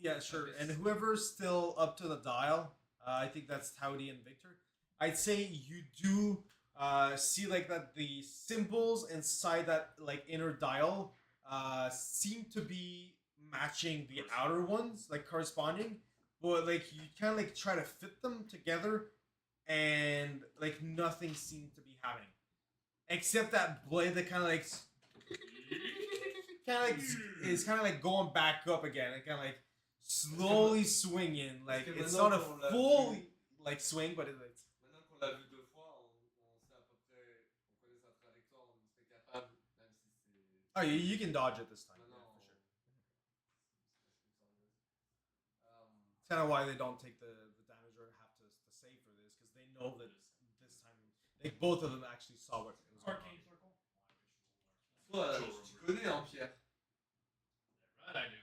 yeah, sure. And whoever's still up to the dial, I think that's Towdy and Victor. I'd say you do see like that the symbols inside that like inner dial seem to be matching the outer ones, like corresponding. But like you kind of like try to fit them together, and like nothing seems to be happening, except that blade that kind of like. Is kind of like going back up again, and kind of like slowly swinging. Like Parce que it's not a maintenant qu'on l'a full vu- like swing, but it's Maintenant qu'on l'a vu 2 fois, on sait à peu près, on connaît sa trajectoire, on serait capable, même si c'est. oh you can dodge it this time. Yeah, Maintenant, for sure. It's kind of why they don't take the damage or have to save for this because they know that this time like both of them actually saw what was going Arcane on. circle. Toi, tu connais en pierre. Right, I do.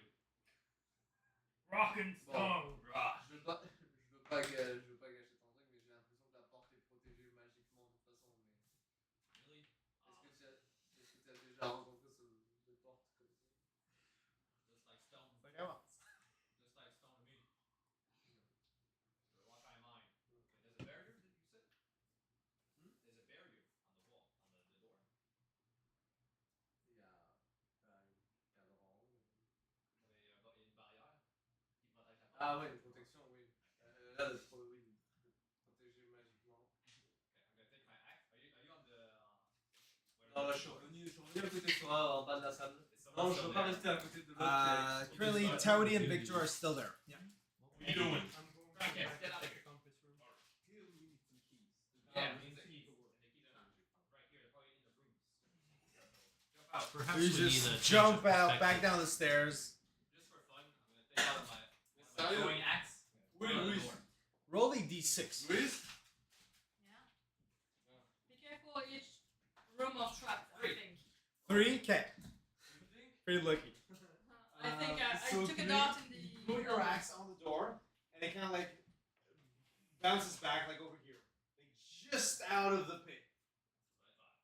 Rock and Bon. stone. Je veux pas gâcher ton truc, mais j'ai l'impression que la porte est protégée magiquement de toute façon. Mais Really? est-ce que tu as déjà rencontré cette porte comme ça? Just like stone. It's like, oh, Just like stone to me. So what I mind. There's a barrier that you said? There's a barrier on the wall, on the door. Il y a un cadran. Une barrière qui protège la porte. Ah ouais, une protection, oui. Là, oui, protégé magiquement. Okay, I'm gonna take my axe. Are you on the? Non, là, je suis revenu à côté de toi, en bas de la salle. Is someone Non, je still veux pas there? rester à côté de l'autre. currently Towdy and Victor are still there. Yeah. What are you doing? I'm going back Okay, to get out of the here. compass room. Here we need some keys. Yeah, we we need need the the keys. keys to work. And the keys are right here. They're probably in the rooms. Jump out. Perhaps You we need a just change jump of out back perspective. down the stairs. Just for fun, I'm gonna take out my Sérieux? throwing axe. Oui, Throw it on the oui. door. Roll a d6. Louis? Yeah. Be careful, each room of traps, I think. 3. Okay. You think? Pretty lucky. I think I so took a three- dart in the. Put your axe on the door, and it kind of like bounces back like over here, like just out of the pit. That's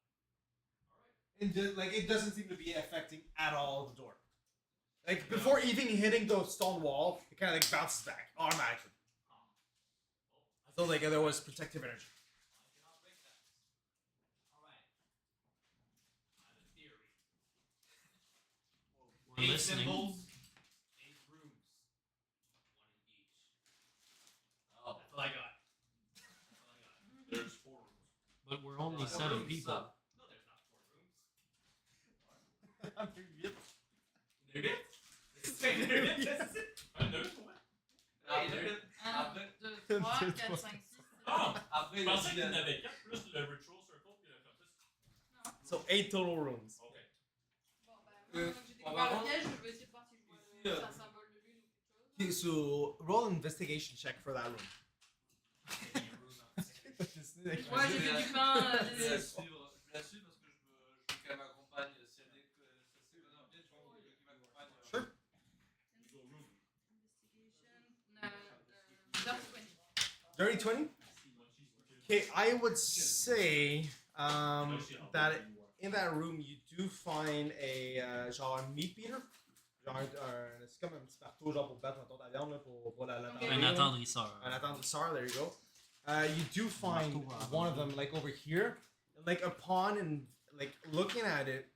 what I thought. Alright. And like it doesn't seem to be affecting at all the door. Like before even hitting the stone wall, it kind of like bounces back automatically. So like there was protective energy. I cannot break that. Alright. I have a theory. We're 8 listening. symbols, 8 rooms. 1 in each. Oh. That's all I got. That's all I got. There's 4 rooms. But we're only 7 people. No, there's not 4 rooms. I know. What? Après, 1, 2, 3, 4, 5, 6. Oh! après, Je il y a pensais qu'il y en aussi avait 4 plus le ritual circle puis le compass. So 8 total rooms. Ok. Bon, ben, moi, j'ai découvert le piège, je vais essayer de voir si je vois Ici, c'est un symbole de lune ou quelque chose. Okay, so roll an investigation check for that room. Ouais, j'ai fait du pain. Je vais la suivre parce que je veux qu'elle m'accompagne Dirty 20? Okay, I would say that in that room you do find a genre un meat beater. Genre c'est comme un petit marteau genre pour battre mettons, ta viande là, pour la Ok. taper, Un là. attendrisseur. Un attendrisseur, there you go. You do find one of them like over here. Like upon and like looking at it,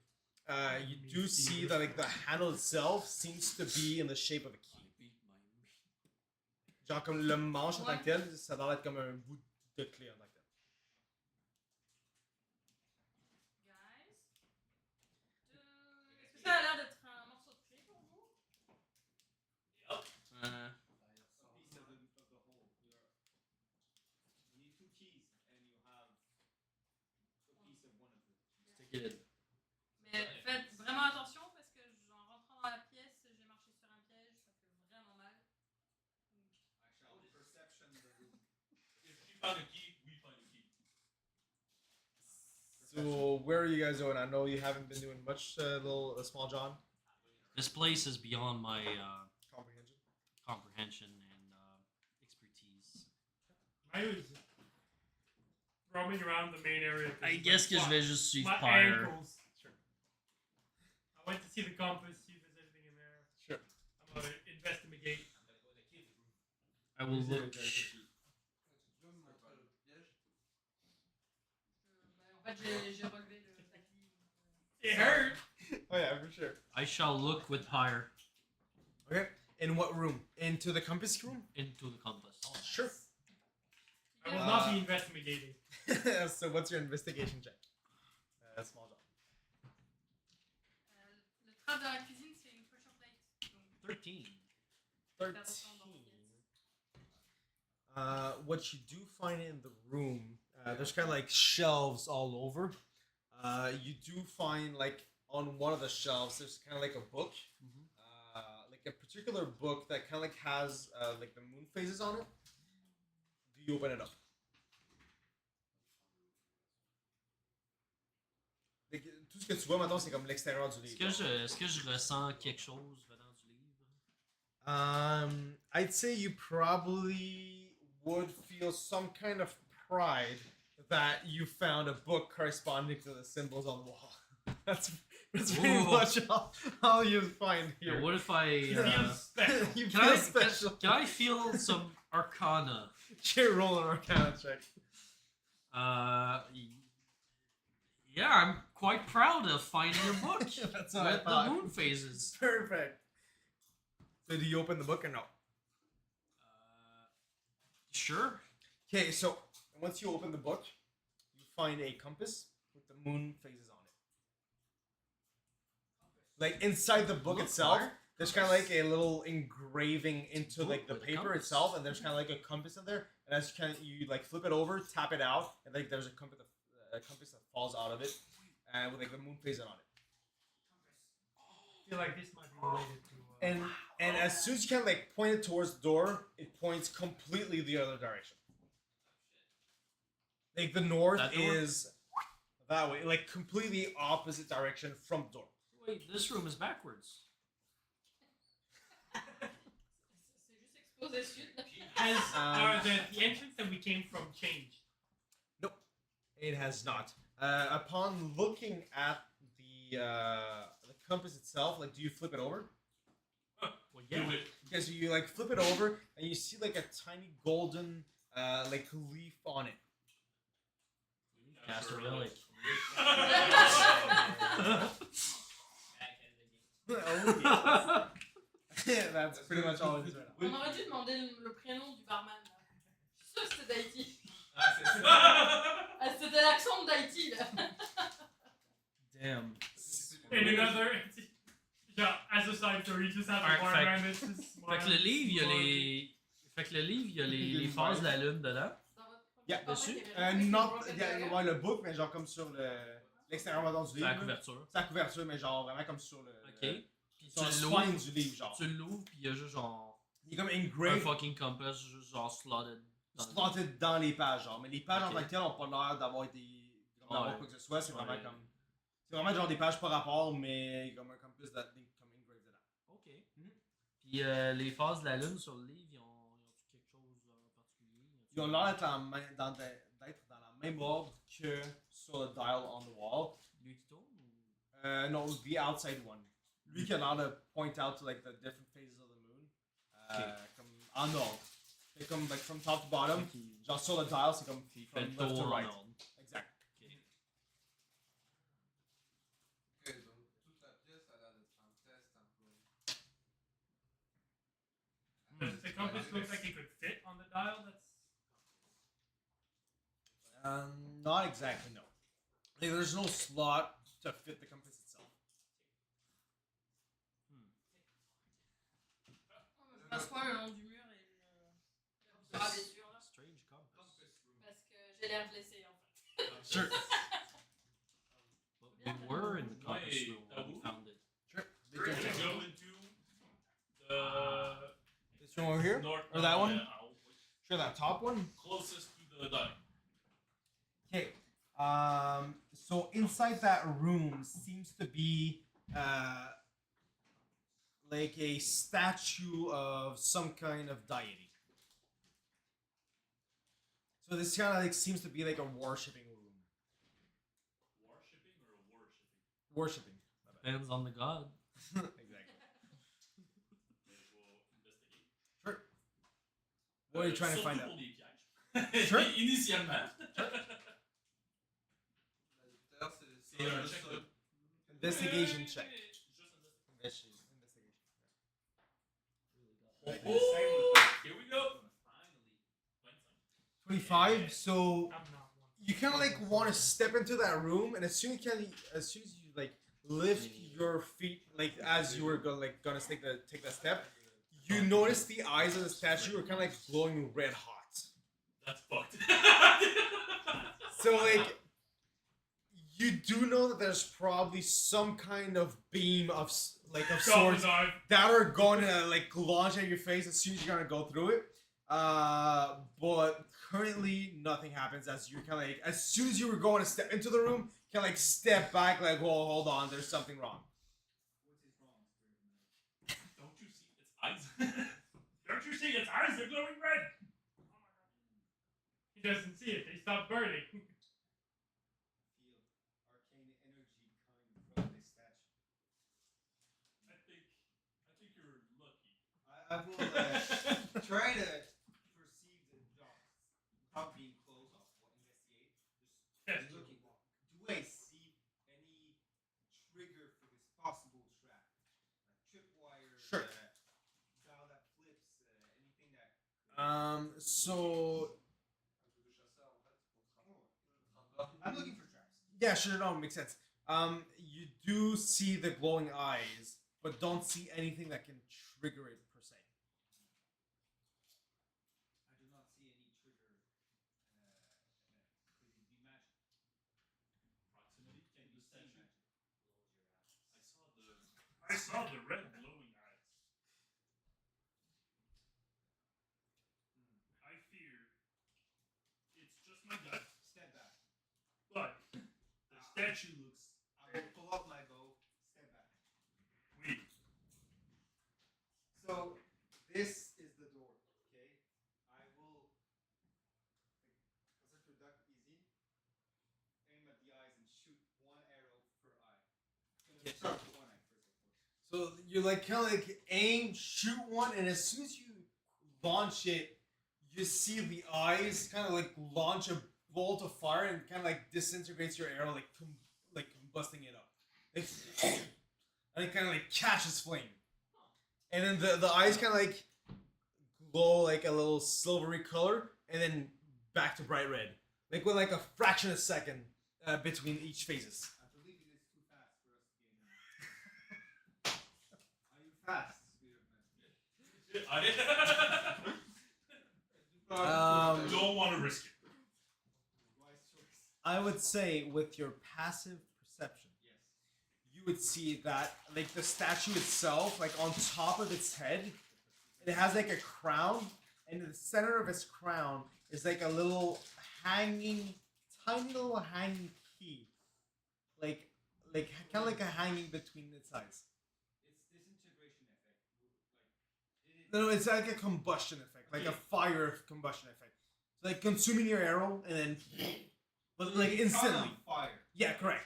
you do see that like the handle itself seems to be in the shape of a key. Genre comme le manche en tant que tel, ça doit être comme un bout de clé en tant que tel. Guys. Est-ce que ça a l'air d'être un morceau de clé pour vous? Piece of the whole. You need 2 keys, and you have a piece of one of them. Stick it in. Mais faites vraiment attention parce que en rentrant dans la pièce, j'ai marché sur un piège, ça fait vraiment mal. I shall perception the room. If you found a key, we find a key. So where are you guys going? I know you haven't been doing much, small John. This place is beyond my Comprehension. comprehension and expertise. I was roaming around the main area. I guess que je vais juste suivre my Pyre. ankles. Sure. I went to see the compass, see if there's anything in there. Sure. I'm gonna investigate. I will look. En fait, j'ai relevé le tapis. It hurt. Oh yeah, for sure. I shall look with Pyre Okay. In what room? Into the compass room? into the compass. Sure. I will not be investigating. So what's your investigation check? Small John. Le trap dans la cuisine, c'est une pressure plate. Donc, 13. 13. What you do find in the room, there's kind of like shelves all over. You do find like on one of the shelves, there's kind of like a book, like a particular book that kind of like has like the moon phases on it. Do you open it up? Like, tout ce que tu vois maintenant, c'est comme l'extérieur du livre. Est-ce que je ressens quelque chose venant du livre? I'd say you probably would feel some kind of pride that you found a book corresponding to the symbols on the wall. That's pretty Ooh. much all you find Yeah, here. what if I Feels special. You can feel I special. can I feel some arcana? Sure, roll an Arcana check. Yeah, I'm quite proud of finding a book That's what I with the thought. moon phases. Perfect. So do you open the book or no? Sure. Okay, so once you open the book, you find a compass with the moon phases on it. Like inside the book Look, itself, Mark. there's kind of like a little engraving into like the With a paper compass. itself, and there's kind of like a compass in there. And as you like flip it over, tap it out, and like there's a compass that falls out of it, and with like the moon phase on it. I feel like this might be related to. And as soon as you kind of like point it towards the door, it points completely the other direction. Like the north That door? is that way, like completely opposite direction from the door. Wait, this room is backwards. C'est juste exposé sud. Has the entrance that we came from changed? It has not. Upon looking at the compass itself, like, do you flip it over? Well, yeah. Do it. Okay, so you like flip it over, and you see like a tiny golden like leaf on it. Cast a relic. Oh, yes. That's pretty much all it is right now. On aurait dû demander le prénom du barman. Là. Je suis sûre que c'était d'Haïti. Ah, c'est ça. Ah, c'était l'accent d'Haïti là. Damn. In another. Yeah, as a side story, you just have Alright, a barman that's just Fait que le livre, il y a les. Fait que le livre, il y a les phases de la lune dedans. Dans votre premier Yeah, format, dessus. il y avait Non, Broken il y a Dagger. ouais, le book, mais genre comme sur l'extérieur maintenant du C'est livre. la là. couverture. C'est la couverture, mais genre vraiment comme sur le. Ok. Puis Sur le tu spine l'ouvres. du livre, genre. Tu l'ouvres, puis il y a juste genre. Il est comme Un engraved, fucking compass, juste genre slotted. dans le- slotted dans les pages, genre. Mais les pages en Ok. tant que telles n'ont pas l'air d'avoir été. d'avoir Ouais. quoi que ce soit, c'est vraiment Ouais. comme. C'est vraiment genre des pages par rapport, mais comme un compass comme engraved dedans. Ok. Mhm. Puis les phases de la lune sur le livre, ils ont quelque chose en particulier? ils ont l'air d'être d'être dans la même ordre que sur le dial on the wall. Lui qui tourne ou... No, the outside one. Lui qui a l'air de point out to like the different phases of the moon. Comme en ordre. C'est comme like from top to bottom. Genre sur le dial, c'est comme Puis il fait from le left tour to en right. ordre. Exact. Ok, donc toute la pièce a l'air d'être en test un peu. Does the compass look like it could fit on the dial? That's Not exactly, no. Like, there's no slot to fit the compass itself. Je m'assois le long du mur et je regarde dessus là. Strange compass. Parce que j'ai l'air blessé en fait. Sure. Well, we were in the compass Wait, room when we found it. Sure. We're gonna go into the This one over here? north Or that one? I'll- Sure, that top one? closest to the dial. Okay. So inside that room seems to be like a statue of some kind of deity. So this kind of like seems to be like a worshipping room. Worshipping or worshipping? Worshipping. My bad. Depends on the god. Exactly. We'll investigate. Sure. What are you trying to find out? Surtout pour des pièges. Sure. Initialement. D'ailleurs, c'est C'est un juste check ça. de... Investigation check. Just investigation. Investigation. Oh, here we go. Finally. 25. So I'm not one. you kind of like want to step into that room, and as soon as you like lift your feet, like as you were gonna take that step, you notice the eyes of the statue are kind of like glowing red hot. That's fucked. So like you do know that there's probably some kind of beam of sorts that are gonna like launch at your face as soon as you're gonna go through it. But currently nothing happens as you kind of like as soon as you were going to step into the room, kind of like step back like, whoa, hold on, there's something wrong. What is wrong, Don't you see its eyes? Don't you see its eyes? They're glowing red. He doesn't see it. They stopped burning. feel arcane energy coming from this statue. I think you're lucky. I will try to perceive the dots without being close up or investigate. Yes. Just looking. Do I see any trigger for this possible trap? Like tripwire, Sure. dial that flips, anything that. So I'm looking for traps. yeah, sure, no, makes sense. You do see the glowing eyes, but don't see anything that can trigger it per se. I do not see any trigger. Could it be magic? Proximity Can to you the see statue. magic? I saw the red glowing eyes. I fear it's just my gut, Step back. but the statue looks I will pull out my bow. Step back. weird. So this is the door. Okay. I will. Concentrate duck easy. Aim at the eyes and shoot one arrow per eye. Gonna start with one eye first, of course. So you like kind of like aim, shoot one, and as soon as you launch it, you see the eyes kind of like launch a bolt of fire and kind of like disintegrates your arrow, like combusting it up. And it kind of like catches flame, and then the eyes kind of like glow like a little silvery color, and then back to bright red, like with like a fraction of a second between each phases. I believe it is too fast for us to gain. Are you fast, Spirit Man? Don't want to risk it. Wise choice. I would say with your passive perception, Yes. you would see that like the statue itself, like on top of its head, it has like a crown, and in the center of its crown is like a little hanging, tiny little hanging key, like kind of like a hanging between its eyes. It's disintegration effect. Like, did it No, it's like a combustion effect, like a fire combustion effect. So like consuming your arrow and then, but like It caught instantly. on fire. Yeah, correct.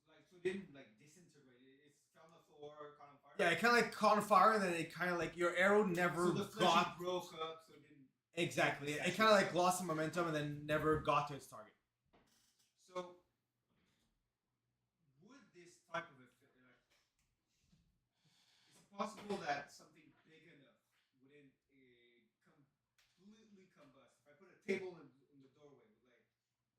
Like so it didn't like disintegrate. It fell on the floor, caught on fire. Yeah, it kind of like caught on fire, and then it kind of like your arrow never So the flesh got broke up, so it didn't. exactly. It kind of like lost some momentum and then never got to its target. So would this type of effect, is it possible that something big enough wouldn't completely combust? If I put a table in the doorway,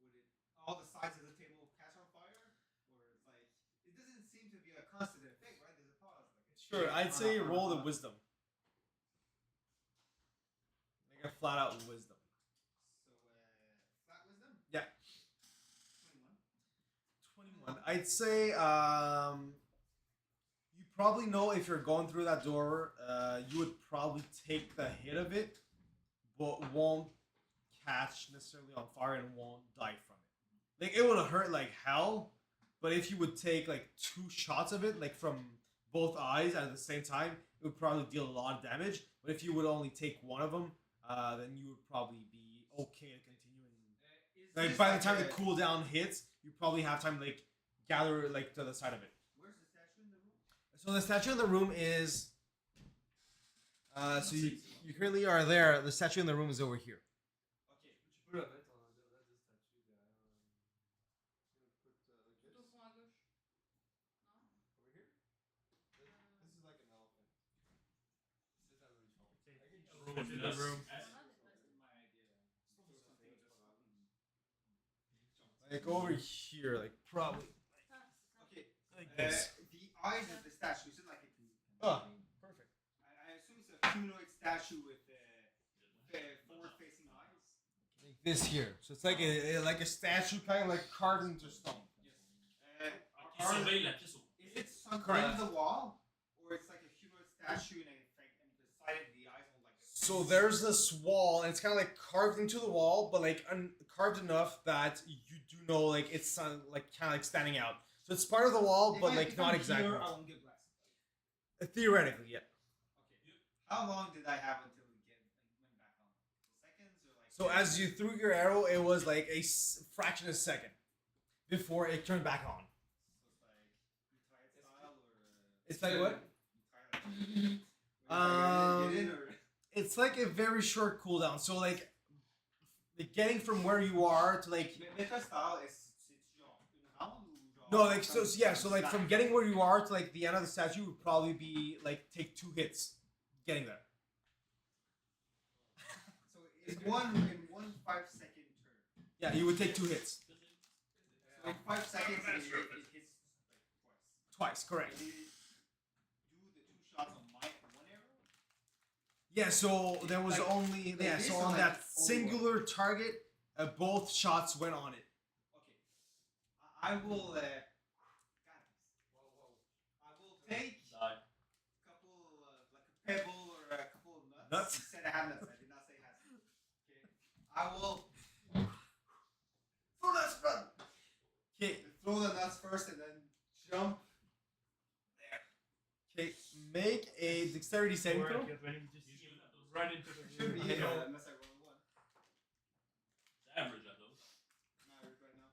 would it all the sides of the table catch on fire, or it's like it doesn't seem to be a constant effect, right? There's a pause. Like it's Sure, I'd say on, roll the on. wisdom. Like a flat out wisdom. So flat wisdom. Yeah. 21. 21. I'd say you probably know if you're going through that door, you would probably take the hit of it, but won't catch necessarily on fire and won't die from it. Like it would hurt like hell, but if you would take like 2 shots of it, like from both eyes at the same time, it would probably deal a lot of damage. But if you would only take one of them, then you would probably be okay to continue. And like by the time the cooldown hits, you probably have time to like gather like to the side of it. Where's the statue in the room? So the statue in the room is. So you currently are there. The statue in the room is over here. Okay. Tu peux la mettre en diagonale de statue derrière. Put like Tout au this. fond à gauche. Non? Over here? This is like an elephant. C'est un éléphant. Roll into the room. Like over here, like probably Okay. like this. The eyes of the statue is it like a Perfect. I assume it's a humanoid statue with forward-facing eyes. Like this here. So it's like a statue, kind of like carved into stone. Yes. Qui surveille la pièce au Is it sunk Correct. in the wall, or it's like a humanoid statue and beside it the eyes are like? So there's this wall, and it's kind of like carved into the wall, but like carved enough that you do know like it's like kind of like standing out. So it's part of the wall, but like not exactly. Here, I won't get blasted. Theoretically, yeah. Okay. How long did I have until it went back on? Seconds or like? So as you threw your arrow, it was like a fraction of a second before it turned back on. So it's like retired style or? It's like what? Get in or? It's like a very short cooldown. So like getting from where you are to like Meta style is genre une round ou genre? no like so yeah so like from getting where you are to like the end of the statue would probably be like take 2 hits getting there. So in one 5-second turn. Yeah, you would take 2 hits. So in 5 seconds it hits like Twice, correct. Did it do the 2 shots on my one arrow? Yeah, so there was Like- only like yeah this so or on like that only singular target, both shots went on it. Okay. I will. God, I will take Die. a couple like a pebble or a couple of nuts. Nuts? You said I have nuts. I did not say has. Okay. I will throw nuts, run. Okay, Throw the nuts first and then jump. okay, make a dexterity saving Or throw. when you just run into the Should be room. unless I roll one. Average at those. I'm average right now.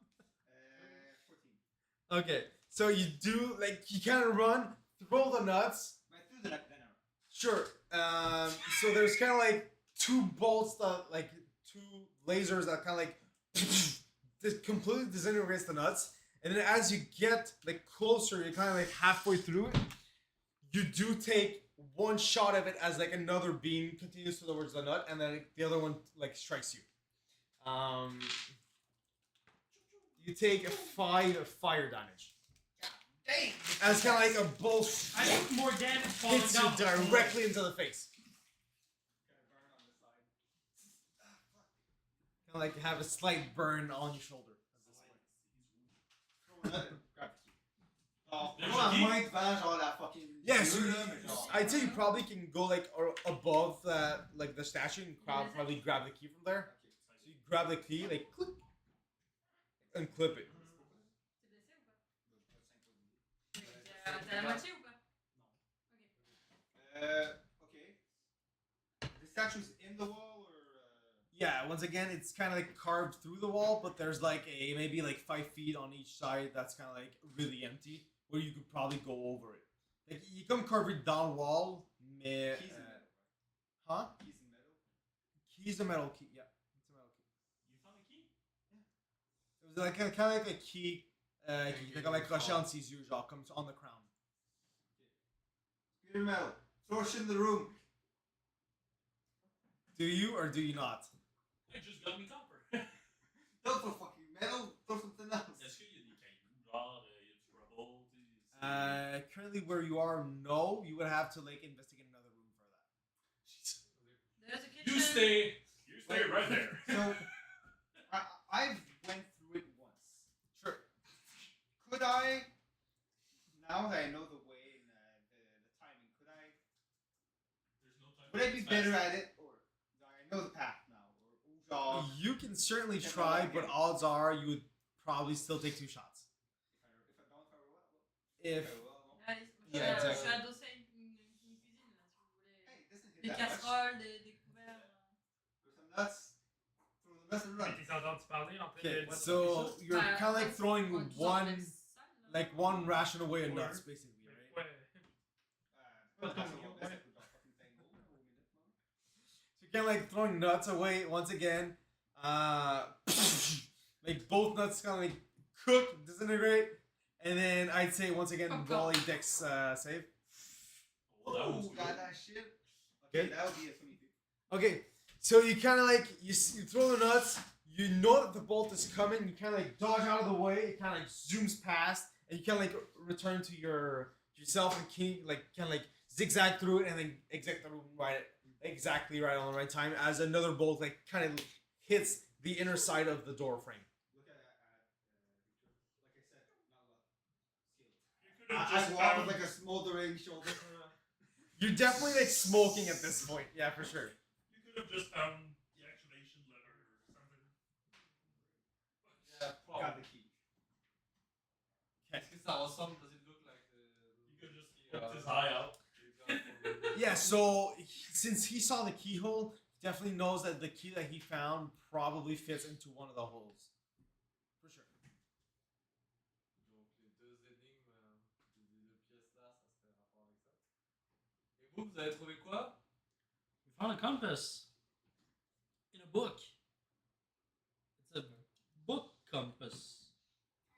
14. Okay, so you do like you kind of run, throw the nuts. I threw the nut then arrow. Sure. So there's kind of like 2 bolts that like 2 lasers that kind of like this completely disintegrates the nuts, and then as you get like closer, you're kind of like halfway through it. You do take 1 shot of it as like another beam continues towards the nut, and then the other one like strikes you. You take 5 fire damage. Dang! As kind of like a bolt I think more damage falling hits you down. directly into the face. Gotta burn on the side. Kind of like have a slight burn on your shoulder. Throw a nut and grab the key. Oh, There's moi, a key? en main devant, genre la fucking. Yeah, so là, mais genre- I'd say you probably can go like or above the like the statue and probably grab the key from there. Ok. So you grab the key, like click, and clip it. T'es blessé ou pas? T'es à la moitié ou pas? Okay. The statue's in the wall or? Yeah, once again, it's kind of like carved through the wall, but there's like a maybe like 5 feet on each side that's kind of like really empty, where you could probably go over it. Like you come carving down wall, mais, Keys in metal, right? huh? Keys in metal. Key's a metal key. Yeah, it's a metal key. You found a key? It was like kind of like a key, qui était comme accroché entre ses yeux, genre comme on the crown. Spear metal. Throw shit in the room. Do you or do you not? I just got me copper. Don't throw fucking metal. Throw something else. Est-ce qu'il y a des cailloux, genre, il y a du rubble, tu sais, Currently where you are, no. You would have to like investigate another room for that. There's a kitchen. You stay right there. So, I've went through it once. Sure. Could I, now that I know the way and the timing, could I? There's no time. Would I be better at it, or I know the path now, or You can certainly Can I try, roll but again? odds are you would probably still take 2 shots. if I don't, if I roll well, If if I roll well, Ah, Yeah, je exactly. suis adossé à une cuisine là, si vous voulez. hey, it doesn't hit Des that much. casseroles, des couverts. Throw some nuts. Throw the nuts and run. T'es entendu parler en train okay, de. so you're Bah, kind of like throwing on dit dans one la salle, là. like one ration away of Or- nuts, basically, right? Ouais. Pas Pas ton ton mot, mot, laisse écouter fucking tango, au minute, man. So you're kind of like throwing nuts away once again. Like both nuts kind of like cook, disintegrate, and then I'd say once again roll a dex save. Well, that was Ooh, got that shit. Okay. Okay, that would be a 22. Okay, so you kind of like you throw the nuts. You know that the bolt is coming. You kind of like dodge out of the way. It kind of like zooms past, and you kind of like return to yourself and king like kind of like zigzag through it, and then exit the room exactly right on the right time as another bolt like kind of hits the inner side of the door frame. Look at Victor. Like I said, not a lot. Skill. You could have I just walk found. with like a smoldering shoulder. You're definitely like smoking at this point. Yeah, for sure. You could have just found the activation lever or something. Yeah, Got probably. the key. Est-ce que ça ressemble? Does it look like the? You could just put his eye out. Yeah, so since he saw the keyhole, he definitely knows that the key that he found probably fits into one of the holes. For sure. Donc les deux énigmes, les deux pièces là, ça serait rapport avec ça. Et vous, vous avez trouvé quoi? We found a compass in a book. It's a book compass.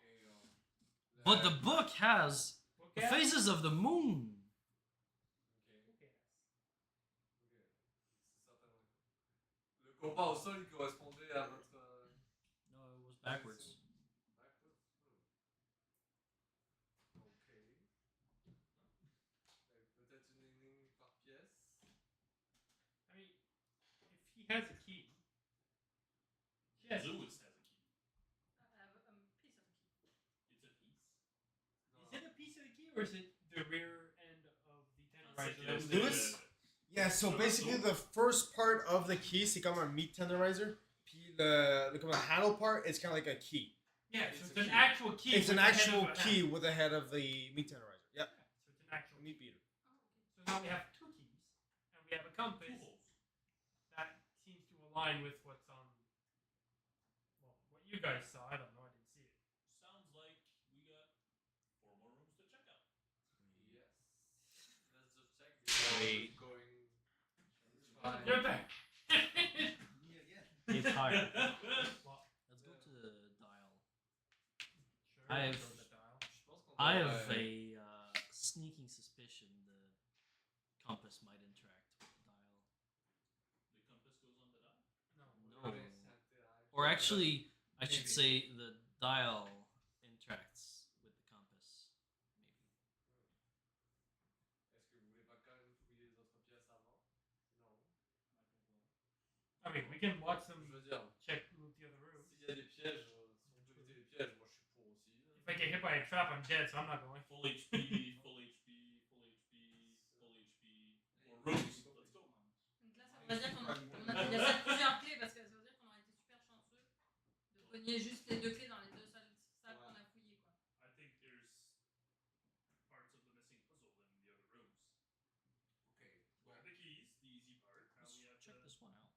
Et, But the book has the Ok. phases of the moon. Ok. Ok. C'est certainement. Le compas au sol, il correspondait à votre. No, it was backwards. Backwards? Ok. Peut-être une énigme par pièce. I mean, if he has a key. Yes. Lewis has a key. Piece of a key. It's a piece. Is it a piece of the key or is it the rear end of the tenderizer? It's that the- was- Lewis? Yeah, so basically the first part of the key, c'est comme un meat tenderizer. Puis comme the handle part, it's kind of like a key. Yeah, It's so it's a an key. actual key. It's with an the head actual of a key hand. with the head of the meat tenderizer. Yep, So it's an actual meat key. beater. So now we have two keys, and we have a compass Two holes. that seems to align with what's on. Well, what you guys saw. I don't know. I didn't see it. Sounds like we got 4 more rooms to check out. Yes. Let's just check before Wait. going. You're back. Me again. It's higher. Well, Let's go to the dial. sure. I've- go to the dial. Je pense qu'on I doit, have a sneaking suspicion the compass might interact with the dial. The compass goes on the dial. No. No. Ouais, ça interact. Or actually, I should Maybe. say the dial interacts with the compass. Maybe. Est-ce que vous voulez pas quand même fouiller les autres pièces avant? Non. I mean, we can watch them Je veux dire, check loot the other rooms. s'il y a des pièges, si on peut éviter les pièges, moi je suis pour aussi. If I get hit by a trap, I'm dead, so I'm not going. Full HP, full HP, full HP, full HP. More rooms. Let's go. Donc là, ça veut dire il y a peut-être plusieurs clés parce que ça veut dire qu'on aurait été super chanceux de cogner juste les 2 clés dans les 2 salles qu'on a fouillées. Quoi. I think there's parts of the missing puzzle in the other rooms. Ok. We have the keys, the easy part. Now Let's we have check the... this one out.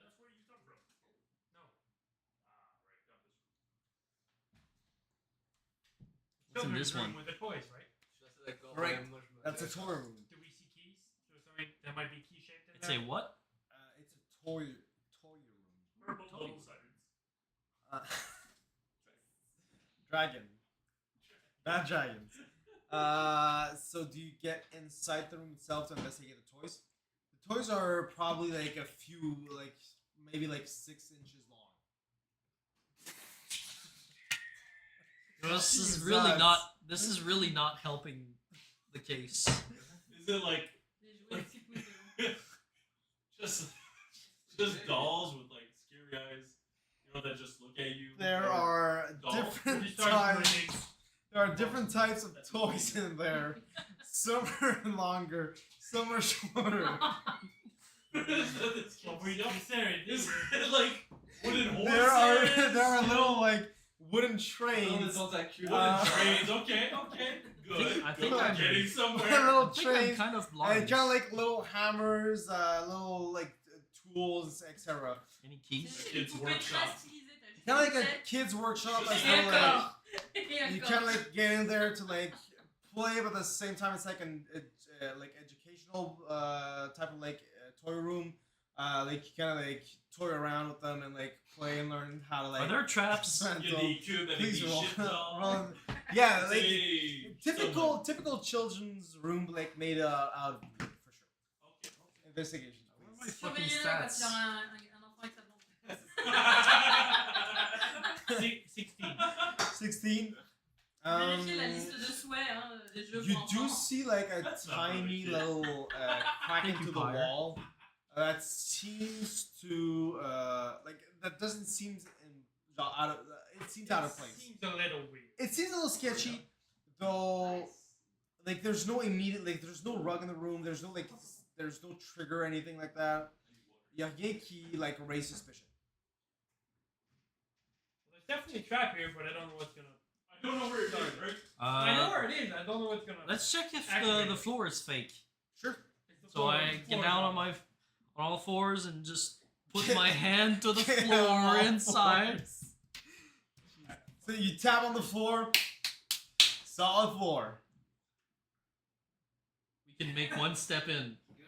That's where you come from. What's in children's this room one? with the toys, right? Right. That's a toy room. Do we see keys? So sorry, that might be key shaped in It's there. a what? It's a toy room. Purple little sirens. Dragon. Bad dragons. So do you get inside the room itself to investigate the toys? The toys are probably like a few, like maybe like 6 inches long. This is Jesus. really not. This is really not helping the case. Is it like Les jouets type Nickelodeon. just dolls with like scary eyes? You know that just look at you. There Or are dolls? different We start types. bringing- There are different types of toys in there. Some are longer, some are shorter. Well, we consider it. Is it like wooden horses? There are little like wooden Oh, trains. it's not that cute. Wooden trains. Okay, good. I think good. I'm- Getting somewhere. Little I think I'm trains. kind of And blind. kind of like little hammers, little like tools, etc. Any keys? C'est Kids une poupée workshop. plastilisée, t'as juste Kind of like une a tête kid's workshop as et well. un Like, corps. Et un you corps. kind of like get in there to like play, but at the same time it's like an like educational type of like toy room. Like you kind of like toy around with them and like play and learn how to like. Are there traps? You need cube and Please you roll. shit doll. roll. Yeah, like Hey, typical children's room like made out of wood for sure. Okay. Investigation. Where are my fucking Surveillez-le quand stats? il y aura un enfant avec sa blonde. 16. 16. Vérifiez la liste de souhaits hein, des jeux You pour do enfants. see like a That's not tiny really little crack Thank into you, the Pyre. wall that seems to like that doesn't seem out of it seems out of place. Seems a little weird. It seems a little sketchy, though. Like there's no immediate like there's no rug in the room. There's no trigger or anything like that. Y'a rien qui like raise suspicion. Well, there's definitely a trap here, but I don't know what's gonna. I don't know where it is, right? I know where it is. I don't know what's gonna. Let's check if Activate the it. floor is fake. Sure. It's the So floor- I the get floor down is on my on all fours and just put Get- my hand to the Get on floor all inside. fours. So you tap on the floor. Solid floor. We can make one step in. Good.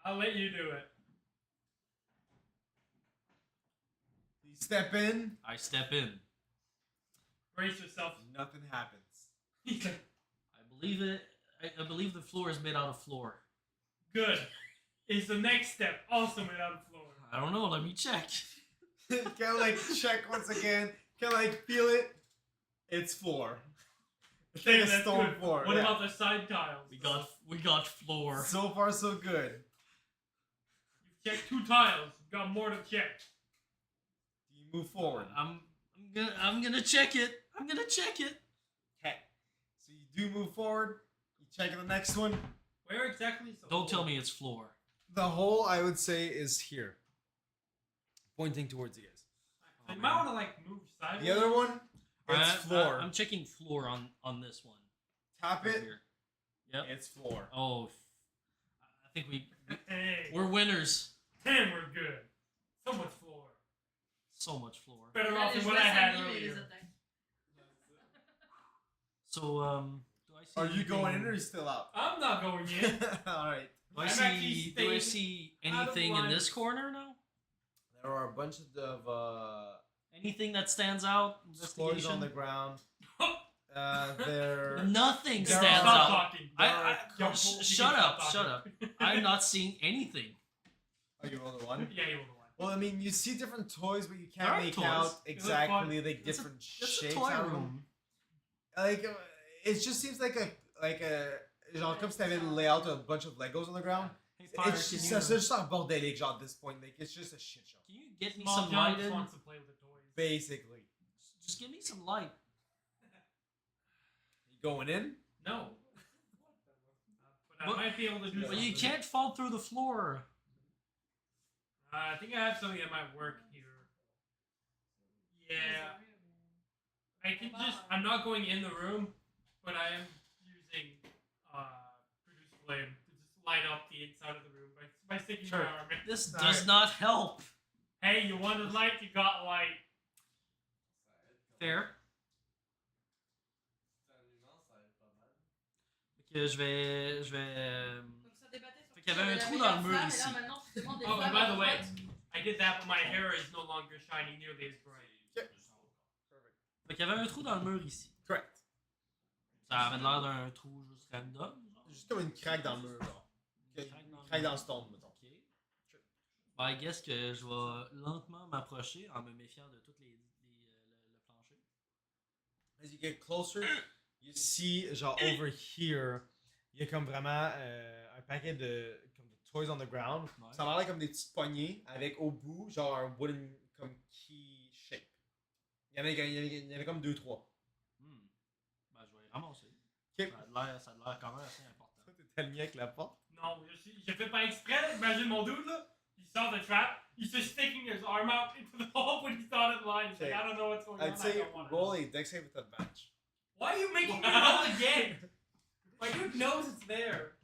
I'll let you do it. You step in. I step in. Brace yourself. Nothing happens. He's like, I believe it. I believe the floor is made out of floor. good. Is the next step also made out of floor? I don't know. Let me check. Kind of like check once again. Kind of like feel it. It's floor. It's like Okay, a that's stone good. floor. What yeah. about the side tiles? We got floor. So far, so good. You've checked 2 tiles. You've got more to check. You move forward. I'm gonna check it. I'm gonna check it. Okay. So you do move forward. You check the next one. Where exactly is the Don't hole? tell me it's floor. The hole, I would say, is here. Pointing towards you guys. So you might want to like move sideways. The other one, it's floor. I'm checking floor on this one. Tap Right it. here. Yep. It's floor. Oh, I think Hey, we're winners. damn, we're good. So much floor. So much floor. Better Là, off les than what jouets I had s'animent et les earlier. attaquent. So do I see? Are you anything- going in or are you still out? I'm not going in. All right. Do I I'm see? actually Do I staying see out of anything in line. this corner now? There are a bunch of Anything that stands out? toys on the Investigation. ground. There. Nothing There stands are- Stop out. talking. I Stop shut up. talking. Shut up. I'm not seeing anything. Oh, you rolled a one. Yeah, you were the one. Well, I mean, you see different toys, but you There can't are make toys. out look fun. exactly like It's different It's a shapes toy out of them. room. Like, it just seems like a genre comme si t'avais lay out a bunch of Legos on the ground. Hey, Pyre, It's can just, you, it's just not bordelic, genre, at this point. Like, it's just a shit show. can you get me Small some John light just in? wants to play with the toys. Basically. Just give me some light. You going in? No. But I But- might be able to do But something. you can't fall through the floor. I think I have something that might work here. Yeah. I can just. I'm not going in the room, but I am using produce flame to just light up the inside of the room by sticking Sure. my arm in. This Sorry. does not help. Hey, you wanted light, you got light. Fair. que je vais. Donc ça débattait sur Fait qu'il y avait qui un avait trou la dans le meilleure mur flamme, et ici. là maintenant tu demandes des Oh, and flammes by à the way, droite. I did that, but my hair is no longer shining nearly as bright. Fait qu'il y avait un trou dans le mur ici. Correct. Ça avait l'air d'un trou juste random. Genre. Juste comme une craque dans le mur, genre. Une Une craque craque dans le mur. stone, mettons. Ok. Ben, I guess que je vais lentement m'approcher en me méfiant de tous le plancher. As you get closer, you see, genre, over here, il y a comme vraiment un paquet de toys on the ground. Ouais. Ça a l'air comme des petites poignées avec au bout, genre un wooden comme key shape. Il y en avait comme 2-3. Ben, je vais les ramasser. Ok. Ça a l'air quand même assez important. Toi, t'es tellement avec la porte. Non, j'ai fait pas exprès. Imagine mon dude là. He saw the trap. He's just sticking his arm out into the hole when he started lying. He's like, I don't know what's going on. I'd say I don't wanna roll know. a dex save with advantage. Why are you making me roll again? My dude knows it's there.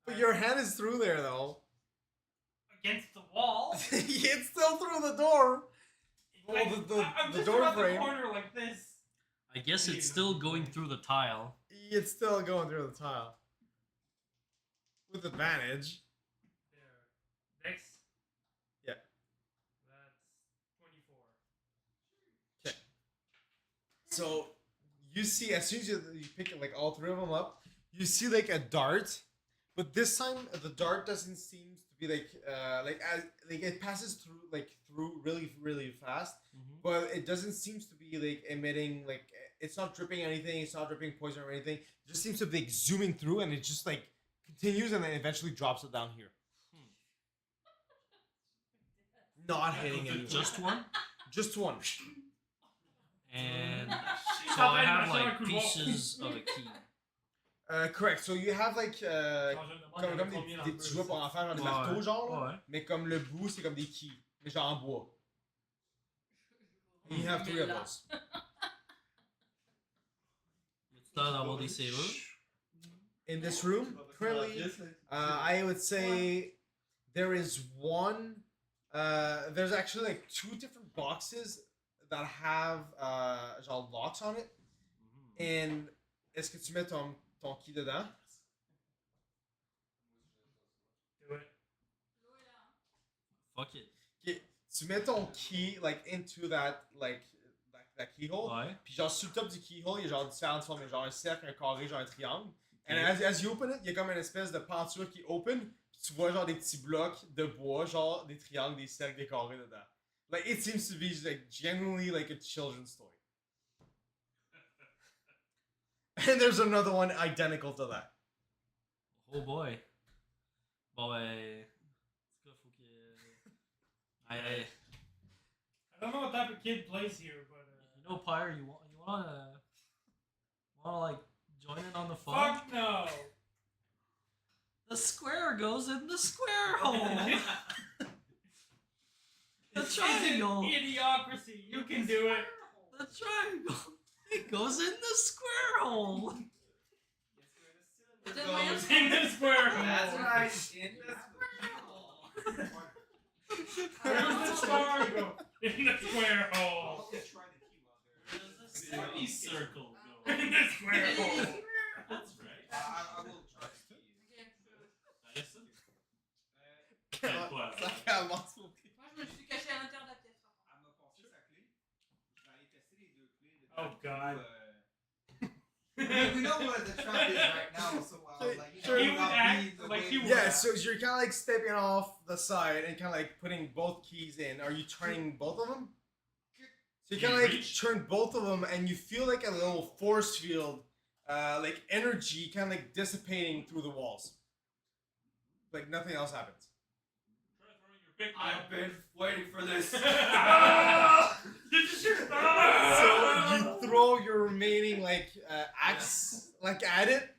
But your hand is through there, though. Against the wall. It's still through the door. Like, I'm the just door around frame. the corner like this. I guess it's still going through the tile. It's still going through the tile. With advantage. There. Next. Yeah. That's 24. Okay. So you see, as soon as you pick like all three of them up, you see like a dart, but this time the dart doesn't seem to be like it passes through really fast, but it doesn't seem to be like emitting like it's not dripping anything, it's not dripping poison or anything. It just seems to be like zooming through, and it just like continues and then eventually drops it down here. Not hitting anyone. Just one? Just one. And so I have like pieces of a key. Correct. So you have like comme des Combien petits jouets pour enfants, genre des marteaux genre, là. Ouais. Mais comme le bout c'est comme des keys, mais genre en bois. And you have 3 of those. Y a-tu l'air d'avoir des serrures? In this room, currently, I would say there is one. There's actually like 2 different boxes that have genre locks on it. And est-ce que tu mets ton key dedans? Do it. Fuck it. Okay. Tu mets ton key like into that that keyhole. Ouais. Puis genre sur le top du keyhole, il y a genre différentes formes, il y a genre un cercle, un carré, genre un triangle. And as you open it, il y a comme une espèce de peinture qui open, puis tu vois genre des petits blocs de bois, genre des triangles, des cercles, des carrés dedans. Like it seems to be like genuinely like a children's toy. And there's another one identical to that. Oh boy. Bon ben. En tout cas, faut que. I don't know what type of kid plays here, but. You know, Pyre, you wanna like join in on the fun? Fuck no! The square goes in the square hole. The triangle. Idiocracy. You can do it. The triangle. It goes in the square hole. Goes in the square hole. That's right. In the square hole. Where's the star go? In the square hole. I'll just try the key while Where does the semicircle go? In the square hole. That's right. I will try the key. Allison? Moi je me suis caché à l'intérieur de la pièce. Elle m'a passé sa clé. Je vais aller tester les 2 clés. Oh, God. We know where the trap is right now, so I was like, Sure. He would act like he would. Yeah, so you're kind of like stepping off the side and kind of like putting both keys in. Are you turning both of them? So you kind of like Reach? turn both of them, and you feel like a little force field, like energy, kind of like dissipating through the walls. Like nothing else happens. Try throwing your big I've been waiting for this. So you throw your remaining like axe like at it.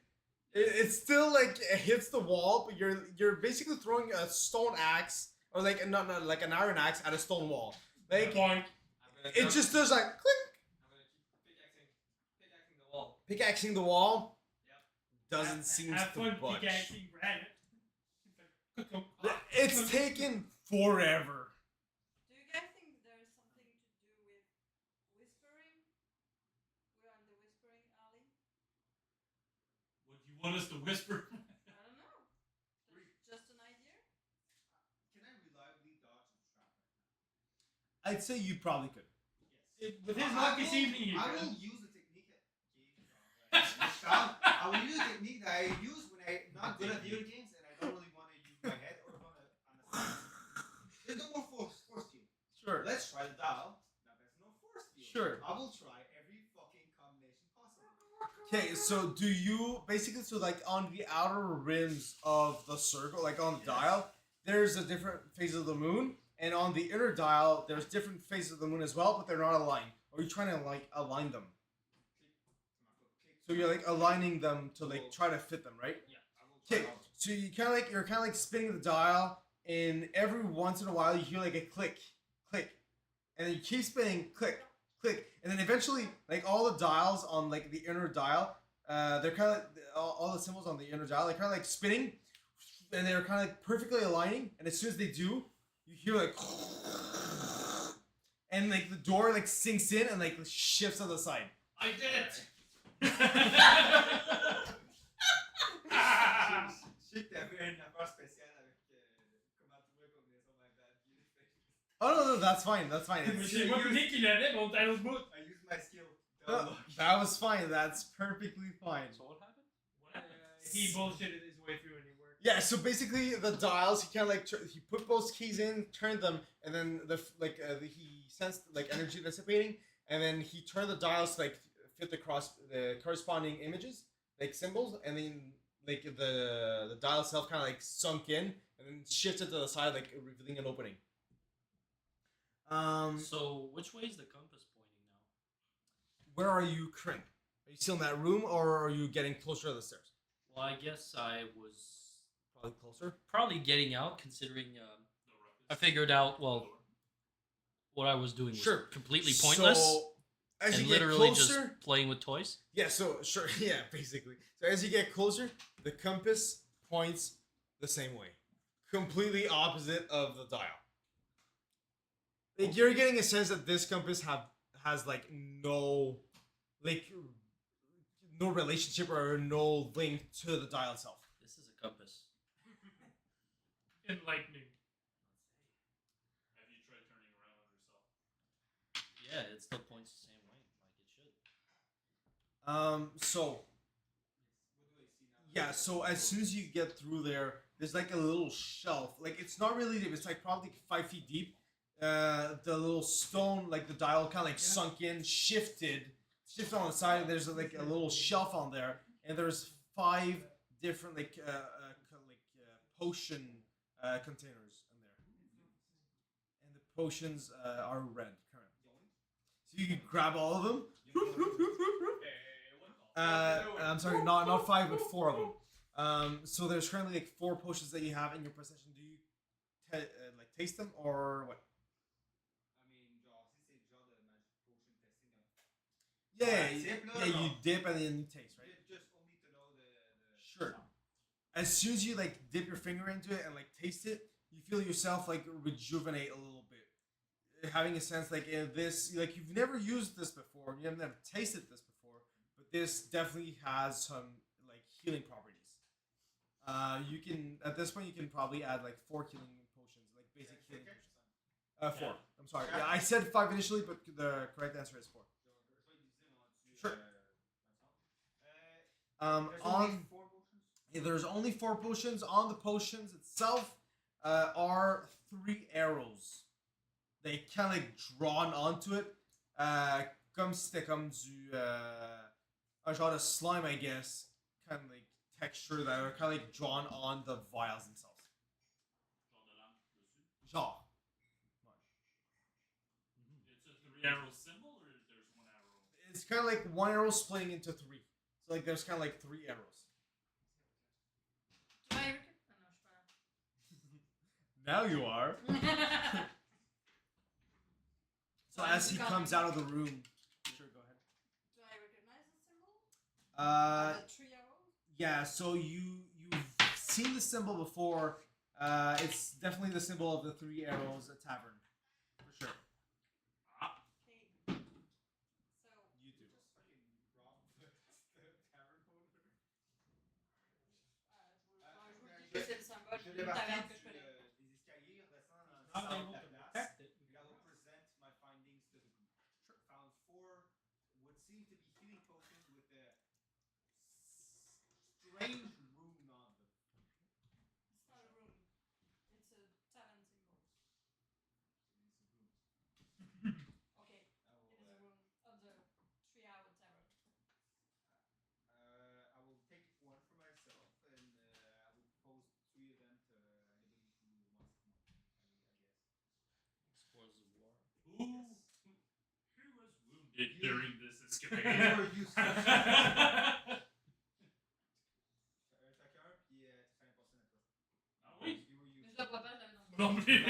It's still like it hits the wall, but you're basically throwing a stone axe or like not like an iron axe at a stone wall. Like Point. it just does like clink, I'm gonna keep pickaxing the wall. pickaxing the wall. Doesn't seem Have to fun budge. pickaxing granite. It's taken forever. Do you guys think there is something to do with whispering? We're on the whispering alley. What want us to whisper? I don't know. Just an idea. Can I reliably dodge the trap right now? I'd say you probably could. With his luck this evening, you I can. will use the technique I will use the technique that I use when I'm not good at video games and I don't really want to use my head or on a side. There's no more force field. Sure. Let's try the dial. Now there's no force field. Sure. I will try every fucking combination possible. Okay, so do you basically like on the outer rims of the circle, like on the dial, there's a different phase of the moon, and on the inner dial, there's different phases of the moon as well, but they're not aligned. Or you're trying to like align them. So you're like aligning them to like try to fit them, right? Yeah. Okay, so you're kind of like spinning the dial, and every once in a while you hear like a click, click, and then you keep spinning, click, click, and then eventually like all the dials on like the inner dial, they're kind of all the symbols on the inner dial, they're kind of like spinning, and they're kind of like perfectly aligning, and as soon as they do, you hear like, and like the door like sinks in and like shifts on the side. I did it! Shit, t'avais une affaire spéciale avec comment trouver combinaison like that. Oh no, that's fine. That's fine. Mais It's- c'est moi qui qu'il avait, mon talon de bout. I used my skill. that was fine. That's perfectly fine. So what happened? What happened? He bullshitted his way through and it worked. Yeah. So basically, the dials he kind of like he put both keys in, turned them, and then he sensed like energy dissipating, and then he turned the dials to like fit the corresponding images, like symbols, and then like the dial itself kind of like sunk in and then shifted to the side, like revealing an opening. So which way is the compass pointing now? Where are you currently? Are you still in that room, or are you getting closer to the stairs? Well, I guess I was Probably closer. probably getting out, considering I figured out what I was doing was Sure. completely pointless So, as and you get literally closer, just playing with toys. yeah. So sure, yeah, basically. So as you get closer, the compass points the same way, completely opposite of the dial. Like you're getting a sense that this compass has like no relationship or no link to the dial itself. This is a compass. Enlightening. Have you tried turning around on yourself? Yeah, it still points the same way, like it should. So yeah, so as soon as you get through there, there's like a little shelf. Like it's not really deep. It's like probably 5 feet deep. The little stone, like the dial, kind of like sunk in, shifted on the side. And there's like a little shelf on there, and there's 5 different potion containers in there, and the potions are red currently. So you can grab all of them. I'm sorry, not 5, but 4 of them. So there's currently like 4 potions that you have in your possession. Do you like taste them or what? I mean, genre, si c'est le genre de magic potion testing. Yeah, you dip and then you taste, right? Just only to know the Sure. As soon as you like dip your finger into it and like taste it, you feel yourself like rejuvenate a little bit, having a sense like this, like you've never used this before, you've never tasted this before, but this definitely has some like healing properties. You can at this point you can probably add like 4 healing potions, like basic healing potions. 4. I'm sorry. Yeah, I said 5 initially, but the correct answer is 4. Sure. There's only 4 potions. On the potions itself are 3 arrows. They kind of like drawn onto it, comme si c'était comme du un genre de slime, I guess, kind of like texture that are kind of like drawn on the vials themselves. Genre. It's a 3 arrow symbol, or there's 1 arrow? It's kind of like 1 arrow splitting into 3. So like there's kind of like 3 arrows. Do I recognize? Oh, no, je suis Now you are. pas là. So as he comes out of the room, sure, go ahead. Do I recognize the symbol? The 3 arrows? Yeah. So you've seen the symbol before. It's definitely the symbol of the 3 Arrows Tavern, for sure. Okay. So, You do. Just fucking rob the tavern owner. proche Je d'une débarque taverne que je connais. des escaliers, redescends dans le Not centre de able la to place. protect it. And I will present my findings to the group. Found 4 what seem to be healing potions with a strange rune on them. It's not a room. It's a tavern symbol. Okay, I will, it is a room of the 3 Arrows Tavern. I will take 1 for myself, and I will propose 3 of them to anybody who wants to come up. I guess. Spoils of war. Who was wounded You- during this You escapade? are useless. T'as qu'un, puis tu fais un potion à toi. Ah oui? You were Mais je useless. la vois pas, je l'avais dans le Non dos. plus. You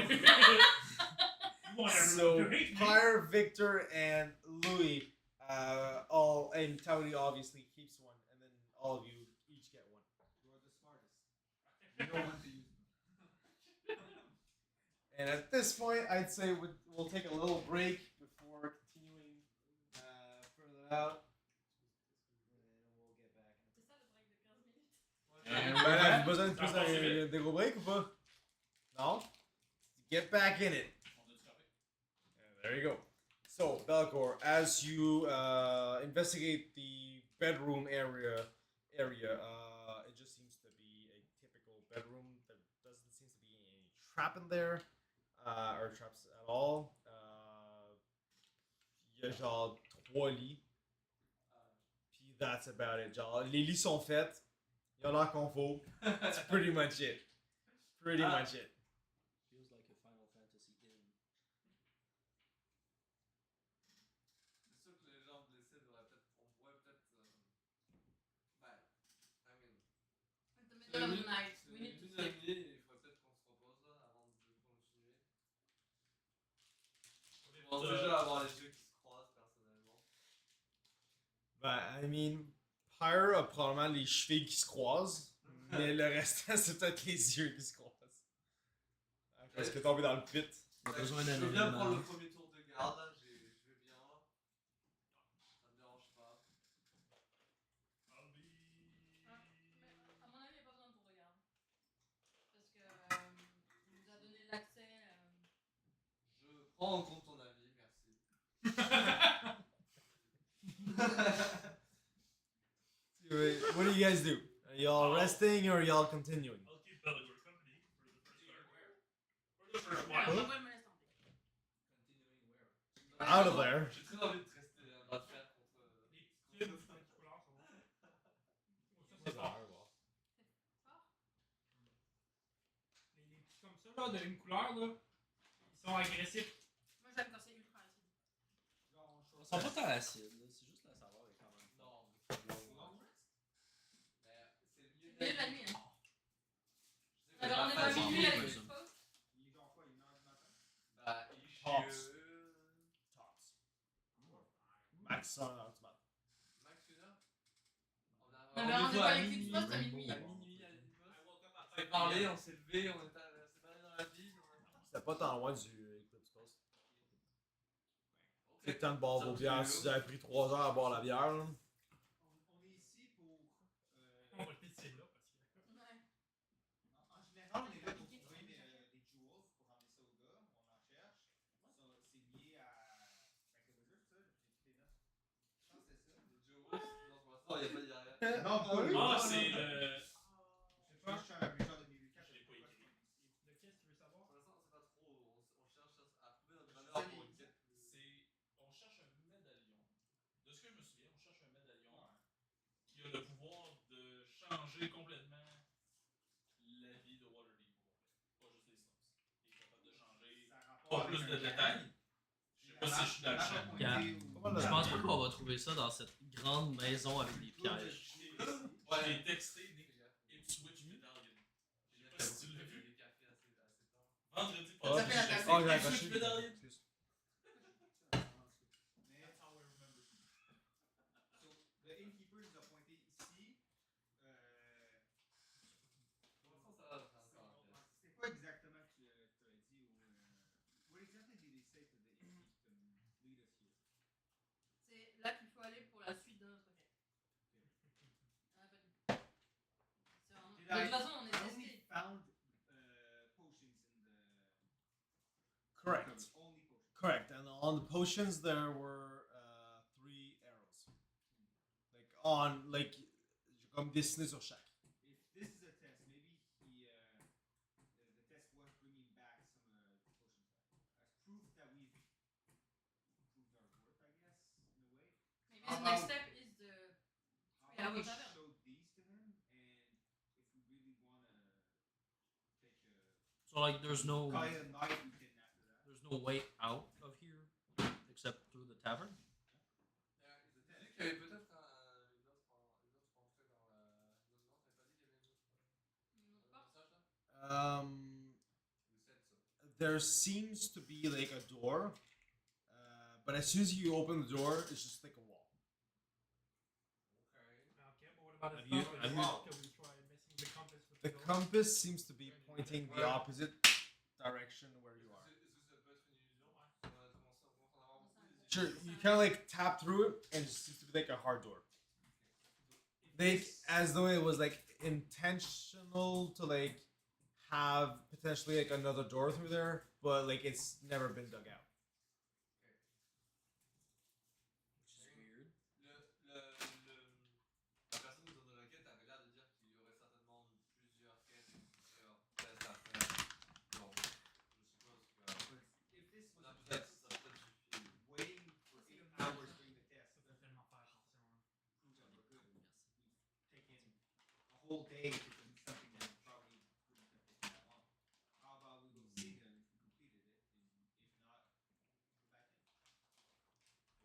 want everyone So to hate me? Pyre, Victor, and Louis, all and Towdy obviously keeps one, and then all of you each get one. You are the smartest. You know when to use them. And at this point, I'd say we'll take a little break before continuing further out. And we'll get back. C'est ça le break de 15 minutes. Ben, avez-vous besoin de plus d'un gros break ou pas? Non? Get back in it. On a scrappé. There you go. So, Belcor, as you investigate the bedroom area, it just seems to be a typical bedroom. There doesn't seem to be any trap in there, or traps at all. Il y a genre 3 lits. Puis that's about it. Genre, les lits sont faits. Il y en a confo. That's pretty much it. Pretty much it. Feels like a Final Fantasy inn. C'est sûr que les gens blessés devraient peut-être. On pourrait peut-être. Ben. I mean. In the middle of the night, we need to Une sleep. nuit, il faudrait peut-être qu'on se repose là avant de continuer. Je pense déjà avoir les yeux qui se croisent personnellement. Ben, I mean, Pyre a probablement les chevilles qui se croisent, mais le restant, c'est peut-être les yeux qui se croisent. Parce que tombé dans le pit. On a besoin Je d'un veux bien événement. prendre le premier tour de garde là, je vais bien. Ça me dérange pas. I'll be. Ah, mais à mon avis, il n'y a pas besoin de tour de garde. Parce que il nous a donné l'accès. Je prends en compte ton avis, merci. What do you guys do? Are y'all resting or are y'all continuing? I'll keep Belagor company for the first Continuing part. where? For the first Alors, one. moi, je me laisse tenter. Continuing where? Out of there. J'ai très envie de rester un bras de fer contre. Les petits tubes, c'est pas couleur, ça va. Oh, ça, c'est fort. Les petits comme ça, là, d'une couleur, là, ils sont agressifs. Moi, j'aime quand c'est ultra acide. Ils sont pas tant acides, là, c'est juste la saveur est quand même. Non, mais c'est long. Mais c'est le milieu C'est le milieu de la nuit, hein. Je sais Alors, on est pas pas à si- minuit avec oui, une ça. pause. Il est genre quoi, 1h du matin? Bah, il Tops. Tops. Max on ultimate. Max 1h? On a Non, mais rendez-vous à avec minuit. Xbox à minuit. À minuit, à l'Xbox. I woke up On at s'est 5 parlé, p.m. on s'est levé, on s'est parlé dans la ville. C'était pas tant loin du Eclipse Coast. Ok. C'est le temps de boire vos bières. Si vous avez pris 3 heures à boire la bière, là. On est ici pour. On va le laisser là parce que. Ouais. En général, on est là pour trouver des jewels pour ramener ça au gars. On en cherche. Ça, c'est lié à. Avec le wizard, ça. J'ai pris des notes. Je pense que c'est ça. Les Joe, non, c'est pas ça, il y a pas derrière. Non, pas lui. Ah, c'est le. Je sais pas, je suis un genre de 1004. Je l'ai pas écrit. De qu'est-ce que tu veux savoir? Pour l'instant, on sait pas trop. On cherche à trouver notre valeur pour une quête. On cherche un médaillon. De ce que je me souviens, on cherche un médaillon qui a le pouvoir de changer complètement la vie de Waterdeep au complet. Pas juste les slums. Il est capable de changer pas plus de détails. Je sais pas si je suis dans le champ. Je pense pas qu'on va trouver ça dans cette grande maison avec des pièges. Je l'ai texté Ipswich Medallion. Je sais pas si tu l'as vu. Des cafés assez tard. Vendredi Ah, Ça fait la j'ai Oh, j'ai texté accroché. Ipswich Medallion. Excuse. Mais That's how I remember. so, le innkeeper nous a pointé ici. Pour l'instant, ça va, c'est encore un test. C'était quoi exactement que tu as dit au. What exactly did he say to the innkeeper to lead us here? C'est là qu'il faut aller pour la suite de notre quête. Ah, pas du tout. C'est vraiment- De toute façon, on est I only testé. found Correct. Only potions. Correct. And on the potions, there were 3 arrows. Like on, like, comme dessiné sur chaque. If this is a test, maybe the test was bringing back some potions as proof that we've improved our worth, I guess, in a way. Maybe the next step is the How Three about we Arrows Tavern. show these to him, and if we really want to take a So like, there's no call it a night, we can after that. there's no way out of here except through the tavern. J'ai dit qu'il y avait peut-être une autre entrée dans la. Non, t'avais pas dit qu'il y avait Une autre porte. passage là? You said so. There seems to be like a door, but as soon as you open the door, it's just like a wall. Okay. Okay, but what about Have the you- stuff? have Wow. you- Can we try messing with the compass with The door? compass seems to be pointing the opposite direction where you are. Est-ce que ça peut être une illusion? On a commencé à en avoir beaucoup des Sure, illusions. you kind of like tap through it, and it seems to be like a hard door. Like as though it was like intentional to like have potentially like another door through there, but like it's never been dug out. Which is weird. La personne qui donne la quête avait l'air de dire qu'il y aurait certainement plusieurs quêtes et plusieurs tests à faire. Donc, je suppose que If this was ça a peut être, test, ça peut être suffit. waiting for 8 hours during the test Ça peut doesn't tellement faire, forcément. prove that we're good. We've taken a whole day to do something that probably wouldn't have taken that long. How about we go see them if we completed it, and if not, go back in.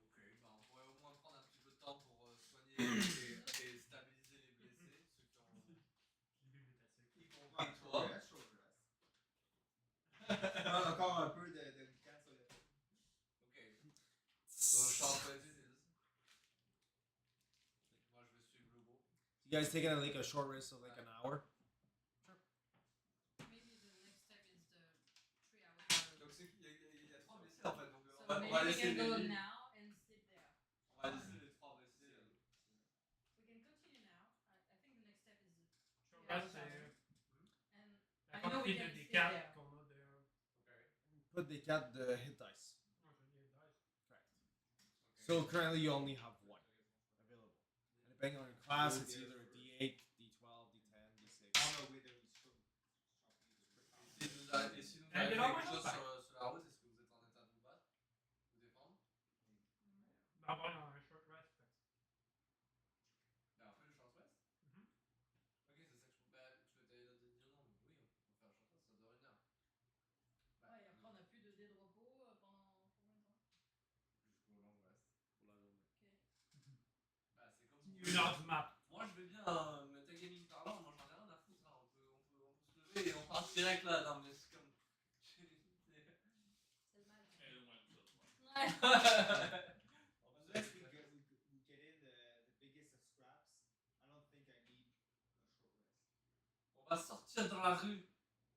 Ok, bah on pourrait au moins prendre un petit peu de temps pour soigner et stabiliser les blessés, ceux qui ont. Les bibliothèques. Y compris Right, toi. short rest. Encore un peu de week-end sur le fait. Ok, so short rest it is. Moi je vais suivre le groupe. You guys taking like a short rest of like an hour? Maybe the next step is the 3 hours. Donc c'est qu'il y a 3 blessés en fait, donc So on va maybe we laisser can go les. now and sleep there. On va laisser les 3 blessés. We can continue now. I think the next step is the Short 3 hours rest, tavern. c'est And la I know we quantité can de stay D4 there. qu'on a there. Ok. Put the cat the hit dice. Oh, je dis dice. Correct. So currently you only have one available. And depending on your class, it's either a D8, D12, D10, D6. I don't know whether we should Et si nous arrive Get quelque on my chose back. sur la route, est-ce que vous êtes en état de vous battre? Vous défendre? Ben, bon, un short rest. Ben on fait le short rest? Mhm. Ok, c'est ça que je peux. Bah, tu veux t'aller là de dire non, mais oui, on peut faire le short rest, ça dure 1 heure. Bah, Ouais, et après on n'a plus de dés de repos pendant combien de temps? jusqu'au long rest. Pour la journée. Ok. Bah, c'est comme vous Une heure du mat. Moi je vais bien, metagaming parlant, moi j'en ai rien à foutre, hein. On peut se lever et on part direct là, non mais c'est comme. C'est le mal. Elle est loin de ça, toi. Ouais. Unless we get in the biggest of scraps, I don't think I need a short rest. On va sortir dans la rue.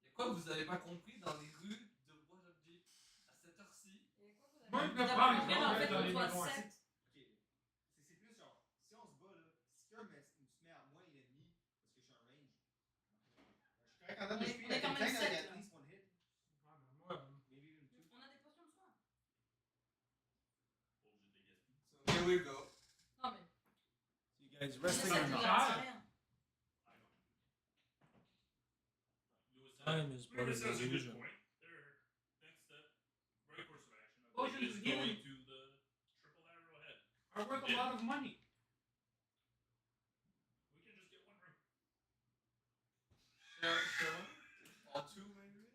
Y'a quoi que vous avez pas compris dans les rues de Waterdeep à cette heure-ci? Et quoi vous avez Moi, je vous le avez prends, compris je dans le le fait prends dans qu'on les soit mains. 7. Ok, c'est plus genre, si on se bat là, si quelqu'un se met à moi et l'ennemi, parce que je suis en range, je suis correct en train de On est shooter quand même quelqu'un sept, avec là. at least one hit, Ouais, ben moi, maybe even two. On a des potions de soin. Pas obligé de les gaspiller. So here we go. Non mais. So you guys On resting essaie or de not? garantir rien. I know. Lewis said, Time is part Lewis of the has a good illusion. point. There. Next step, right course of action. I Potions think is of healing. going to the triple arrowhead. are worth a lot of money. We can just get one room. Share or two maybe?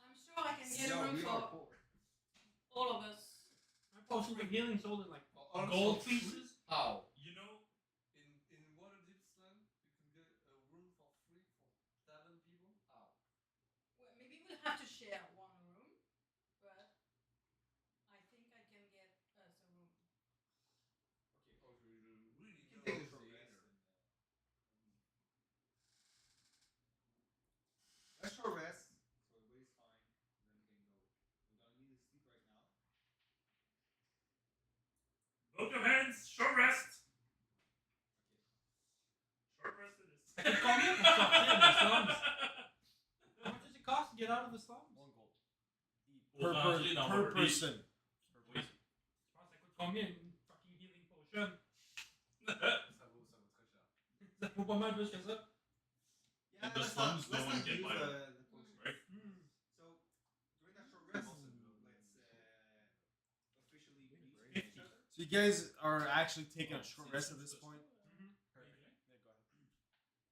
I'm sure I can get a No, room we are for poor. all of us. My potions of healing sold in like Also, gold pieces. How? You know, In Waterdeep's land, you can get a room for free for 7 people? How? Well, maybe we'll have to share one room, but I think I can get us a room. Oh, you really You can know take a the short rest. inner. Let's short rest, so everybody's fine, then we can go. We're gonna immediately sleep right now. both your hands, short rest. slums? 1 gold. Pour rentrer dans per Waterdeep. person. Oui. Je pense que ça coûte combien une fucking healing potion? Ça vaut très cher. Ça vaut pas mal plus que ça. Yeah, the let's slums, not no one use can buy the potion. Right? So, during that short rest, let's officially be each 50. other. So you guys are actually taking a short rest at this point. Mhm. Perfect. Yeah, go ahead.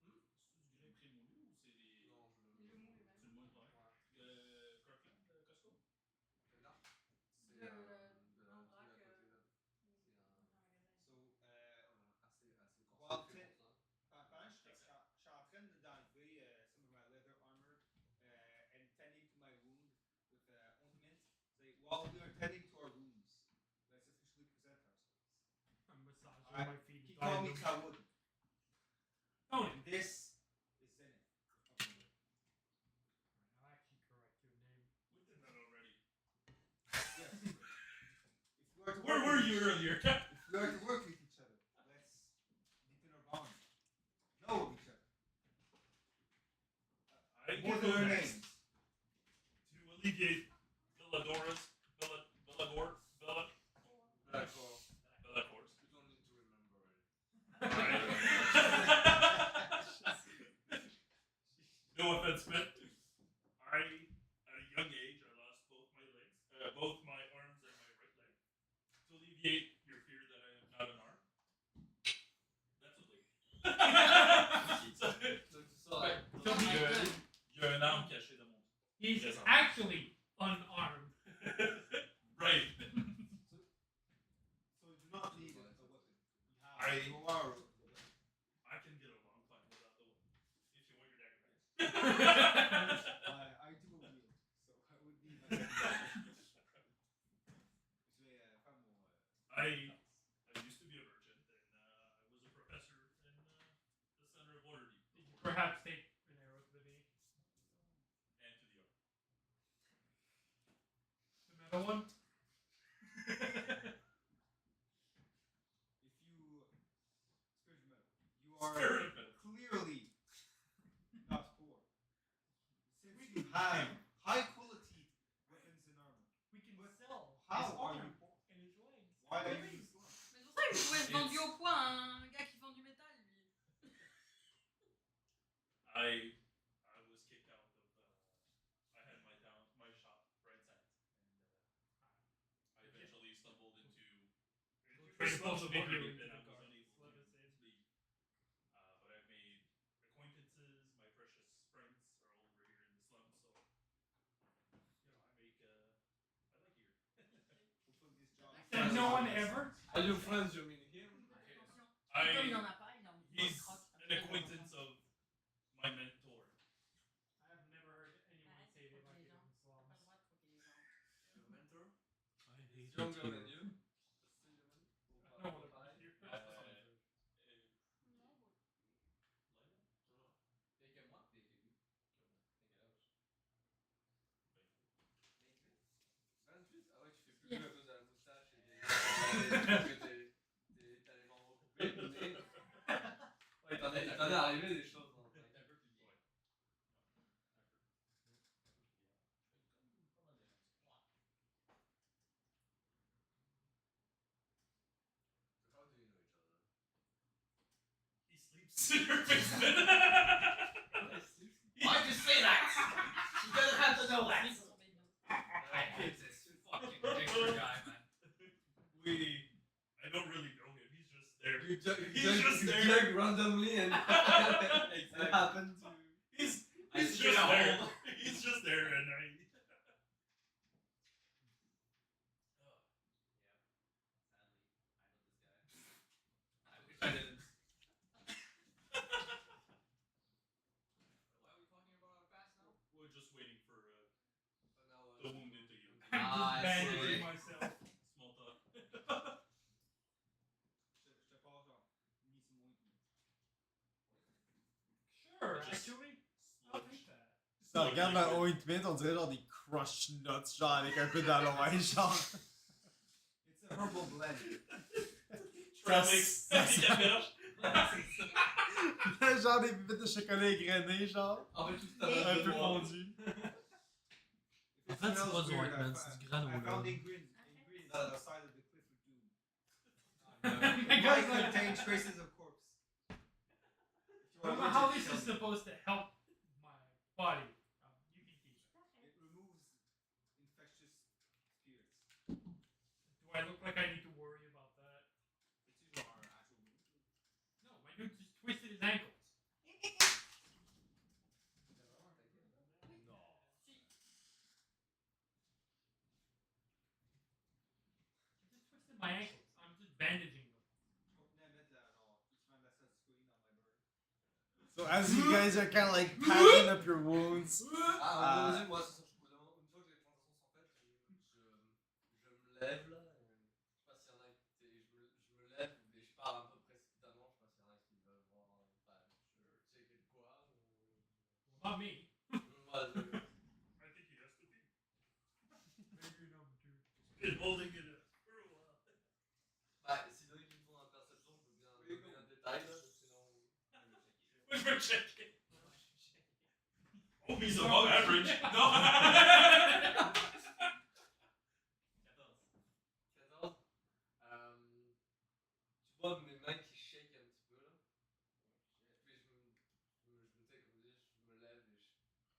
C'est du grain prémoulu ou c'est des. Non, je Le mou lui-même. C'est le moins ouais. Kirkland, Costco. Là, c'est Le- de en la vrac, côté là. So, Assez Well, concentré pour ça. pendant que je suis en train d'enlever some of my leather armor and tending to my wound with ointment, say, while we are tending to our wounds, let's officially present ourselves. I'm massaging I- my feet. He called me Kawud, Tony. and this is Zenith. I'll actually correct your name. We did that already. Yes. If we are to Where work were with- you earlier? If we are to work with each other, let's deepen our bond. Know each other. I More can than go our next names. to alleviate Villadora's Villagor. D'accord. Villagors. You don't need to remember it. No offense meant. At a young age, I lost both my legs, both my arms and my right leg. To alleviate your fear that I am not an arm, that's obligatory. Donc tu sors. So Il y a un arme cachée dans mon. he's Yes, actually unarmed. Right. So you do not need a weapon. You have I- you are. I can get along fine without the weapon. If you want your dagger back. I do a wheel, so I would need my weapon. Je vais faire mon. I used to be a merchant, and I was a professor in the center of Waterdeep. Did you perhaps take an arrow to the knee? And to the arm. The metal one? If you. Spirit of metal. You are Spirit of metal. clearly not poor. Since you have high quality weapons and armor. We can sell How his are arm you- and his legs. Why are you in slum? Mais c'est pour ça que vous pouvez être vendu au poids, hein, un gars qui vend du métal, lui. I was kicked out of. I had my shop right side, and I eventually stumbled into. Trade slums of supposed to be Waterdeep, here and I in the was garden. unable Let to us in. leave. But I've made acquaintances. My precious friends are all over here in the slums, so I make. I like here. Hopefully this job. And no one ever? Are you friends? You mean him? Comme il en a pas, il en He's croque. an acquaintance of my mentor. I have never heard anyone say they like it in the Pas le slums. droit de croquer les gens. Your mentor? I hate it Younger here. than you? I don't want to be here. Non, bon. Et que moi? Et que lui? T'as quel âge? 28? Ah ouais, tu fais plus vieux à cause de la moustache et des... T'as les membres coupés, le nez. Ouais, il t'en est arrivé des choses. Hein. T'es un peu plus vieux. So how do you know each other? He sleeps in your basement. Why'd you say that? You doesn't have to know that. Sur mes notes. I hate this fucking gangster guy, man. I don't really know him. He's just there. You He's just there. dug randomly and it happened to... He's I just see a there. hole. He's just there, and I. Sadly, I know this guy. I wish I didn't. Why are we talking about our past now? We're just waiting for But now, the wounded to heal. I'm Ah, just I bandaging see. myself. Small talk. Je te passe genre. Need some ointment. Sure, Just- actually. I'll take that. Ça regarde le ointment, on dirait genre des crush nuts, genre avec un peu d'aloe, genre. It's a herbal blend. Travelix. Genre des bibittes de chocolat égrené, genre. En fait, tout Un peu bon. fondu. En fait, c'est pas du Smells weird. ointment, c'est du I granola. found ingredients on the side of the cliff or two. My It guy's might like, contain traces of corpse. If I you don't are know how allergic, this is tell me. supposed to help my body. You can keep it. It removes infectious spirits. Do I look like I need to worry about that? It's our actual wound. No, my dude just twisted his ankles. No. He just twisted my ankles. I'm just bandaging them. Oh, nej, vänta, no. It's my message screen on my bird. So as you guys are kind of like patching up your wounds, Ah, vas-y, moi, c'est ça, je peux une fois que les plantations sont faites, je me lève là. Je sais pas s'il y en a qui. Je me lève et je pars un peu précipitamment. Je sais pas s'il y en a qui veulent voir. Enfin, je checker de quoi. Well, not me. Ouais, I think he has to be. Maybe number two. Been holding it up for a while. bah, sinon, il me faut un perception, je veux bien un détail là. Sinon. We're checking. Oh, he's above average. No. 14. Tu vois mes mains qui shake un petit peu là. Puis je me sais comme je dis, je me lève et je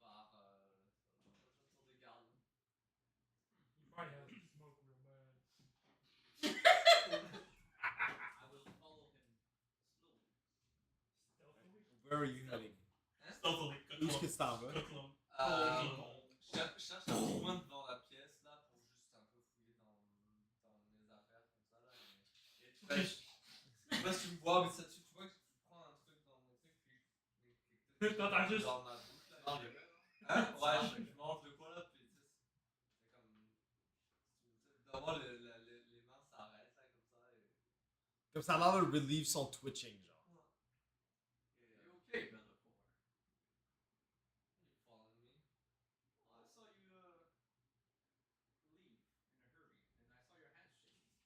pars sur des gardes. He probably has to smoke real bad. I will follow him slowly. Stealthily. where are you heading? Stealthily. Où est-ce que tu t'en vas? Coquelin. Je cherche un petit coin devant la pièce là pour juste un peu fouiller dans mes affaires comme ça là. Et tu fais, je sais pas si tu me vois, mais ça, tu vois que tu prends un truc dans mon truc puis T'entends juste- dans ma bouche là. Hein? Ouais, je mange de quoi là puis tu sais, c'est comme d'avoir les mains s'arrêtent là comme ça et. Comme ça a l'air de relieve son twitching, genre. Okay, brother Poor. You following me? Well, I saw you leave in a hurry, and I saw your hands shaking.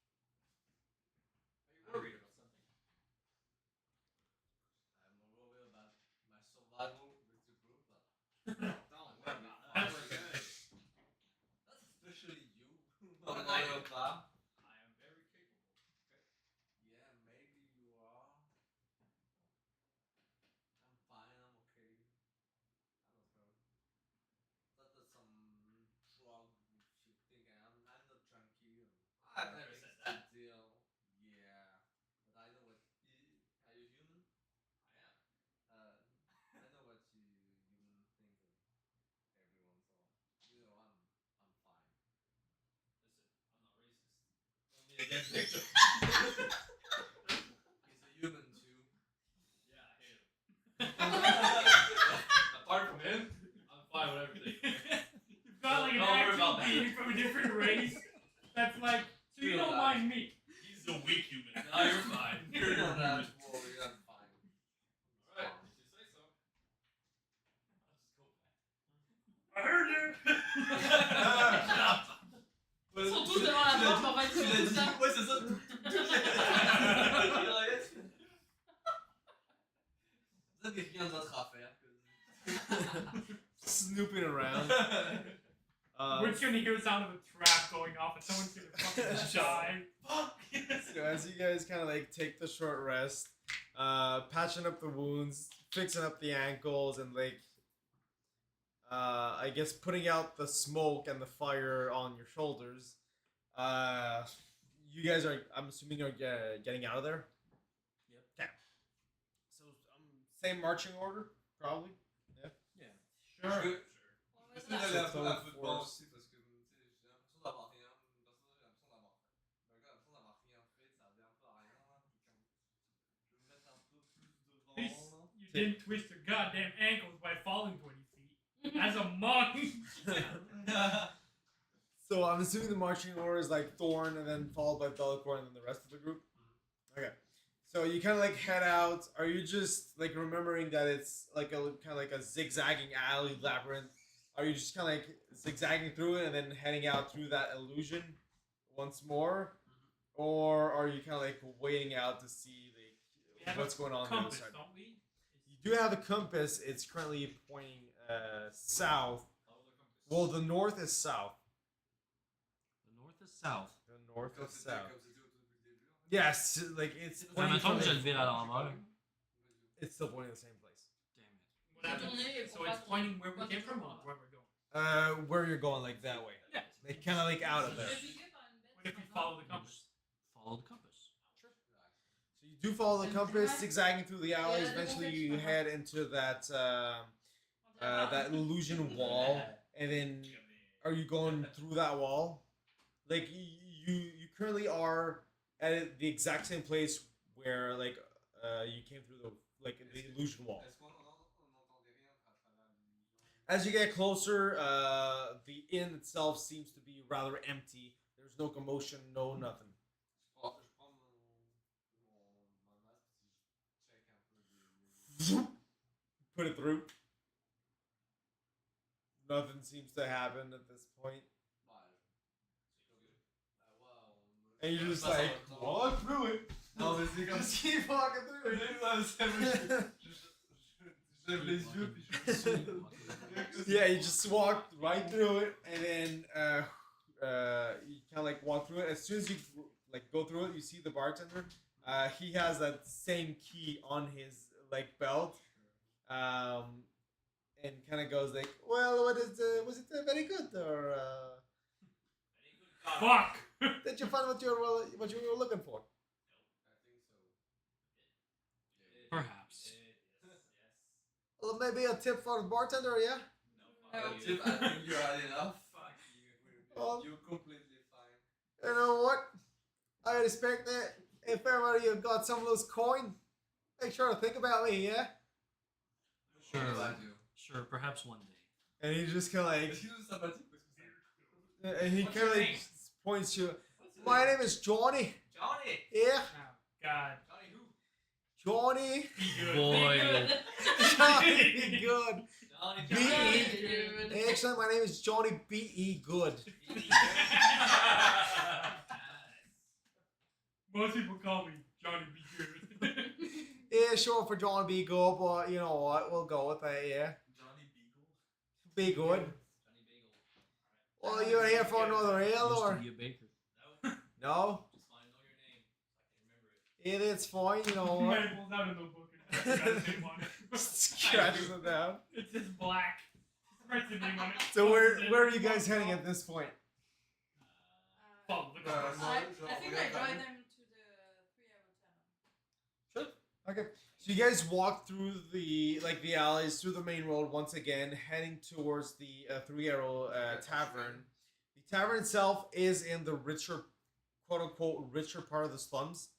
Are you worried about something? I'm more worried about my survival with the group. Don't worry about that. That's We're good. That's especially you. I I am very capable. Okay. Yeah, maybe you are. I'm fine, I'm okay. I'm okay. That is some drug you think I'm not junkie. I've never said that. Deal. Yeah. But I know what are you human? I am. I know what you human think of everyone, so you know I'm fine. Listen, I'm not racist. Only against Victor. He's a human too. Yeah, I hate him. Apart from him, I'm fine with everything. You've got like an Don't worry actual about that. being from a different race. That's like, so you don't mind me. He's the weak human. No, you're fine. You're not that worried, I'm fine. Alright, if you say so. I'll just go back. I heard you. Shut up! Ils sont tous devant la porte, on va être Tu l'as dit. ça. Ouais, c'est ça. Vous avez rien d'autre à faire que. Snooping around. We're just gonna hear the sound of a trap going off and someone's gonna fucking die. So as you guys kind of like take the short rest, patching up the wounds, fixing up the ankles, and like, I guess putting out the smoke and the fire on your shoulders, you guys are, I'm assuming, are getting out of there. Yep. Okay. So same marching order, probably. Yeah. Sure. Je veux Ouais, je veux ça. aller un peu Total devant force. aussi parce que tu sais, j'ai l'impression d'avoir rien. Personnellement, j'ai l'impression d'avoir. J'ai l'impression d'avoir rien fait, ça revient un peu à rien là. Puis comme, je vais me mettre un peu plus devant. At least Là. you didn't twist your goddamn ankles by falling 20 feet. As a monk. So I'm assuming the marching order is like Thorn, and then followed by Bellicor, and then the rest of the group. Okay. So you kind of like head out. Are you just like remembering that it's like a kind of like a zigzagging alley labyrinth? Are you just kind of like zigzagging through it and then heading out through that illusion once more, or are you kind of like waiting out to see We have like what's going on on the other Compass, side? don't we? You do have a compass. It's currently pointing south. How will the compass Well, the north is south. The north is south. The north Comme is c'était south. comme c'était au tout depuis le début. En fait. Yes, like it's Mais pointing mettons from que je le the, vire à l'envers. it's still pointing in the same place. Damn it. What happens? Tourner et So pour it's pas pointing qu'on- where we pas came toujours from par or là. where we're going? Where you're going, like that way. Yeah. Like kind of like out of there. Je vais par une bête, What if ça you va. follow the compass? Follow the compass. So you do follow the compass, zigzagging through the alleys. Eventually, you head into that that illusion wall, and then are you going through that wall? Like you currently are at the exact same place where like you came through the illusion wall. Est-ce qu'on n'entendait rien à travers l'illusion? As you get closer, the inn itself seems to be rather empty. There's no commotion, no nothing. Je prends ma masque et je check un peu les... Put it through. Nothing seems to happen at this point. Ouais, And you're just passe en like, même temps. walk through it. Non, mais c'est comme Just si... keep walking through it. Je lève les yeux puis je suis... Yeah, you just walk right through it, and then you kind of like walk through it. As soon as you like go through it, you see the bartender. He has that same key on his like belt, and kind of goes like, "Well, was it very good, or Fuck! did you find what you were looking for?" I think so. Perhaps. Well, maybe a tip for the bartender, yeah. No. Tip, I think you had enough. Fuck you. Oh. You're completely fine. You know what? I respect that. If ever you got some loose coin, make sure to think about me, yeah. Sure. What do I do? Sure, perhaps one day. And he just kind of like, Est-ce qu'il nous sympathique parce que ça... and he What's kind of your like name? points you. What's your My name? name is Johnny. Johnny! Yeah, Oh, God. Johnny who? Johnny. Be good. Boy. Johnny be good. Johnny B.E. Actually, my name is Johnny B.E. Good. Most people call me Johnny Be Good. Yeah, sure for Johnny B. Good, but you know what? We'll go with that, yeah. Johnny Beagle. Be good. Johnny Bagel. Well, you're here for another ale, Used to or? be a baker. No. No? Just want to know your name. So I can remember it. It's fine, you know what? Man pulls out a notebook and writes his name on it. Scratches it down. It's just black. Just writes his name on it. So where are you guys heading at this point? Follow the Uh, compass. I think I drive them to the Three Arrows Tavern. Okay. So you guys walk through the alleys, through the main road once again, heading towards the Three Arrow Tavern. The tavern itself is in the richer, quote unquote, richer part of the slums.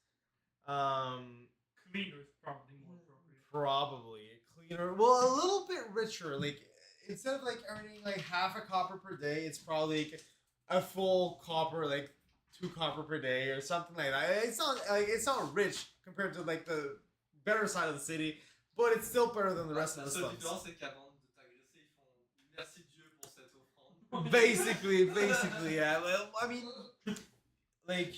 Cleaner is probably more appropriate. Probably cleaner. Well, a little bit richer. Like instead of like earning like half a copper per day, it's probably like a full copper, like 2 copper per day or something like that. It's not rich compared to like the better side of the city, but it's still better than the rest of La the seule slums. différence, c'est qu'avant de t'agresser, ils font merci Dieu pour cette offrande. Basically, yeah. Well, I mean, like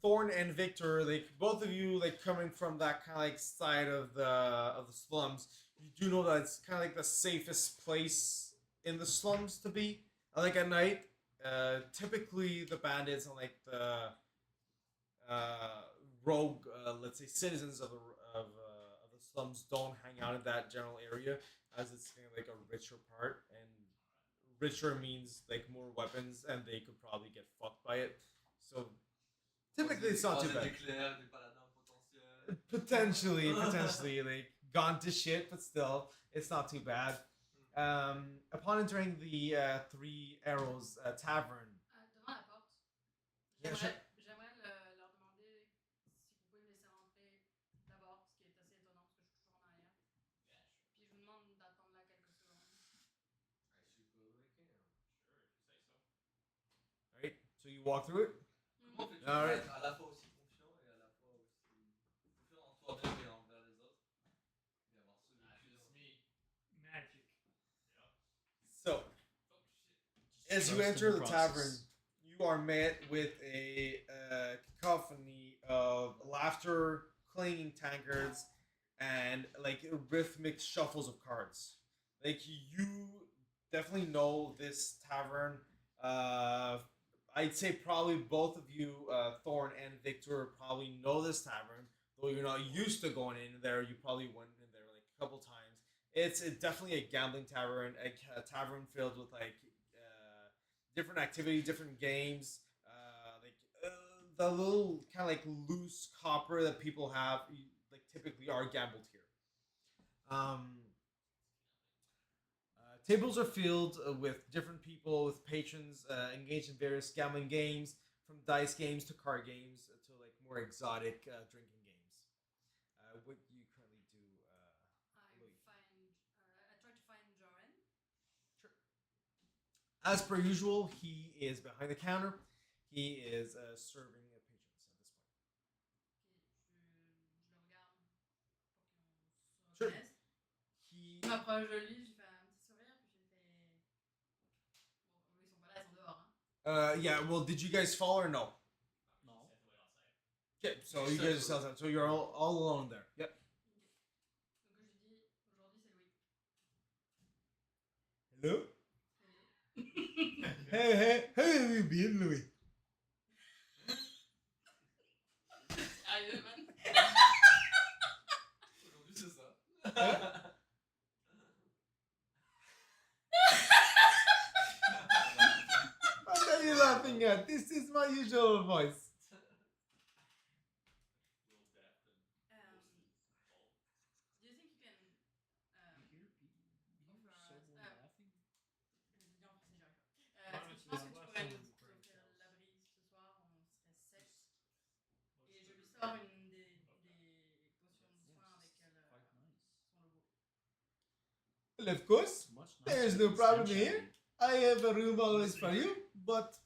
Thorn and Victor, like both of you, like coming from that kind of like side of the slums, you do know that it's kind of like the safest place in the slums to be. Like at night, typically the bandits and like the rogue, let's say citizens of the slums don't hang out in that general area, as it's kind of like a richer part, and richer means like more weapons, and they could probably get fucked by it. So typically it's not too bad. Des clercs, des paladins potentiels. Potentially, like gone to shit, but still, it's not too bad. Upon entering the Three Arrows Tavern, Devant la porte. Yeah, sure. J'aimerais leur demander si vous pouvez me laisser rentrer d'abord, ce qui est assez étonnant parce que je suis toujours en arrière. Puis je vous demande d'attendre là quelques secondes. I suppose we can. right? So you walk through it. Comment fais-tu All pour right. être à la fois aussi confiant et à la fois aussi confiant en toi-même et envers les autres et avoir ce vécu Magic. So as you Trust in enter the process. tavern, you are met with a cacophony of laughter, clanging tankards, and like rhythmic shuffles of cards. Like you definitely know this tavern. I'd say probably both of you, Thorn and Victor, probably know this tavern. Though you're not used to going in there, you probably went in there like a couple times. It's definitely a gambling tavern, a tavern filled with like different activities, different games, the little kind of like loose copper that people have, like typically are gambled here. Tables are filled with different people, with patrons engaged in various gambling games, from dice games to card games to like more exotic drinking games. What do you currently do? Louis? I try to find Joran. Sure. As per usual, he is behind the counter. He is serving patrons at this point. Je le regarde pour qu'on se Sure. reconnaisse. He Je m'approche de lui, je fais un petit sourire, puis je fais. Bon, eux ils sont pas là, ils sont dehors. Hein. yeah. Well, did you guys fall or no? Non. Okay, so you guys are outside. So you're all alone there. Yep. Donc je lui dis, aujourd'hui c'est Louis. Hello. Hello. How have you been, Louis? Sérieux, man? Aujourd'hui, c'est ça. What are you laughing at? This is my usual voice. Do you think you can You hear someone laughing? je dis en français, j'arrive pas. Est-ce que tu penses que tu pourrais nous offrir l'abri ce soir? On serait 7. Et je lui sors une des potions de soin avec Quite nice. son logo. Well, of course, Much there's nicer no than problem Sunshine. here. I have a room always for you, but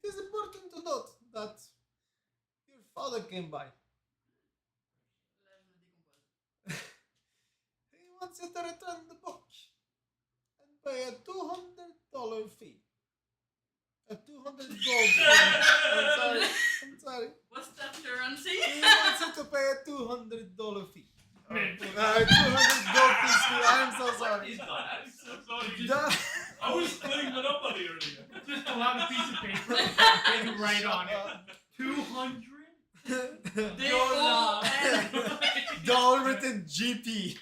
it is important to note that your father came by. Là, je me décompose. He wants you to return the book and pay a $200 fee. A 200 gold fee. I'm sorry. What's that currency? He wants you to pay a $200 fee. Man. 200 gold fee. I'm so sorry. He's done. I'm so sorry. Da- I was splitting Monopoly earlier. Just pull out a piece of paper and write on it. 200? Dollar written GP.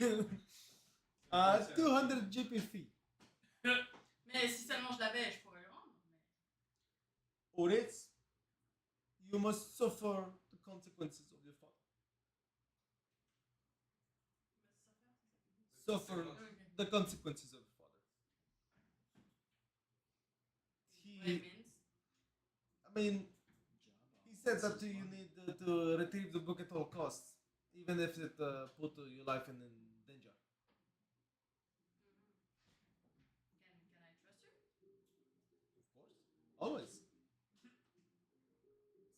200 GP fee. Mais si seulement je l'avais, je pourrais le rendre. Mais... Or it's you must suffer the consequences of your father. Suffer Ok. the consequences of your father. What it means? I mean, he said that you need to retrieve the book at all costs, even if it put your life in danger. Can I trust you? Of course. Always. So, that's it.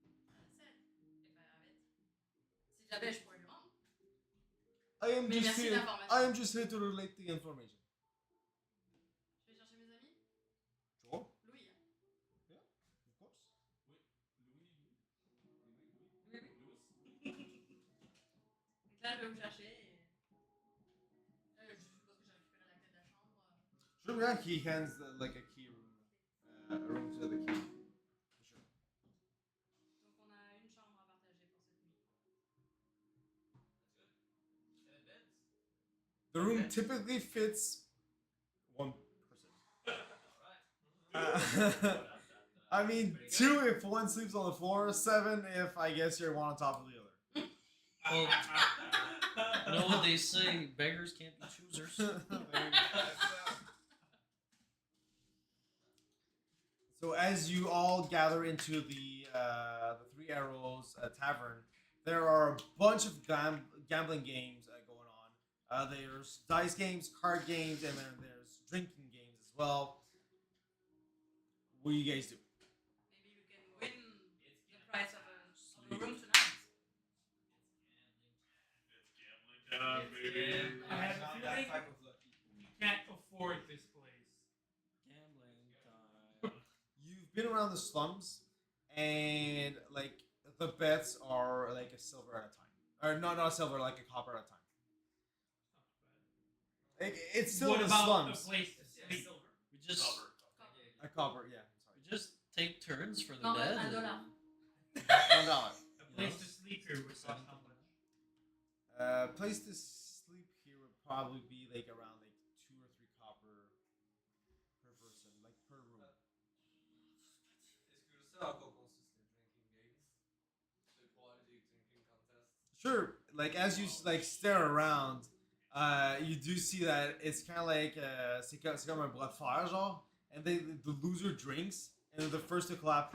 If I have it. Si j'avais, je pourrais le rendre. Mais merci de l'information. I am just here to relate the information. Je vais chercher mes amis. Sure. Louis. Hein. Of course. Donc là, je vais vous chercher. Et... je suppose que j'ai récupéré la clé de la chambre. Sure, yeah, he hands like a key room, a room to the key. Sure. Donc on a une chambre à partager pour cette nuit. The room typically fits one person. I mean, 2 if one sleeps on the floor, 7 if I guess you're one on top of the other. Well, you know what they say, beggars can't be choosers. So as you all gather into the Three Arrows Tavern, there are a bunch of gambling games going on. There's dice games, card games, and then there's drinking games as well. What do you guys do? Maybe we can win the price of a room tonight. It's gambling time, baby. I have a Not feeling that type of lucky. we can't afford this place. Gambling time. You've been around the slums, and like the bets are like a silver at a time, or not a silver, like a copper at a time. Like, it's still What the about slums. a place to stay? just A copper, yeah. we just take turns for the Non, bed. $1. Sorry. $1. A place to sleep here with sauce on lunch. Place to sleep here would probably be like around like 2 or 3 copper per person, like per room. Est-ce que je sais en quoi consiste les drinking games? C'est probably des drinking contests. Sure, like as you like stare around, you do see that it's kind of like c'est comme un bras de fer genre, and the loser drinks, and the first to collapse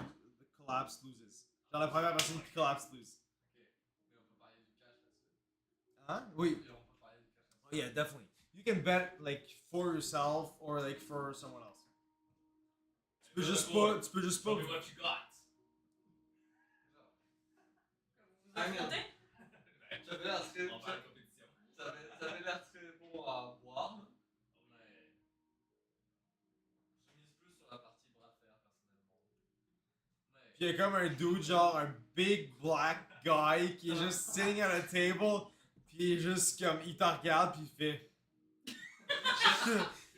loses. Genre la première personne qui collapse lose. Ok. Mais on peut parler du cash là-dessus. Hein? Oui. Et on peut parler du cash Oh, là-dessus. yeah, definitely. You can bet like for yourself or like for someone else. Tu peux juste pas. Show me what you got. Vous avez compté? J'avais l'air très. On va faire une compétition. J'avais l'air très bon à boire. Ouais. Je mise plus sur la partie bras de fer personnellement. Mais. Puis il y a comme un dude, genre un big black guy qui est juste sitting at a table, puis il est juste comme, il te regarde, puis il fait.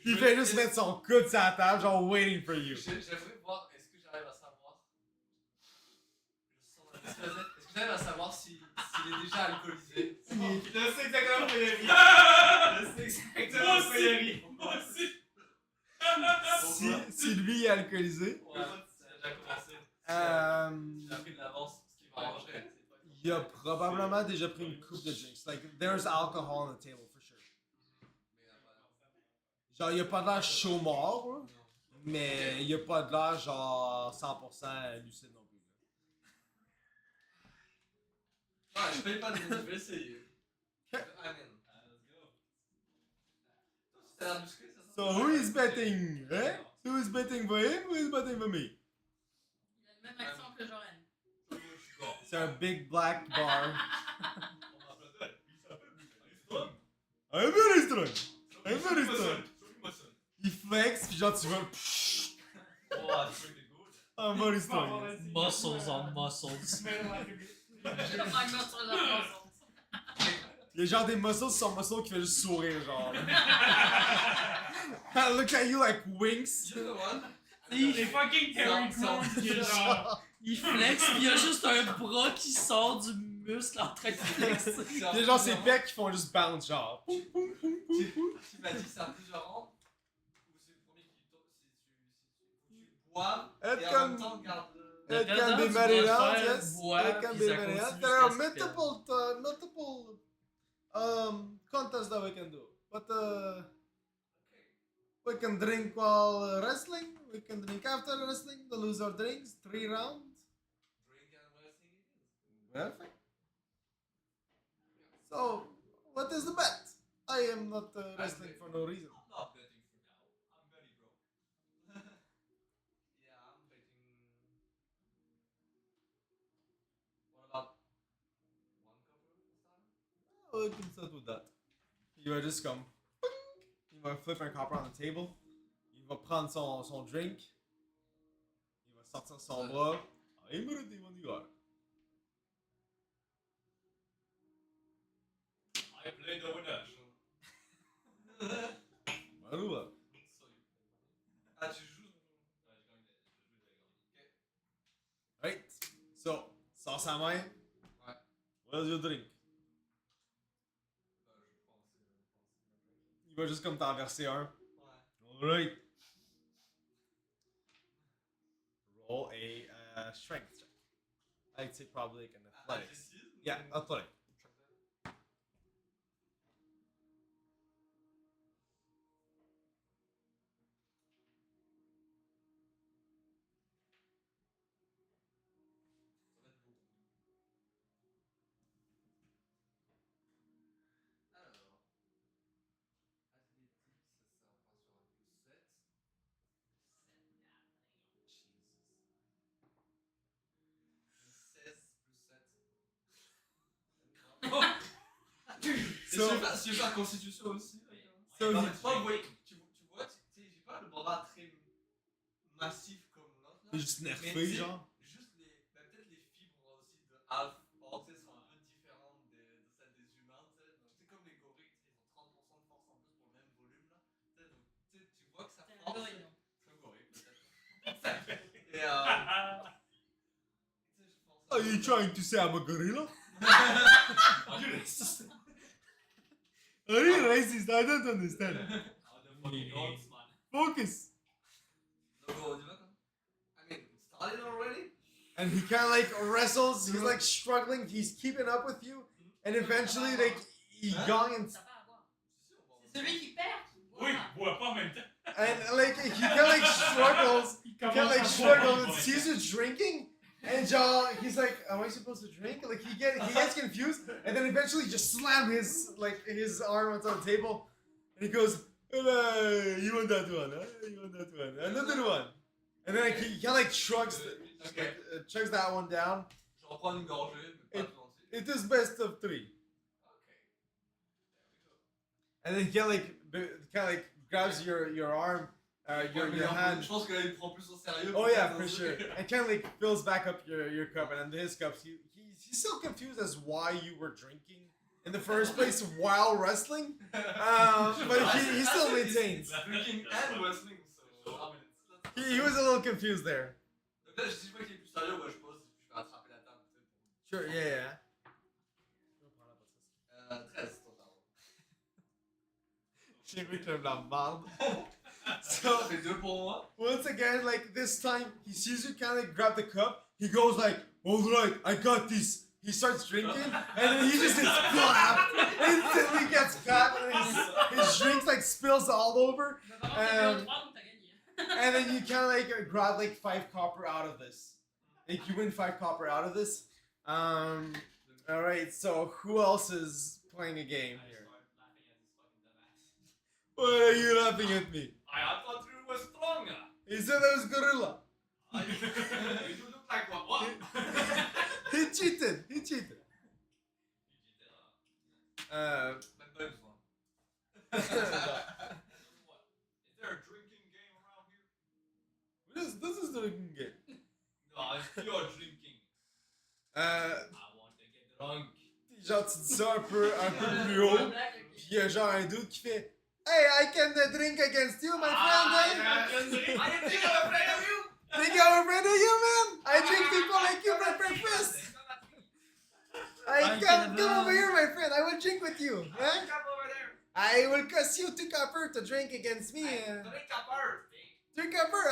Il fait juste mettre son coude sur la table, genre waiting for you. J'aimerais voir, est-ce que j'arrive à savoir. Est-ce que j'arrive à savoir s'il est déjà alcoolisé? Je sais exactement quoi il a ri. Je sais exactement Moi quoi il a ri. aussi! Moi aussi! Si lui est alcoolisé, Ouais, c'est déjà commencé. J'ai appris de l'avance ce qu'il va manger. il a probablement déjà pris une coupe de drinks. Like, there's alcohol on the table, for sure. Mais Genre, il a pas de l'air chaud mort, là, mais il a pas de l'air genre 100% lucide non plus. non, je paye pas de je vais essayer. Amen. Let's go. Ça a l'air musclé, ça sent. So who is betting? Eh? Who is betting for him? Who is betting for me? Il a le même accent que Joren. C'est un big black bar. I'm very strong. I'm very strong. Il flex, puis genre tu vas. I'm very strong. Muscles on muscles. Smell like muscle on muscle. Il y a genre des muscles sur son muscle qui fait juste sourire, genre. I look at you like winks. You know what? Les fucking Terry Crews qui est genre. Il flex, pis il y a juste un bras qui sort du muscle en train de flexer. Il y a genre ses pecs qui font juste bounce, genre. Tu m'as dit c'est à plusieurs rangs? Ou c'est le premier qui tombe? Si tu bois et en même temps garde le. It perdant, can be tu many dois rounds, faire yes. boire, It can puis be ça many continue rounds. There are jusqu'à ce qu'il multiple contests that we can do. But we can drink while wrestling. We can drink after wrestling. The loser drinks 3 rounds. Drink and wrestling it is. Perfect. So, what is the bet? I am not wrestling for no reason. I'm not betting for now. I'm very broke. Yeah, I'm betting. What about 1 copper this time? Oh, we can start with that. Il va juste comme. Il va flip un copper on the table. Il va prendre son drink. Il va sortir son bras. I'm ready when you are. I play the winner. Malou. Ah, tu joues? Ouais, je gagne. Je vais gagner. Right. So, sors sa main. Ouais. Where's your drink? Je pense. Il va juste comme t'en verser un. Ouais. Alright. Roll a strength check. I'd say probably like an athletics. Athlétisme? Yeah, athletic. Ça va être beaucoup. Alors. Athlétique, ça on part sur un plus 7. Jesus. 16 plus 7. So- C'est pas constitution aussi. So Non, he- mais tu vois, tu vois, tu sais, j'ai pas le bras très massif comme l'autre. Il est juste Mais nerfé, tu sais, genre. Juste les. Ben, peut-être les fibres aussi de Alf Orc, tu sais, sont un peu différentes de celles des humains, tu sais. Donc, tu sais, comme les gorilles, tu sais, ils ont 30% de force en plus pour le même volume, là. Tu sais, donc, tu sais, tu vois que ça C'est un force. gorille, non? you trying to say I'm a gorilla? Are you racist? Are you racist? I don't understand. Ah, the fucking gods, man. Focus. Donc, on y va, quoi. I mean, started already? And he kind of like wrestles. He's like struggling. He's keeping up with you. And eventually, like, he gong and Ça part à boire. Si, on va C'est celui qui perd qui boit. Oui, bois pas en même temps. and like he kind of like struggles. Il Kind of commence like à struggles boire. and sees you drinking. And he's like, am I supposed to drink? Like he gets confused, and then eventually just slam his arm onto the table, and he goes, you want that one? Huh? You want that one? Another one. And then like, he kind of like shrugs, Okay. chugs that one down. Je reprends une gorgée, mais pas tout entier. It is best of three. Okay. And then he kind of like grabs your arm, your hand. Je pense que là, il prend plus au sérieux. Oh yeah, for sure. And kind of like fills back up your cup, and then his cups. He's still confused as why you were drinking in the first place while wrestling. But he still maintains. Drinking and wrestling, so. I mean, He was a little confused there. Donc là, si je vois qu'il est plus sérieux, ouais, je pose, je vais attraper la table. Sure, yeah. 13, ton tarot. J'ai vu que la merde. Ça So fait 2 pour moi. once again, like this time, he sees you kind of like grab the cup. He goes like, "All right, I got this." He starts drinking, and then he just gets clapped. Instantly gets clapped, and his drinks like spills all over. Mais par contre, t'as 3, donc t'as gagné. And then you kind of like grab like 5 copper out of this. Like you win 5 copper out of this. All right. So who else is playing a game here? Why are you laughing at me? I thought you were stronger. He said I was gorilla. You look like what? He cheated. He cheated. Même pas une fois. Is there a drinking game around here? This is the drinking game. No, it's pure drinking. Euh, I want to get drunk. genre tu dis ça un peu plus haut. Puis il y a genre un dude qui fait Hey, I can drink against you, my friend. I think I'm afraid of you. Think I'm afraid of you, man? I drink people like you for breakfast. I come over here, my friend. I will drink with you. Huh? Come over there. I will cost you 2 copper to drink against me. Drink copper. 3 copper.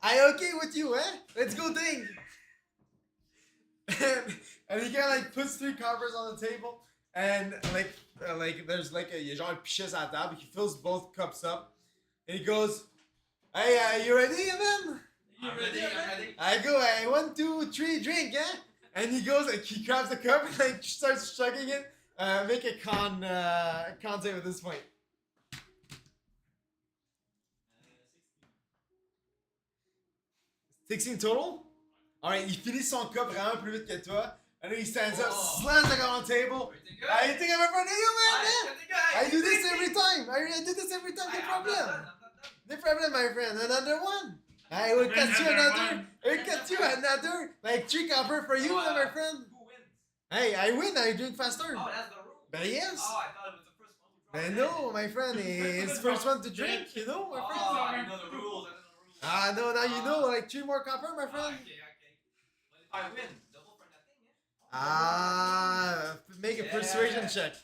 I okay with you, eh? Let's go drink. And he kind of like puts 3 coppers on the table, and like there's like a genre pichet à table. He fills both cups up, and he goes, "Hey, you ready, man?" I'm ready. I go, 1, 2, 3, drink, eh? And he goes, like, he grabs the cup and like starts chugging it. Make a con save at this point. 16 total? Alright, il finit son cup vraiment plus vite que toi. And then he stands up, slams the gun on the table. Everything good? I think I'm in front of you, man! Everything good? I do this every time. I do this every time. No problem. No problem, my friend. Another one. I will cut you another. I will cut you another. Like 3 copper for you, my friend. Who wins? Hey, I win. I drink faster. Oh, that's the rule. But yes. Oh, I thought it was the first one who I dropped know, my friend. He's first one to drink. You know, my Oh, friend. I didn't know the rules. Ah, no, now you know. Like 3 more copper, my friend. Okay. But if I win, double for nothing, yeah? Ah, make a persuasion check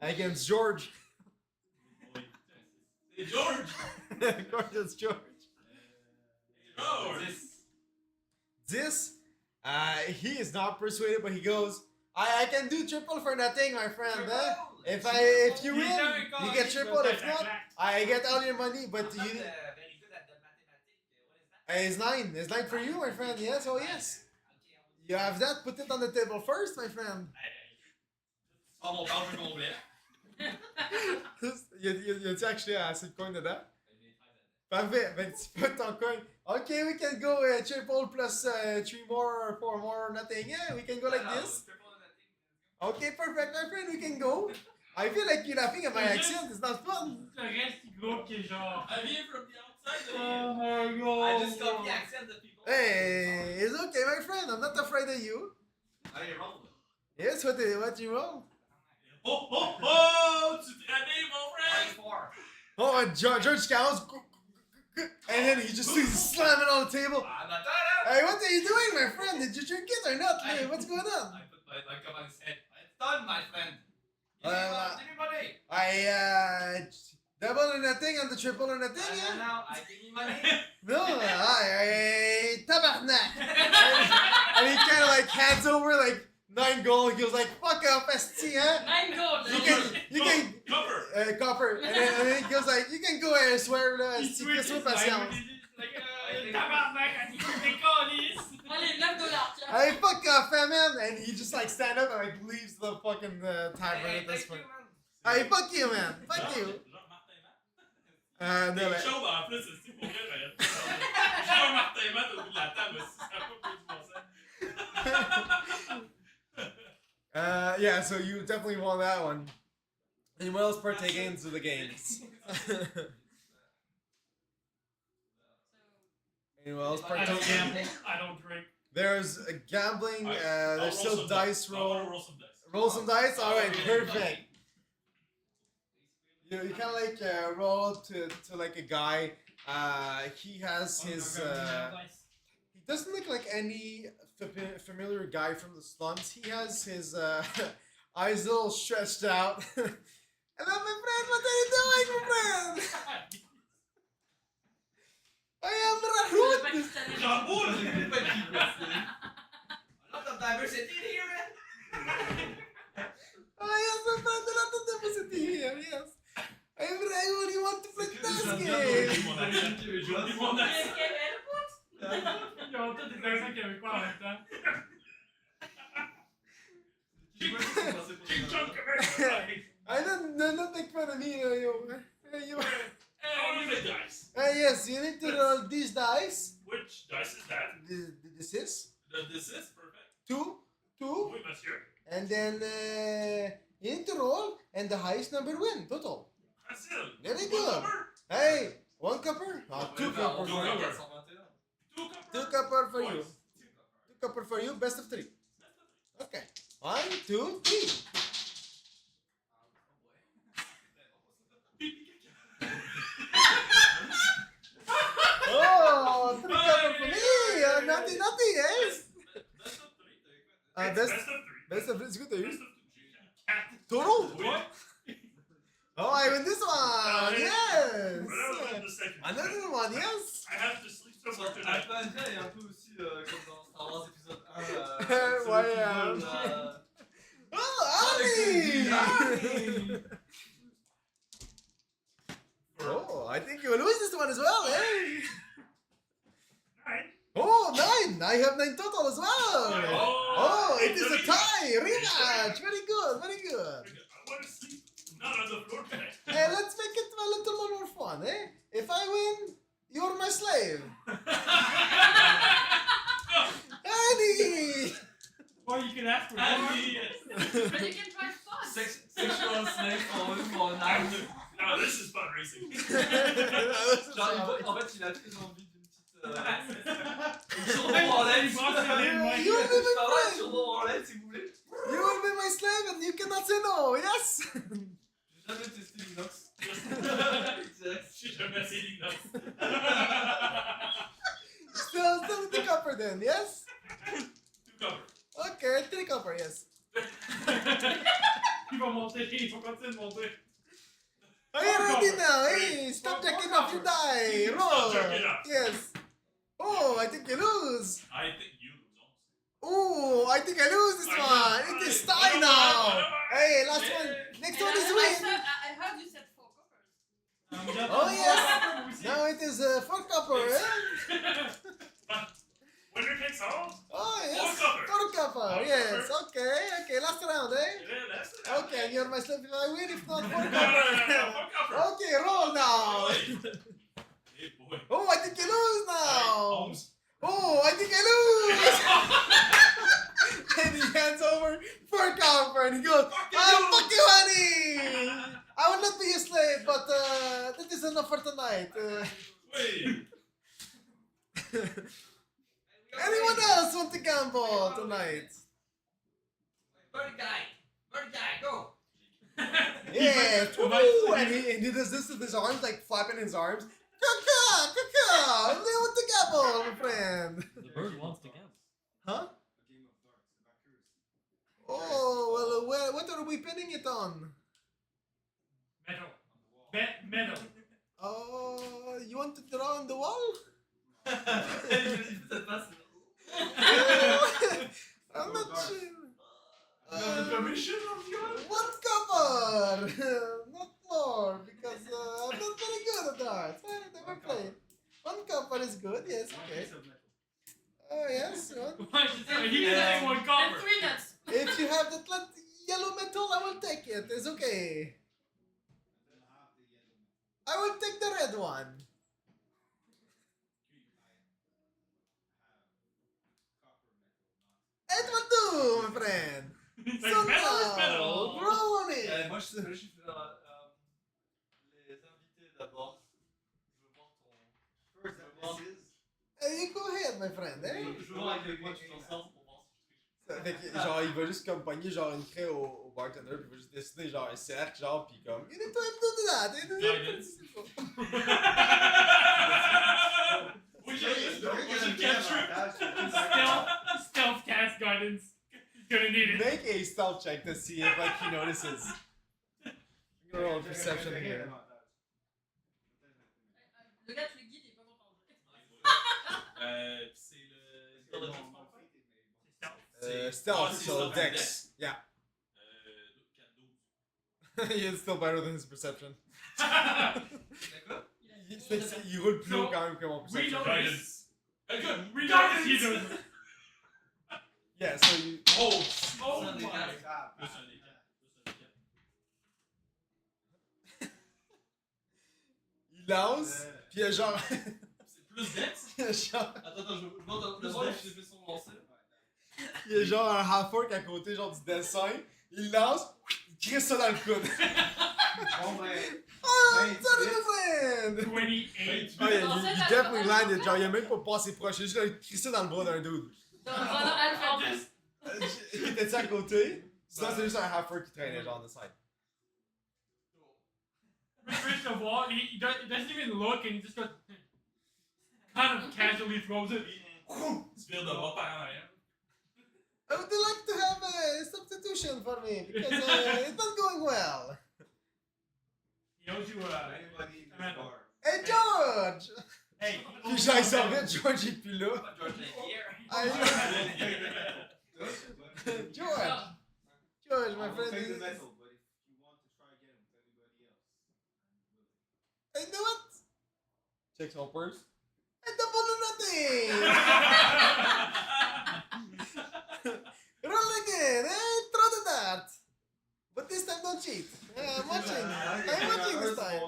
against George. Hey, George! Of course, it's George. George! This, he is not persuaded, but he goes, I can do triple for nothing, my friend. Eh? If you win, you get triple. If not, I get all your money. But I'm not you, very good at the mathematics. What is that? it's 9 for you, my friend. Yes, oh yes. You have that. Put it on the table first, my friend. Sors mon planche complet. Y a-tu actually assez de coin dedans? Parfait. Ben tu put ton coin. Okay, we can go triple plus 3 more or 4 more, nothing. Yeah, we can go like this. Okay, perfect, my friend. We can go. I feel like you're laughing at my accent. It's not fun. Le reste du groupe qui est genre. I vient from the outside. Oh my god. I just copy accent of people. Hey, it's okay, my friend. I'm not afraid of you. Allez, roll. Yes, what you roll? Oh, oh, oh! Tu te réveilles, mon frère! 24. Oh, and George counts. And then he just sees slamming on the table. I'm not done. Hey, what are you doing, my friend? Did you drink it or not? Hey, what's going on? I put my cup on his head. It's done, my friend. Give me money. I double or nothing and the triple or nothing. No, I give me money. No, I tabarnak. And he kind of like hands over like 9 gold. He goes like, "Fuck up, ST, huh? 9 gold. You can Cover! copper." And then he goes like, "You can go elsewhere, là. Il Si switch qu'est-ce his que patience." language, he's like, tabarnak, I need to take all these. Allez, $9, tiens. Hey, fuck off, man! And he just like stand up and like leaves the fucking tavern at this point. Hey, fuck you, man! Fuck you! Genre Martin Matt. No, Des chauves en plus, c'est pour vrai, mais genre Martin Matt au bout de la table, ça n'a pas plus de bon sens. Yeah, so you definitely won that one. Anyone else partaking into the games? Anyone else I don't partaking? gamble. I don't drink. There's gambling. I'll There's still some dice I'll roll. roll some dice. Roll some dice. All right, perfect. You kind of like roll to like a guy. He has his. He doesn't look like any familiar guy from the slums. He has his eyes a little stretched out. Hello, my friend. What are you doing, my friend? I am Rahut. Pakistanais. J'en A lot of diversity here, man. Oh, yes, my friend. A lot of diversity here. Yes. I am Rahut. You want to play this game? J'oublie mon accent. Ils ont tous des accents québécois en même temps. King John Quebec. I don't make fun of me, you. How many dice? Yes, you need to roll these dice. Which dice is that? This is This is perfect. two, Oui, monsieur. and then you need to roll, and the highest number win total. Facile. Very One good. cover. Hey, 1 copper? Oh, 2 copper Two for you. copper. 2 2 copper for you. Twice. 2 copper for you. Best of 3. Okay. 1, 2, 3. Oh, 3 copper for me. Naughty, yes. Best of 3. Best of 3 is good to Best you. of 2. Cat. Total? Oui. Oh, I win this one. Yes. Voilà, the second. Another one, yes. I have to sleep somewhere Un tonight. peu André et un peu aussi comme dans Star Wars épisode 1. Ouais, Oh, Annie! Oh, I think you will lose this one as well, eh? 9. Oh, 9! I have 9 total as well! Oh, it is a tie! Rematch! Very good, very good. I want to sleep not on the floor tonight. Hey, let's make it a little more fun, eh? If I win, you're my slave. Annie! Or you can ask for more. But you can try fun. Sexual slave for No, night. this is fun racing. Genre, en fait, il a très envie d'une petite. Surnom en laine. You will be my Un friend! surnom en laine, si vous voulez. You will be my slave and you cannot say no, yes? J'ai jamais testé l'inox. J'ai jamais essayé l'inox. Still 3 copper then, yes? 2 cover. Okay, 3 copper, yes. Il va monter, il va continuer de monter. Are you ready now? Hey, stop jacking off, you die! Roll! jerking off. Yes. Oh, I think you lose. I think you lose almost. Oh, I think I lose this one. It is tie now. Hey, last one. Next one is win. I heard you said 4 coppers. Oh, yes. Now it is 4 copper, eh? Winner takes all? Oh, yes. 4 copper. 4 copper, yes. Okay, last round, eh? Yeah, that's it. Okay, and you're my slave if I win. If not, 4 No, copper. 4 copper. Okay, roll now. Hey, boy. Oh, I think you lose now. Holmes. Oh, I think I lose. And he hands over 4 copper and he goes, fuck you, honey. I will not be a slave, but that is enough for tonight. Wait. Anyone else want to gamble tonight? Bird guy, go. Yeah. Woo! And he does this with his arms, like flapping his arms. Caca, caca. They want to double, my friend. The bird wants to gamble. Huh? A game of darts, of accuracy. Oh, well, what are we pinning it on? Metal. On the wall. Metal. Oh, you want to draw on the wall? Cette face, I'm not darts. sure. permission of God. One cover, not more, because I'm not very good at darts. I never One played. One cover is good, yes, One okay. piece of metal. Oh, yes, one. He didn't say one And cover. 3 nuts. If you have that yellow metal, I will take it. It's okay. And then half the yellow metal. I will take the red one. I have copper metal, not. It will do, my friend. Like, So metal is now, metal. roll on it. Moi, je suis les invités d'abord. Je veux voir ton. First, Well, this is. You go ahead, my friend. Eh? Je veux voir avec quoi tu t'en sors pour voir si je triche. Fait que, genre, il va juste comme pogner genre une craie au bartender, puis il va juste dessiner genre un cercle, genre, puis comme. You need to do that. Guidance. We should capture. Stealth cast guidance. He's gonna need it. Make a stealth check to see if like he notices. I'm gonna roll a perception here. Le gars, tu le guides, il est pas content. C'est le. Stealth, c'est so stealth, dex. Yeah. 4-12. It's still better than his perception. D'accord. Il roule plus haut quand même que mon We perception. notice. Good. We notice he does it. Yeah, so you. Oh! Oh C'est un des my. quatre. Plus un des 4. Plus un des 4. Il lance, puis il y a genre. C'est plus dex? il y a genre. Attends, je vois d'abord j'ai fait son lancer. Il y a genre un half-orc à côté, genre du dessin. Il lance, il crisse ça dans le coude. Bon, ben. Oh, Hey, sorry, my friend! 28. Oh, yeah, you definitely landed, genre, il a même pas passé proche, il a juste là, crissé dans le bras d'un dude. Donc, voilà, Alpha. Il était à côté? Sinon, c'est juste un half-orc qui traînait, genre, on the side. First of all, he doesn't even look and he just goes, kind of casually throws it. Tu vires de bras par en arrière. Would you like to have a substitution for me? Because it's not going well. He owes you Anybody in this bar? Hey, George! Hey. Puis genre, il s'en vient, George est plus là. George est here. George! George, my I will friend take the is... metal, but if you want to try again with anybody else, I'm willing. Hey, do it! Check son purse. Hey, double or nothing! Roll again, eh? Throw the dart! But this time don't cheat. I'm watching. I'm watching this time.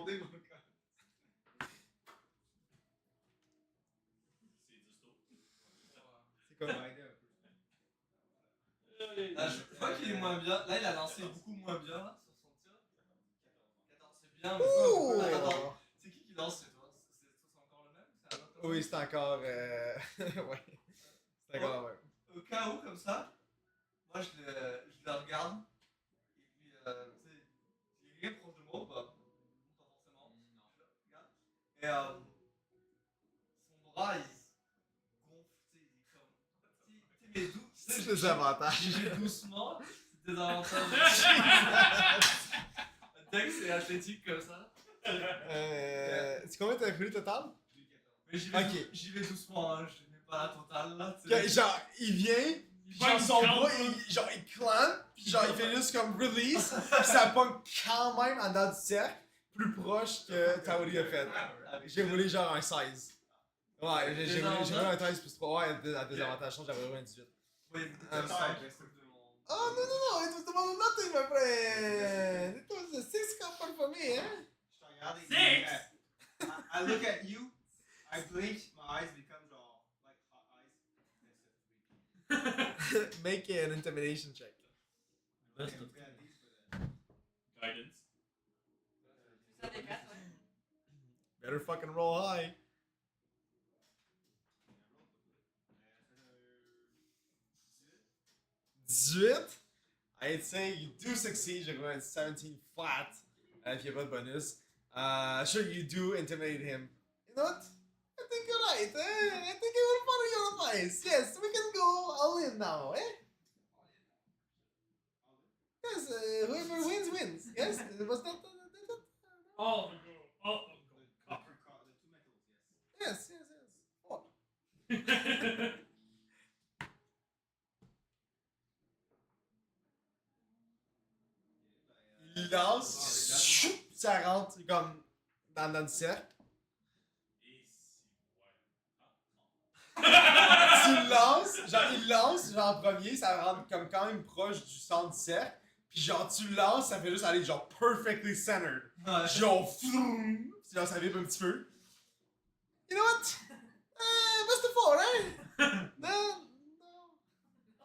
C'est 10 tours. C'est quoi? Je crois qu'il est moins bien. Là, il a lancé beaucoup moins bien là, sur son tir. 14, c'est bien, mais Ouh! attends, c'est qui lance chez toi? C'est encore le même? C'est un autre? Oui, c'est encore... ouais. C'est encore la même. Au cas où, comme ça, moi je le regarde. Et puis, tu sais, il est quelqu'un proche de moi ou pas? Pas forcément. Je le regarde. Et son bras, il se gonfle, tu sais, il est comme. Tu sais, mais d'où? C'est des avantages. J'y vais doucement, c'est des avantages. Dex et athlétique comme ça. C'est combien t'as pris total? Mais j'y vais doucement, hein, je mets pas la totale là. tu sais. Que, genre, il vient, puis genre son bras, il clampe, puis genre il fait juste comme release, puis ça pogne quand même en dedans du cercle, plus proche que Taori a fait. J'ai roulé genre un 16. Ouais, j'ai roulé un 13 plus 3, ouais, à désavantage, j'avais roulé un 18. Oui, I'm sorry. Oh, no, it was the one of nothing, my friend! It was a 6 copper for me, eh? Six? I look at you, I blink, my eyes become genre like hot eyes. Make an intimidation check. Best Okay, of we got these for that. Guidance. Ça des 4, ouais. Better fucking roll high. 18? I'd say you do succeed, you're going 17 flat, if you have a bonus. Sure, you do intimidate him. You know what? I think you're right, I think I will follow your advice. Yes, we can go all in now, eh? Yes, whoever wins, wins. Yes, was that? All of them go. All of them The go. two metals, yes. Yes. Oh. Il lance, choup, ça rentre comme dans le cercle. Et si, ouais. Il lance, genre en premier, ça rentre comme quand même proche du centre du cercle. Puis genre tu lances, ça fait juste aller genre perfectly centered. Genre, floum, puis genre ça vibre un petit peu. You know what? Best of four, right? No.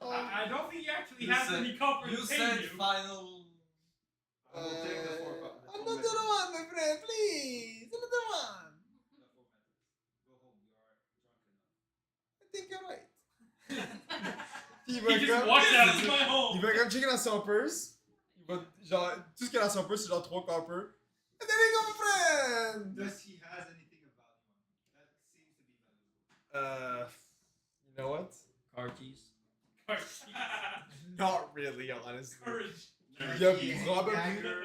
I don't think he actually You has said- any copper You to pay said you. final. I will take the four. Another one, my friend, please. Another one. The 4 metals. Go home. You are drunk enough. I think you're right. Puis He just walked out of my home. il va comme checker dans son purse. Il va, genre, tout ce qu'il y a dans son purse, c'est genre 3 copper. And there you go, my friend! Does he has anything about him? That seems to be valuable. You know what? Car keys. Not really, honestly. Courage. Yeah, Key, probably. dagger.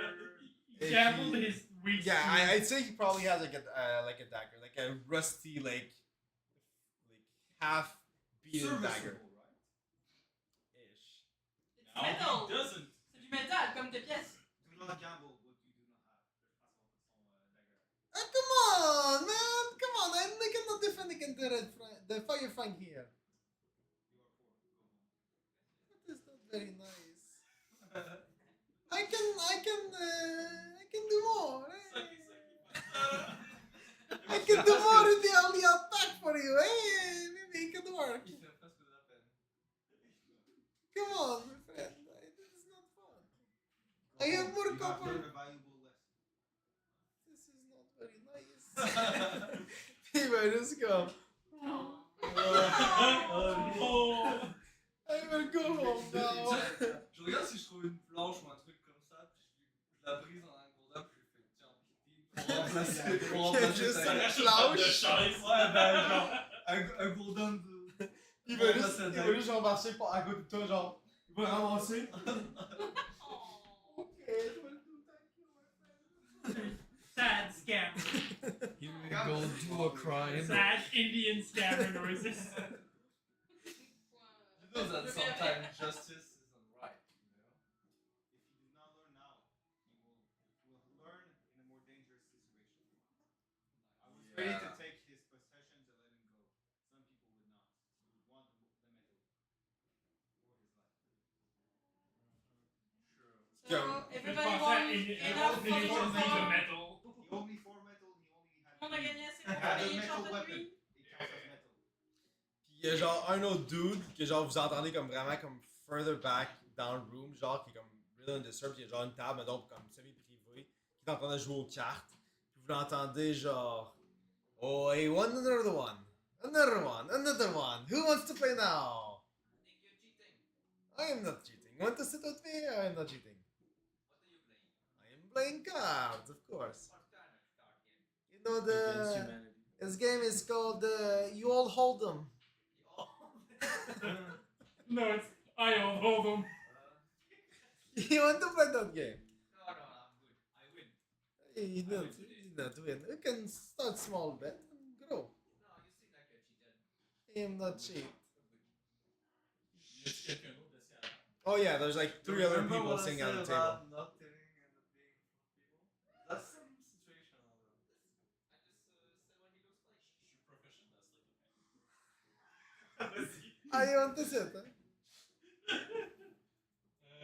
He gambled his weak Yeah, shoes. I'd say he probably has like a dagger, like a rusty, like half beaten dagger. Serviceable, right? Ish. It's Now metal. he doesn't. C'est du métal, comme tes pièces. Do not gamble what you do not have. Son dagger. Come on, man! Come on, I cannot defend against the fire fang here. You are poor. Go home. That is not very nice. I can do more. I can do more with the only attack for you. Hey, maybe it can work. Il fait presque de la peine. Come on, my friend. This is not fun. I have more You copper. learned a valuable lesson. This is not very nice. Anyway, let's go. Oh. I will go home now. Je regarde si je trouve une planche ou un truc comme ça, puis je la brise en un gourdin, puis je fais tiens, pitié, pour remplacer Juste ta- un Arrache une planche. table de chaise. Ouais, ben genre, un gourdin de. Il va juste genre marcher à côté de toi, genre, il va ramasser. Oh. Ok, je vais le do, thank you, my friend. Sad scam. Here we go do a crime. Sad Indian scammer noises. You know that sometimes justice isn't right, you know? If you do not learn now, you will learn in a more dangerous situation. I was ready to Yeah. take his possessions and let him go. Some people would not. They would want the metal or his life. Je So, everybody pensais won in enough for Indian your into farm. metal. He owed me 4 metal. He only had. Tout le monde a gagné assez He pour had a payer metal chante de weapon. lui. It counts as metal. Puis il y a genre un autre dude que genre vous entendez comme vraiment comme further back dans le room, genre qui est comme really undisturbed, il y a genre une table donc comme semi-privée, qui est en train de jouer aux cartes. Puis vous l'entendez genre oh hey another one. Who wants to play now? I think you're cheating. I am not cheating. Want to sit with me? I am not cheating. What are you playing? I am playing cards, of course. What kind of card game? You know Against the humanity. this game is called You All Hold 'em. No, it's I all hold them. You want to play that game? No, I'm good. I win. You not win. You can start small bet and grow. No, you seem like you're cheated. I am not cheap. Y a-t-il quelqu'un d'autre assis à la table? Oh yeah, there's like 3 other Remember people what I sitting at said the table. about not telling and not being in front of people? That's some situational. I just said what he looks like. Je suis professionnel à ce Vas-y. Ah, you want to sit? Huh?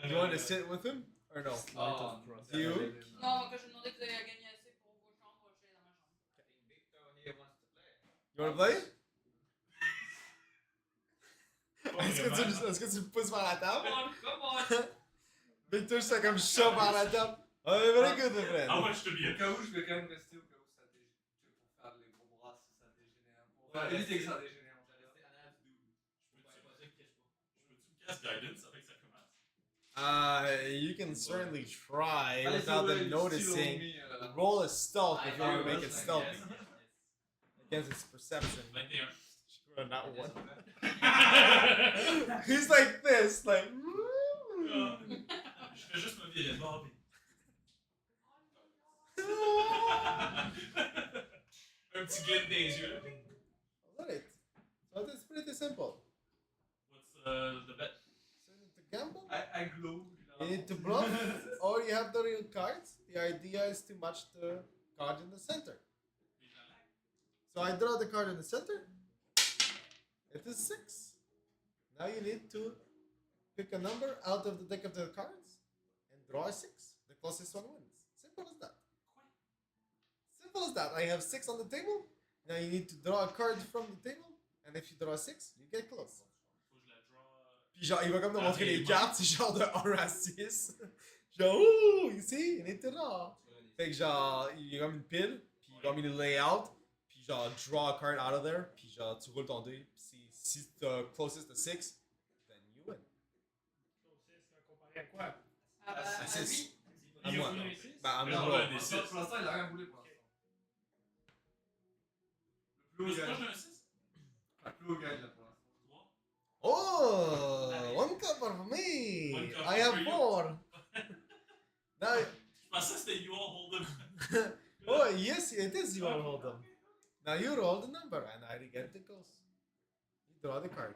Do you want to sit with him or no? Oh, Do you? Non, moi, quand je demandais que vous avez gagné assez pour vos chambres, je suis dans ma chambre. I think Victor here wants to play. You want to play? Pas Est-ce que vraiment. est-ce que tu le pousses vers la table? Come on! Victor se fait comme chaud vers la table. Oh, very good, my How friend. much to be Au a cas où, je vais quand même rester au cas où ça dégénère. Pour faire les gros bras si ça dégénère. Pour Ouais, éviter que ça dégénère. Peux-tu me casse guidance avec sa commence? You can certainly try Allez, without them still owe noticing. me, Roll a stealth if you want to make it stealthy. Against its perception. 21. Not one. Yeah. He's like this, like. Je fais juste me virer de bord. Un petit glint dans les yeux. Alright. So it's pretty simple. What's the bet? So you need to gamble, I glow. you need to bluff, or you have the real cards. The idea is to match the card in the center. So I draw the card in the center. It is 6. Now you need to pick a number out of the deck of the cards and draw a 6. The closest one wins. Simple as that. Simple as that. I have 6 on the table. Now you need to draw a card from the table. And if you draw a 6, you get close. Faut que je la draw. Puis genre, il va comme te Ah, montrer les et cartes. C'est genre de 1 à 6. Genre, ouh, you see, you need to draw. Fait que genre, il y a comme une pile. Puis il va mis le layout. Puis genre, draw a card out of there. Puis genre, tu roules ton dé. Puis si t'as closest to 6, then you win. Comparé à quoi? Ah bah, À 6. oui. À Il a moi. voulu un 6? Bah, à Non, moi. ouais, des Pour 6. l'instant, il a rien voulu pour l'instant. Le Plus plus haut proche gagne. d'un 6? Le plus haut gagne là pour l'instant. 3. Oh, 1 copper for me. One copper I have for you. 4. Now, Je pensais que c'était you all hold'em. oh yes, it is you all hold them. Now you roll the number and I get the ghost. You draw the card.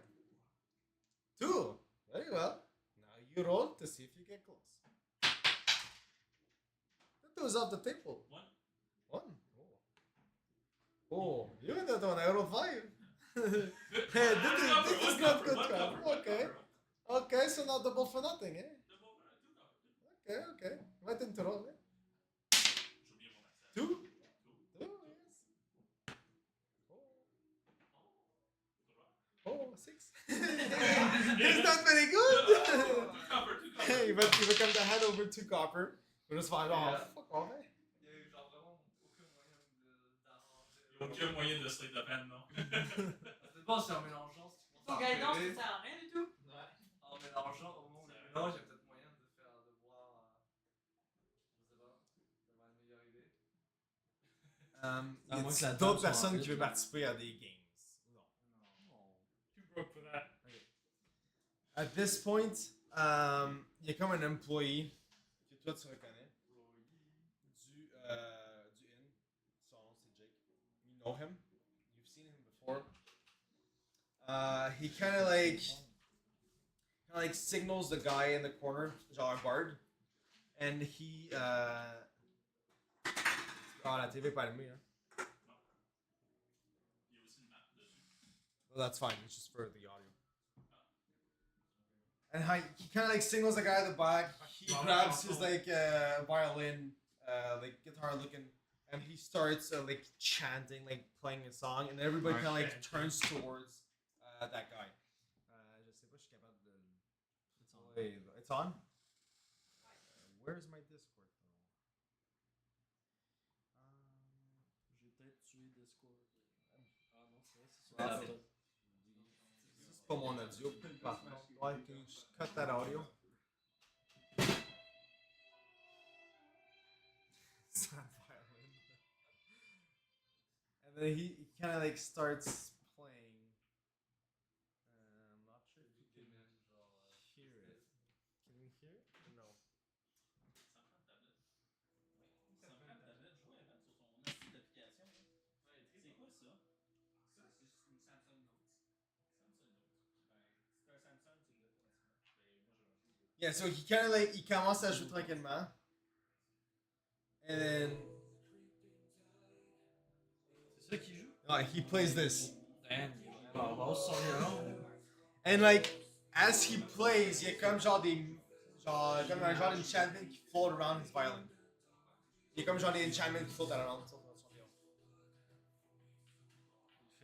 2. Very well. Now you roll to see if you get close. The 2 is off the table. 1. 1. Oh, you win that one. I roll 5. Hey, this is not good card. Okay. Okay, so now double for nothing, eh? Okay, okay. My turn to roll, eh? J'ai oublié mon accent. 2. 2, yes. Oh, 6. It's not very good. Two copper. Hey, but you become the hand over 2 copper. We'll just find off. Yeah. Fuck off, eh? Il y a eu genre vraiment aucun moyen d'arranger. Il n'y a aucun moyen de slate the pen, non? Ça dépend si en mélangeant, si tu Ton commences à guidance, repérer, ça sert à rien du tout. en mélangeant, au moment où tu mélanges, il y a peut-être moyen de faire, de voir, je sais pas, d'avoir une meilleure idée. À moins que It's la table d'autres soit personnes en qui veulent vide, là. participer à des games. Too broke for that. At this point, il y a comme un employee que toi tu reconnais du inn. Son nom c'est Jake. You know him. You've seen him before. He kind of like signals the guy in the corner, genre un bard, and he la TV est pas allumée, hein. Il y a aussi une map dessus. Well, that's fine. It's just for the audio. And he kind of like signals the guy at the back. He grabs his like violin, like guitar looking, and he starts like chanting, like playing a song, and everybody kind of like turns towards that guy. Je sais pas, je suis capable de. Wait, it's on. Where's my Discord? J'ai peut-être tué Discord. Ah non, c'est vrai, c'est sur Ah, la c'est- table. C'est pas mon audio. Par contre, ouais, can you just cut that audio? It's not violin. And then he kind of like starts playing. I'm not sure if you can hear it. Can we hear it? Or no. Ça me prend une tablette. Je vois Evan sur son astuce d'application. C'est quoi ça? Ça, c'est juste une Samsung Note. Samsung Note. C'est un Samsung, tu l'as automatiquement. Yeah, so he kind of like, il commence à jouer tranquillement. And then, C'est ça qui joue? he plays this. Damn, il va avoir son violon. And like, as he plays, il y a comme genre comme un genre d'enchantment qui float around his violin. Il y a comme genre des enchantments qui float around son violon.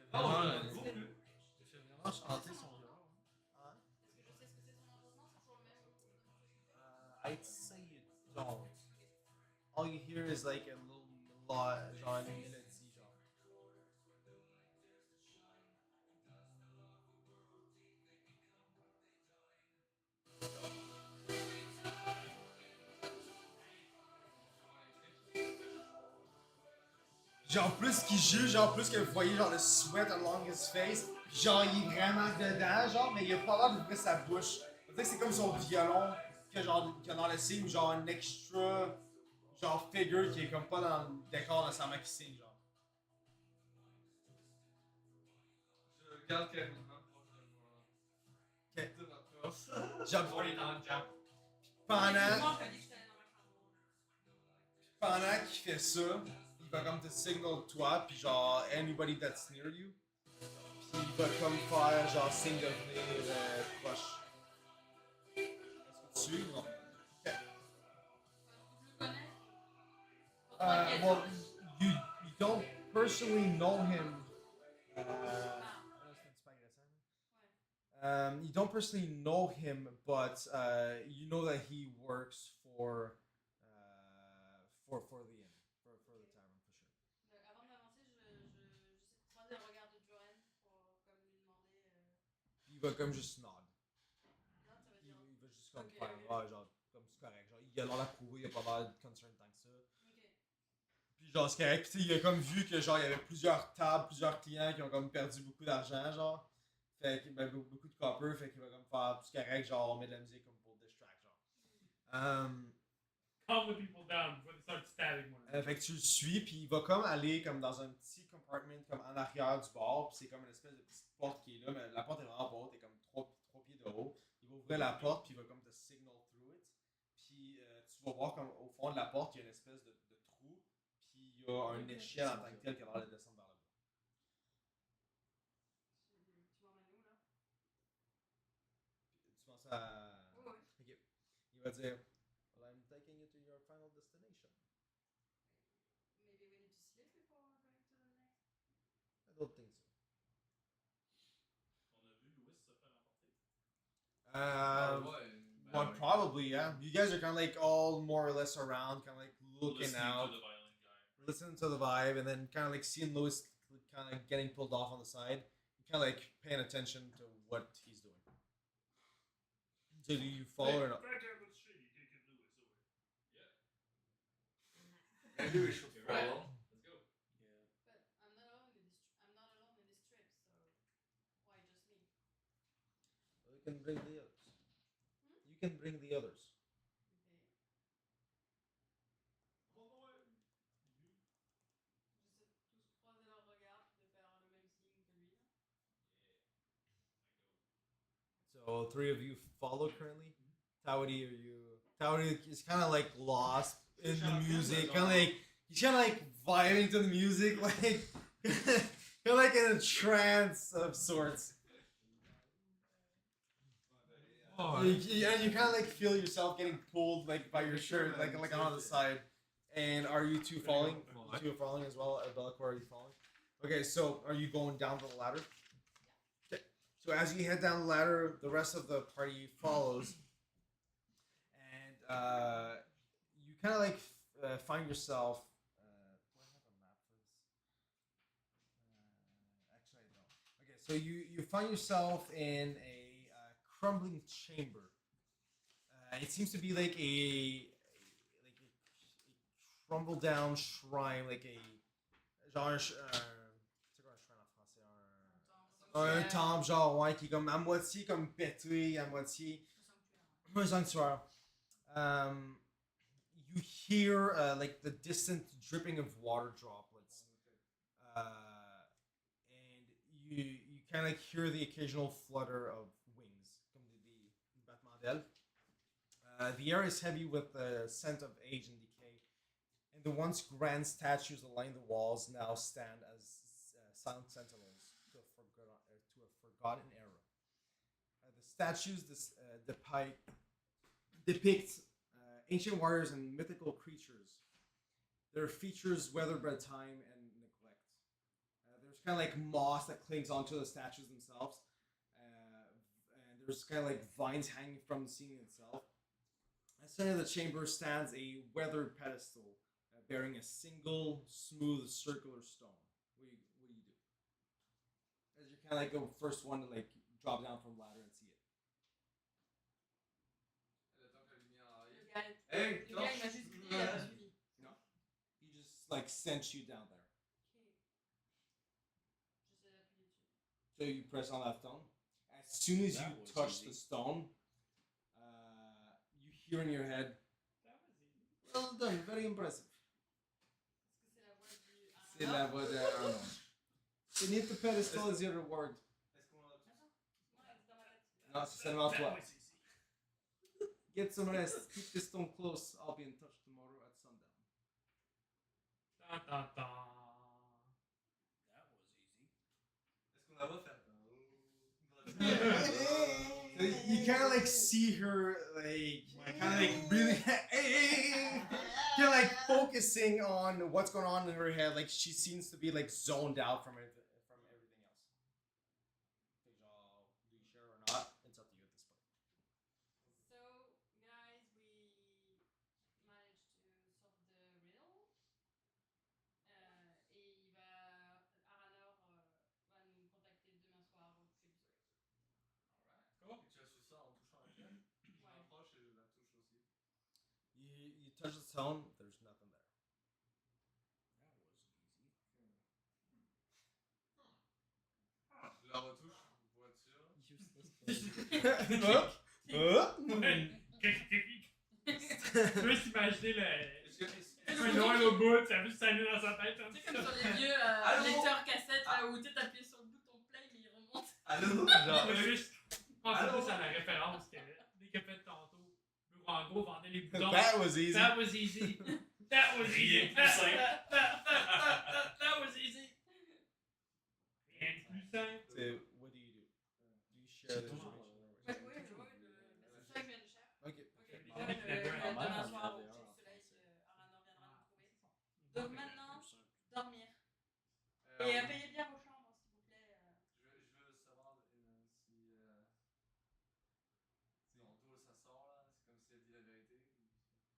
Il fait vraiment chanter son violon. Est-ce que je sais ce que c'est son enregistrement? C'est toujours le même. I'd say you don't. All you hear is like a little genre une mélodie, genre. Genre, plus qu'il juge, genre, plus que vous voyez, genre, le sweat along his face. Puis genre, il est vraiment dedans, genre, mais il a pas l'air d'ouvrir sa bouche. On dirait que c'est comme son violon, que genre, qu'il a dans le signe, genre, un extra, genre, figure qui est comme pas dans le décor nécessairement qui signe, genre. Je regarde carrément proche de moi. Ok. De ma purse. Genre, On est dans le jump. pendant, Moi, je t'ai dit que j'étais allée dans ma chambre. pendant qu'il fait ça, il va comme te signal toi, puis genre, anybody that's near you. Puis il va comme faire, genre, signe de venir proche. Est-ce que tu suis? Non. Ok. Je le connais. Pour toi, qui est Well, toi. you don't personally know him. You don't personally know him, but you know that he works for the inn, for the tavern for sure. Avant d'avancer, j'essaie de croiser le regard de Joanne pour comme lui demander. Puis il va comme juste nod. Non, ça veut Il, dire. il va juste comme Ok, faire, ok. ouais, genre, comme c'est correct. Genre, il a l'air d'approuver, il a pas l'air de concern tant que ça. Ok. Puis genre, c'est correct. Puis il a comme vu que genre, il y avait plusieurs tables, plusieurs clients qui ont comme perdu beaucoup d'argent, genre. Fait qu'il ben, beaucoup de copper, fait qu'il va comme faire tout correct, genre, on met de la musique comme pour distract, genre. Calm the people down before they start stabbing one another. Fait que tu le suis, puis il va comme aller comme dans un petit compartment comme en arrière du bar, puis c'est comme une espèce de petite porte qui est là, mais la porte est vraiment pas haute, elle est comme 3 pieds de haut. Il va ouvrir la porte, puis il va comme te signal through it. Puis tu vas voir comme au fond de la porte, il y a une espèce de trou, puis il y a un échelle en tant que tel qui a l'air de descendre vers le bas. Tu m'emmènes où là? Tu penses à... Oui, oui. Ok. Il va dire, well, I'm taking you to your final destination. Maybe we need to sleep before going to the next. I don't think so. On a vu Louis se faire emporter. Well, probably, yeah. You guys are kind of like all more or less around, kind of like looking Listening out, to the violent guy. listening to the vibe, and then kind of like seeing Lewis kind of getting pulled off on the side. Kind of like paying attention to what he's doing. So do you follow or not? Back out of the street, you taking Lewis away. Maybe we should You're right. follow. Let's go. But I'm not alone in this trip, so why just me? You can bring the others. You can bring the others. Okay. I'm on the way. J'essaie de tous croiser leur regard puis de faire le même signe que lui. Là. So 3 of you follow currently. Tawadi, are you? Tawadi is kind of like lost in the music. Kind of like he's kind of like vibing to the music, like kind of like in a trance of sorts. And you kind of like feel yourself getting pulled like by your shirt, like on the side. And are you two falling? You two are falling as well. Bellicor, are you falling? Okay, so are you going down the ladder? Okay. So as you head down the ladder, the rest of the party follows, and you kind of like find yourself. Do I have a map for this? Actually, I don't. Okay, so you find yourself in a crumbling chamber. It seems to be like a crumbled down shrine, like a genre. C'est quoi un shrine en français? Un temple genre ouais qui est comme à moitié comme pétri, à moitié un sanctuaire. You hear like the distant dripping of water droplets, and you kind of hear the occasional flutter of wings, comme des battements d'ailes. The air is heavy with the scent of age and decay, and the once grand statues that line the walls now stand as silent sentinels to a forgotten era. The statues depict ancient warriors and mythical creatures. Their features weathered by time and neglect. There's kind of like moss that clings onto the statues themselves, and there's kind of like vines hanging from the ceiling itself. At the center of the chamber stands a weathered pedestal bearing a single smooth circular stone. What do you do? As you kind of like go first one to like drop down from the ladder and see it. Le gars, il m'a juste dit, il a pas suivi. He just like sent you down there. So you press on that stone. As soon as That you was touch easy. the stone, you hear in your head, well done, very impressive. Est-ce que c'est la voix du C'est la voix de Aranor. Beneath the pedestal is your reward. Est-ce qu'on l'a tous? Ouais, c'est dans ma tête. Non, c'est seulement That toi. was easy. Get some rest. Keep the stone close. I'll be in touch tomorrow at sundown. Tan, tan, tan. That was easy. Est-ce qu'on la voit faire? So you kind of like see her like kind of like really kind of like focusing on what's going on in her head. Like she seems to be like zoned out from everything else. Genre, do you share or not? It's up to you at this point. So, guys, we managed to solve the riddle. Et Aranor va nous contacter demain soir au coucher du soleil. Alright. Et tu as su ça en touchant la pierre? Je Ouais. m'approche et je la touche aussi. You touch the stone. There's nothing there. That was easy. Je la retouche, voiture. Useless Ouais. Je veux s'imaginer le. Est-ce que- est-ce Un que- noir au bout, ça a juste s'allumer dans sa tête. Tu sais, comme sur les vieux Allô? lecteurs cassettes là, où tu appuies sur le bouton play mais il remonte. Allô? Je veux juste penser Allô? plus à la référence que dès qu'il a fait tantôt. En gros, vendait les boutons. That was easy. That was easy. That was easy. Rien de plus simple. That was easy. Rien de plus simple. So, what do you do? Do you share the C'est toujours, information? Ouais, oui, c'est ça que je viens de faire. Ok. Ok, Ouais, demain ouais, ouais, demain ouais, soir au ouais, coucher ouais, du soleil, ouais. Aranor viendra nous trouver. Donc maintenant, Plus simple. dormir. Euh, Et payez bien vos chambres, s'il vous plaît. je veux savoir si tantôt ça sort là, c'est comme si elle dit la vérité.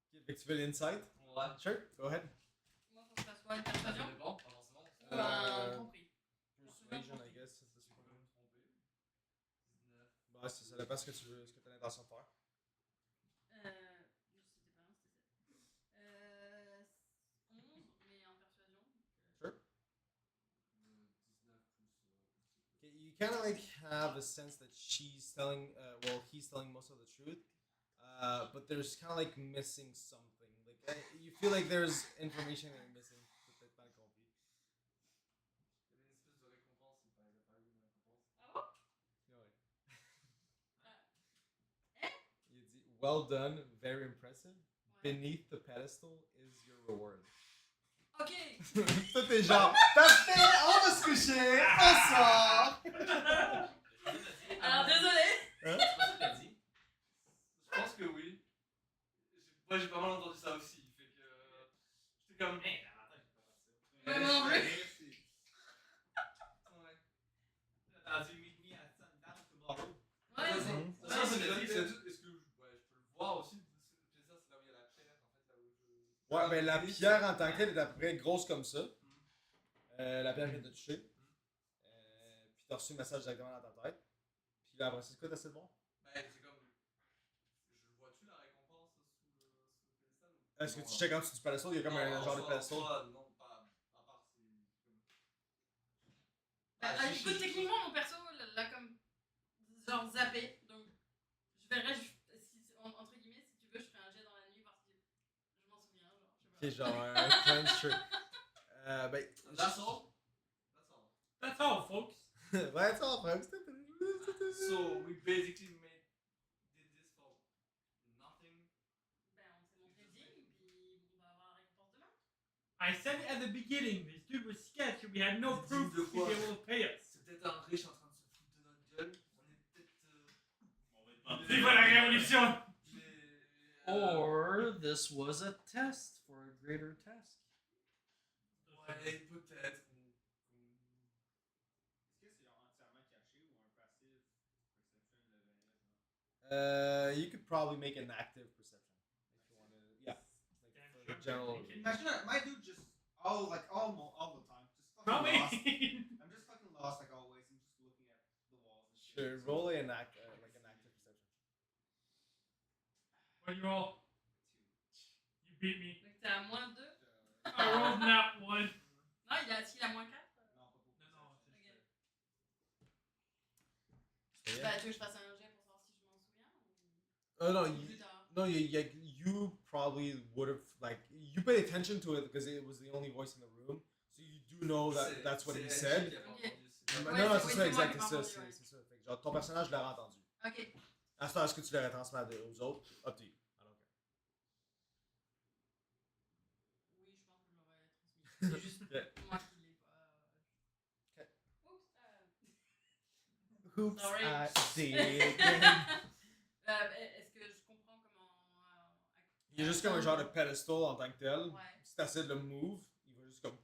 Okay, fait que tu veux l'insight? Ouais. Sure, go ahead. Moi, faut que ça soit une Ça persuasion dépend, pas forcément. ou un tromperie. Persuasion, I guess, at this Je peux point. me tromper. 19. Ouais, ça dépend ce que tu veux, ce que tu as l'intention de faire. C'était pas un, c'était 7. 11, mais en persuasion. Sure. 19 plus. Okay, you kind of like have a sense that she's telling, well, he's telling most of the truth, but there's kind of like missing something. Like you feel like there's information that you're missing. C'est peut-être mal compris. Il y avait une espèce de récompense, il n'a pas eu de récompense. Ah bon? Ouais. Hein? Il dit, well done, very impressive. Ouais. Beneath the pedestal is your reward. Ok. Tout est genre, parfait, on va se coucher, bonsoir. Alors désolé. Hein? C'est pas ça qu'elle dit. Je pense que oui. Moi j'ai pas mal entendu ça aussi. Fait que. J'étais comme. Hey, dans ma tête, j'ai pas fait ça. Ouais, moi non plus. Merci. Ouais. T'as dit meet me at sundown tomorrow. Ouais, Ça, c'est- ça, c'est ouais. la vie, c'est tout. Est-ce que ouais, je peux le voir aussi? C'est ça, c'est là où il y a la pierre en fait, là où je. Ouais, ben la pierre en tant que telle est à peu près grosse comme ça. La pierre vient de te toucher. Puis t'as reçu le message directement dans ta tête. Puis là, après, c'est quoi t'essaies de voir? Ben, c'est comme. Je le vois-tu la récompense sous le pédestal ou. Est-ce que tu checkes en dessous du pedestal? Il y a comme un genre de pedestal. Non, pas. À part c'est. Écoute, techniquement, mon perso l'a comme genre zappé. Donc, je verrai, entre guillemets, si tu veux, je ferai un jet dans la nuit parce que je m'en souviens. Genre, je Ok, sais pas. genre un cleanse, sure. Ben. That's all? That's all. That's all, folks. Ouais, c'est en frère. So we basically did this for nothing. Ben, on s'est montré digne, puis on va avoir la récompense demain. I said it at the beginning. This dude was sketch. We had no Digne proof de he'd be quoi? able to pay us. C'est peut-être un riche en train de se foutre de notre gueule. On est peut-être. On va être bandés. Vive la révolution! Mais. Or this was a test for a greater task. Ouais, peut-être. Est-ce que c'est entièrement caché ou un passif perception level? You could probably make an active perception if you want to. Yeah. Like for the general. Imagine my dude just all the time, just fucking Not lost. me. I'm just fucking lost like always. I'm just looking at the walls and shit. Sure, roll an active perception. What do you roll? You beat me. Donc, t'es à moins 2. I rolled not one. Non, il a moins 4. Non, pas pour Non, non, perception. c'est Ok. Bah, tu veux que je fasse un jet pour savoir si je m'en souviens No, ou you, plus tard? no, you probably would have like you paid attention to it because it was the only voice in the room, so you do know that that's what he said. Ouais, Non, non, c'est- c'est oui, ça, c'est moi exact, qui c'est ça, m'ai entendu, c'est ouais. c'est ça. Fait que, genre, ton personnage l'aurait entendu. Ok. À ce temps, est-ce que tu l'aurais transmis aux autres? Up to you. I don't Oui, je pense que je l'aurais transmis. C'est juste Ok. moi qui l'ai pas. Ok. Oups. Oops, Sorry. I did it again. Est-ce que je comprends comment. Il y a juste comme un genre de pedestal en tant que tel. Ouais. Si t'essaies de le move, il va juste comme.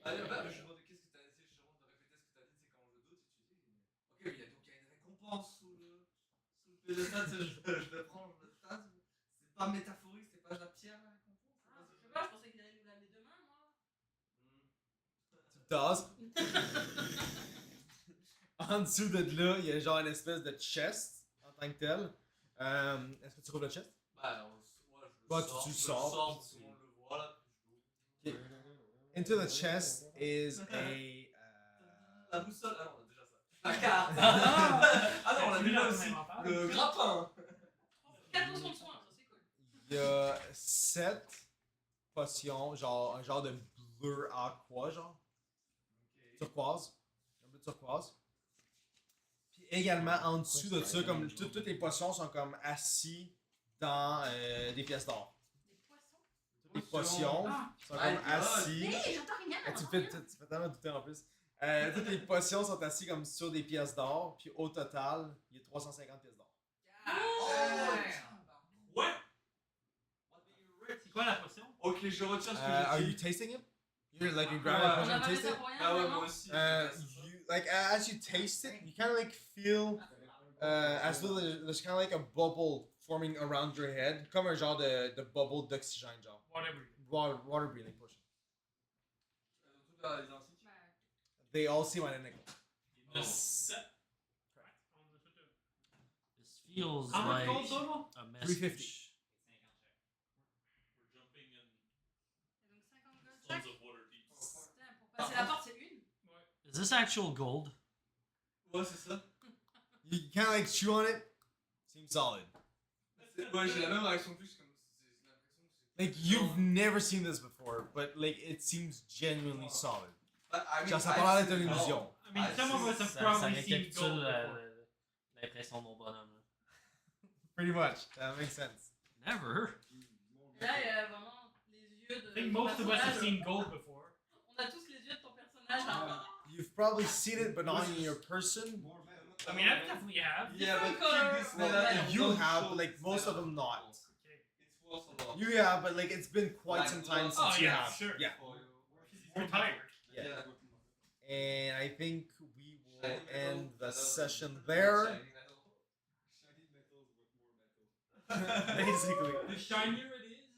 Allez, bah, je demande qu'est-ce que t'as essayé justement de répéter ce que t'as dit, c'est quand je doute, et tu dis, ok, mais donc il y a une récompense sous le pédestal, je le prends, je le tasse. C'est pas métaphorique, c'est pas de la pierre la récompense. Ah, je sais pas, je pensais qu'il allait nous l'amener demain, moi. Tu tasses. En dessous de là, il y a genre une espèce de chest en tant que tel. Est-ce que tu trouves le chest? Bah, moi, je Bah, le sors, tu je le sors, sors, puis tout le monde le voit là, puis je l'ouvre. Into the chest is a. La boussole, ah non, on a déjà ça. La carte. Ah non, on a déjà aussi. Le grappin. 4 potions de soin, ça c'est cool. Il y a 7 potions, genre un genre de bleu aqua, genre. Turquoise. Un bleu turquoise. Puis également, en dessous de ça, comme toutes les potions sont comme assis dans des pièces d'or. Des poissons? Toutes les potions Ah. sont comme assis. Hé, j'entends rien! Tu fais tellement douter en plus. Toutes les potions sont assis comme sur des pièces d'or. Puis au total, il y a 350 pièces d'or. Ouais. C'est quoi la potion? Ok, je retiens ce que Are j'ai you dit. tasting it? You're like you grab a Ouais. potion On a and pas fait taste ça it? pour rien, Ah ouais, vraiment? moi aussi. You like as you taste it, you kind of like feel as though there's kind of like a bubble forming around your head, comme un genre de bubble d'oxygène, genre Whatever. water breathing potion. Tout à les ainsi. They all seem identical. Il y en a 7. This feels How much like gold total? a message. 350. We're jumping in Et donc 50 gold tons chaque? of water deep. Putain, pour passer la porte, c'est une? Is this actual gold? Ouais, c'est ça. You kind of like chew on it. Seems solid. Ouais, j'ai la même réaction que lui, c'est l'impression que c'est. Like you've never seen this before, but like it seems genuinely solid. I mean, Genre ça a pas l'air d'être une illusion. I mean, some of us have Ça probably seen récapitule gold before. l'impression de mon bonhomme. là. Pretty much. That makes sense. Never. Et là, il y a vraiment les yeux de. I think ton most of us have personnage. seen gold before. On a tous les yeux de ton personnage. Hein. You've probably seen it, but not in your person. More metal. I mean, I definitely have. Yeah, but Different keep this color. metal. Well, You have, but like most of them not. Okay. It's worth a lot. You have, but like it's been quite some time since Oh, you yeah, have. sure. Yeah. For you. He's retired. Yeah. Yeah. And I think we will Shiny metal, end the metal, session shiny there. metal. Shiny metal is worth more metal. Basically. The shinier it is,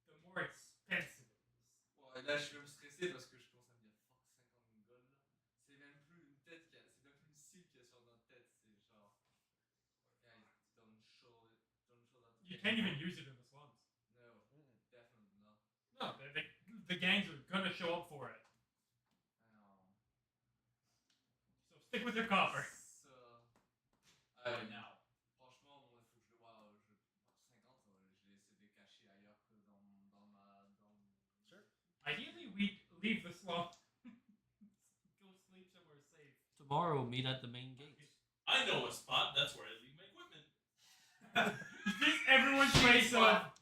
the more expensive it is. Ouais, là, je vais me stresser parce que je commence à me dire fuck 50 gold là. C'est même plus une tête qui a, c'est même plus une cible qui est sur notre tête, c'est genre. Guys, don't show that. You can't even use it in the slums. No, definitely not. No, the gangs are gonna show up for it. So stick with your copper. So, Right now. franchement, moi, il faut que je le vois. 50, je l'ai essayé de cacher ailleurs que dans ma. Sure. Ideally, we leave the slum. Go sleep somewhere safe. Tomorrow, meet at the main gate. I know a spot. That's where I leave my equipment. This everyone's face up.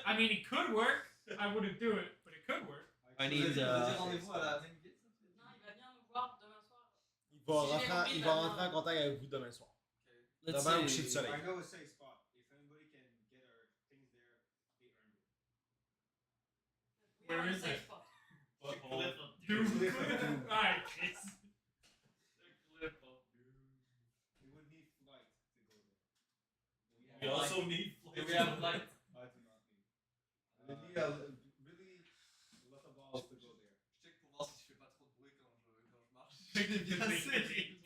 I mean, it could work. I wouldn't do it, but it could work. I need, rendez-vous à la même gate, ça fait. Non, il va venir nous voir demain soir. il va rentrer en contact avec vous demain soir. Let's Demain au say- coucher de soleil. I know a safe spot. If anybody can get our things there, they earned it. We Where are in a is safe it? spot. Butthole. Doom. Alright, kids. The cliff of doom. We would need flight to go there. We also need Do we have light? I do not need. We need a really lot of balls to go there. Je check pour voir si je fais pas trop de bruit quand je marche. Je check bien assez.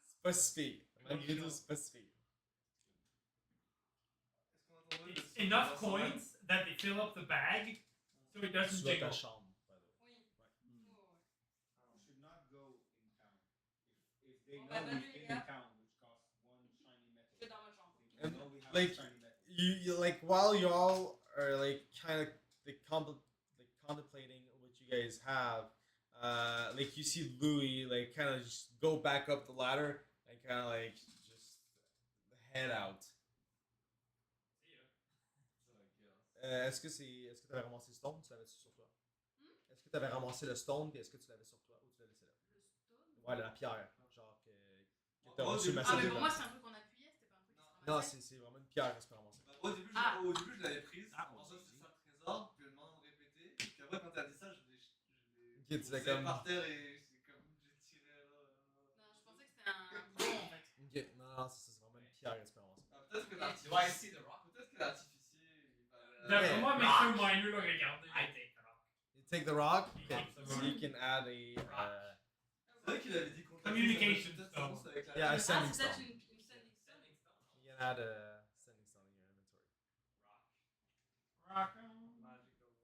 Spécifique. Malgré tout, spécifique. Est-ce qu'on entend le It's enough coins that they fill up the bag, so it doesn't Sur ta jingle. chambre, by the way. Oui. We should not go They Bon, know bah, bonne we've nuit, been les in gars. town, which costs one shiny Je metal. vais dans ma chambre. They And, know we have like, shiny metal. you like while y'all are like kind of like, contemplating what you guys have, like you see Louis like kind of just go back up the ladder and kind of like just head out. Est-ce que tu avais ramassé le stone ou tu l'avais sur toi? Est-ce que tu avais ramassé le stone et est-ce que tu l'avais sur toi ou tu l'as laissé là? Le stone. Ouais, la pierre, genre que t'as Moi, au reçu début, ma Ah, mais cellule. pour moi, c'est un truc qu'on appuyait, c'était pas un truc qui se Non, ramassait. c'est vraiment une pierre que tu peux ramasser. Bah, au début, Ah. au début, je l'avais prise. Ah, En fait, vas-y. c'est ça le trésor. Puis elle demande de répéter. Puis après, quand t'as dit ça, je l'ai Ok, tu l'as posé comme- par terre et j'ai comme j'ai tiré là. Non, je pensais que c'était un bouton en fait. Ok, non, c'est vraiment une pierre que tu peux ramasser. Ah, peut-être que Ok. l'artificier. Do I see the rock? Peut-être que l'artificier. il fallait- D'après moi, Mr. Miner l'a regardé. I take the rock. You take the rock. He Okay, keeps the so rock. you can add a. C'est vrai qu'il avait dit qu'on Communication peut-être stone. ça avec la- Yeah, Ah, sending c'est peut-être stone. une sending stone. You can add a sending stone in your inventory. Rock on. Magical rock.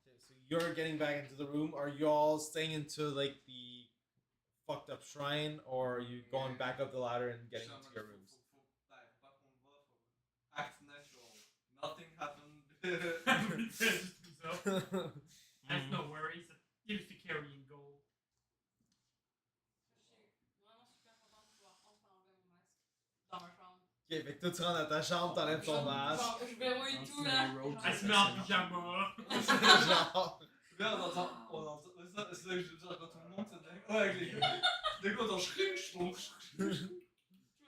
Okay, so you're getting back into the room. Are you all staying into like the fucked up shrine, or are you going back up the ladder and getting into your rooms? Faut pas qu'on le voit. Faut act natural. Nothing happened. Everything's himself. Has Mm-hmm. no worries. Used to carrying gold. Je suis vraiment super contente de pouvoir enfin enlever mon masque dans ma chambre. Ok, fait que toi tu rentres dans ta chambre, t'enlèves ton masque. Genre, je verrouille tout là. I smell pyjama. Genre. Là, on entend. C'est ça que je veux dire quand tout le monde se dit. Ouais, avec les gars. Dès qu'on entend Je me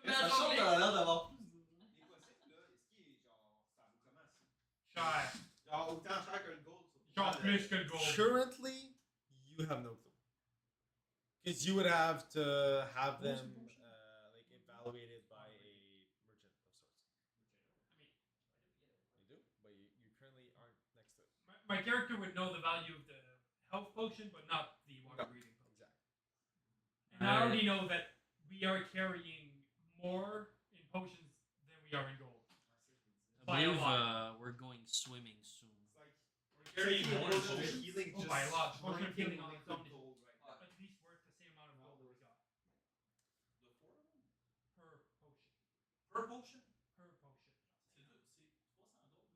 Et mets sa à chambre, jongler. elle a l'air d'avoir plus de. Les possibles, là, est-ce qu'il est genre. Ça vaut comment ça? Cher. Genre autant cher que le gold. Genre plus que le gold. Currently, you have no clue. Because you would have to have them like evaluated by a merchant of sorts. You do, but you currently aren't next to it. My character would know the value of the health potion, but not the water breathing potion. Exactly. And I already know that we are carrying more in potions than we are in gold. I By a believe lot. we're going swimming soon. It's like. Carrying more Potion potions. of healing Oh, just by a lot. Potion of drinking healing on its own is gold right now. at least worth the same amount of gold that we got. The four of them? Per potion. Per potion? Per potion. C'est 300 gold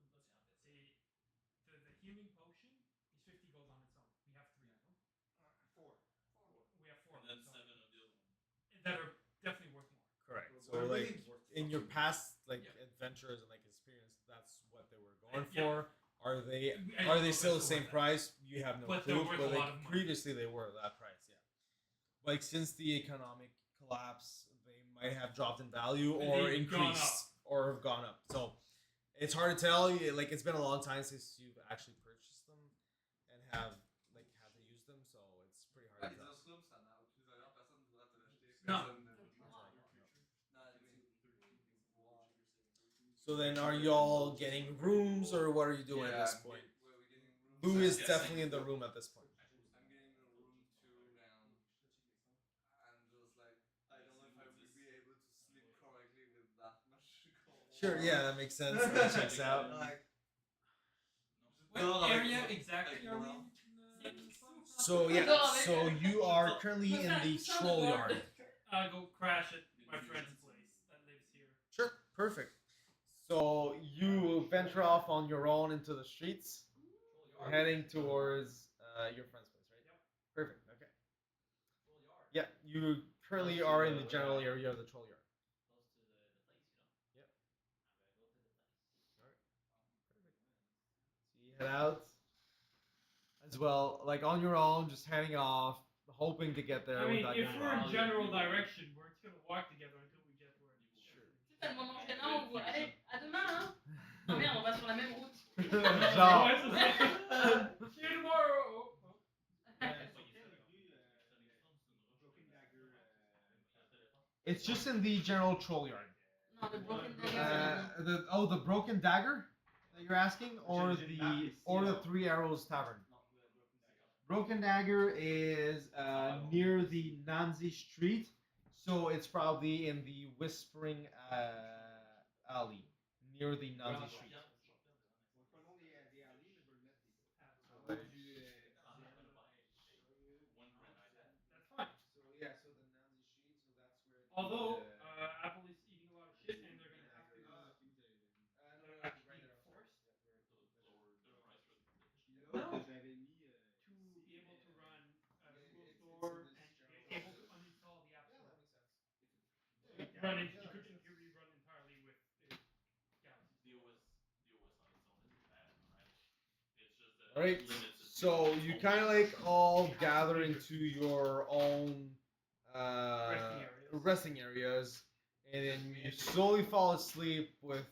une potion en fait. C'est the healing potion is 50 gold on its own. We have 3 of them. 4. We have 4 And then so 7 of the other one. that are definitely worth more. Correct. So We're like really worth in your past like Yeah. adventures and like experience, that's what they were going Yeah. for. Are they I are don't they know if still the it's same worth that. price? You have no But clue. they're worth But a like lot of money. previously they were that price, yeah. Like since the economic collapse, they might have dropped in value or They've gone increased or have gone up. So it's hard to tell. Like it's been a long time since you've actually purchased them and have like had to use them. So it's pretty Ah, hard les to tell. osrums, ça n'a aucune valeur. Personne ne voudra te l'acheter. Non. Personne ne. So then, are y'all getting rooms or what are you doing at this point? Where are we getting rooms? Lou is Yes. definitely in the room at this point. I'm getting a room too, and I'm just like, I don't know if I will be able to sleep correctly with that much gold. Sure, yeah, that makes sense. That checks out. Like, What area exactly are we in? So yeah, so you are currently in the troll yard. I'll go crash at my friend's place that lives here. Sure, perfect. So you venture off on your own into the streets, heading towards your friend's place, right? Yep. Perfect. Okay. Yeah, you currently are in the general area of the troll yard. Close to the place, you know? Yep. I'm gonna go to the place. All right. Perfect. So you head out as well, like on your own, just heading off, hoping to get there I mean, without if getting we're in robbed. general direction, we're just gonna walk together until we get where it is. Sure. C'est le moment gênant où vous. Allez, à demain, hein. Oh merde, on va sur la même route. Genre. Ouais, c'est ça. See you tomorrow. Oh, oh. Broken Dagger. It's just in the general troll yard. Non, le Broken Dagger. The Broken Dagger that you're asking, or the Three Arrows Tavern. Broken Dagger is near the Nanzi Street, so it's probably in the Whispering Alley near the Nanzi Street. Prenons des allées, je vais le mettre des. Ouais. That's fine. So yeah, so the Nanzi Street, so that's Although Apple is eating a lot of shit, and they're gonna have to. They're actually forced Lower the price for the competition. L'autre, je l'avais mis to ici, be able to mais, run Google it's Store in this and general able to office. uninstall the App Yeah, Store. that makes sense. You could in theory run entirely with Galaxy. The OS on its own isn't bad, right? It's just that Alright, it limits it so to you its kind of own like all You have to gather leave into your own resting areas, and then you slowly fall asleep with.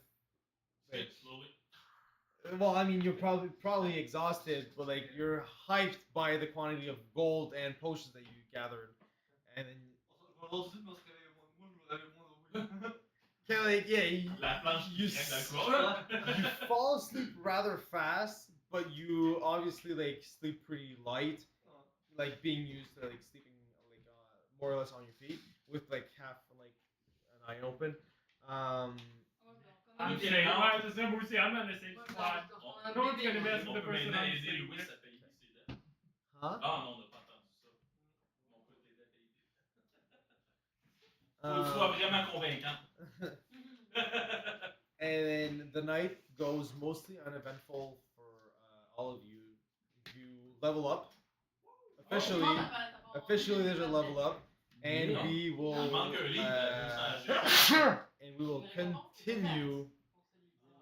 Sleep Like, slowly. well, I mean, you're probably exhausted, but like you're hyped by the quantity of gold and potions that you gathered, and then On se réveille moins. Moi, je me réveille moins. kind of like yeah, La planche you, qui craque you fall asleep rather fast, but you obviously like sleep pretty light, like being used to like sleeping like more or less on your feet with like half like an eye open. I'm Okay, saying, now- I was the same way. I'm on the same spot. No one's gonna mess with On the peut person maintenant I'm aider sleeping Louis with. à payer ses dettes. Huh? Ah non, on n'a pas entendu ça. On peut t'aider à payer tes dettes. Faut que tu Um, sois vraiment convaincant. And then the night goes mostly uneventful for all of you. You level up. Officially, there's a level up, and Yeah. we will Il manque un livre. and we will continue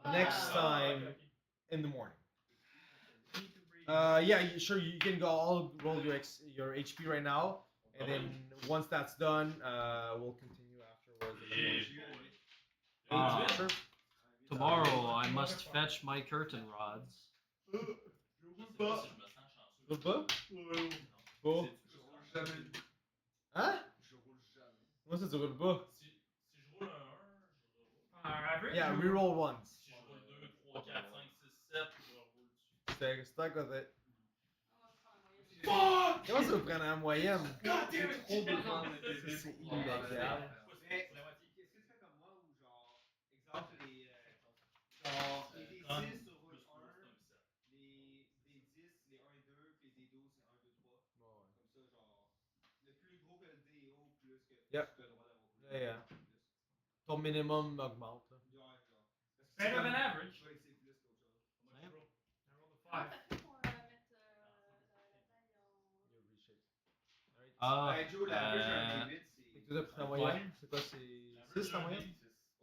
next time in the morning. Yeah, sure. You can go. I'll roll your HP right now, and then once that's done, we'll continue afterwards. In the morning. Ah. Sure. Tomorrow I must fetch my curtain rods. Je sais pas si je me sens chanceux. Roule pas? Non. Bon. Je roule jamais. Hein? Je roule jamais. Moi, ça, tu roules pas. Si je roule un 1, je reroule. On our average. Yeah, reroll once. Si je roule 2, 3, 4, 5, 6, 7, je reroule dessus. Stay stuck with it. Fuck! Comment ça vous prendre la moyenne? God damn it! Trop besoin de C'est t'aider pour illégal. pouvoir faire. Mais C'est la moitié. est-ce que tu fais comme moi ou genre, exemple, genre, les D6 Comme sur roule plus 1, c'est un 7. les D10, les 1 et 2, puis les D12, c'est 1, 2, 3. Comme ça, genre, le plus gros que le D est haut, plus que Yep. tu as le droit d'avoir roulé. Yeah, yeah. Plus. Ton minimum augmente. Là. Ouais, genre. Parce que Better c'est than comme- average. je vais essayer plus qu'autre chose. I rolled a Comment 5. t'as fait pour mettre la taille en. You're reshaped. Alright. Ah, Ben, Joe, l'average d'un D8, Fait c'est. que tu as pris ta moyenne. C'est quoi? C'est 6 ta moyenne?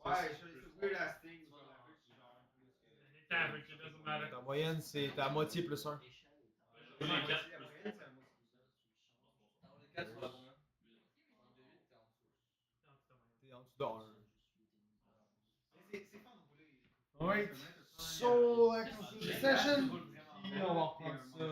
Ouais, c'est weird ass thing, genre l'average, c'est genre un plus que. It's average. It doesn't matter. Ta moyenne, c'est ta moitié plus 1. Je roule les 4 La plus moyenne, c'est à moi. T'as roulé 4 sur la combien? Sur un D8, t'es en dessous. No, it's the moyen. T'es en dessous de 1. Mais c'est fun de rouler. Alright. Ça va être un So, peu- that concludes the session. Puis on va reprendre ça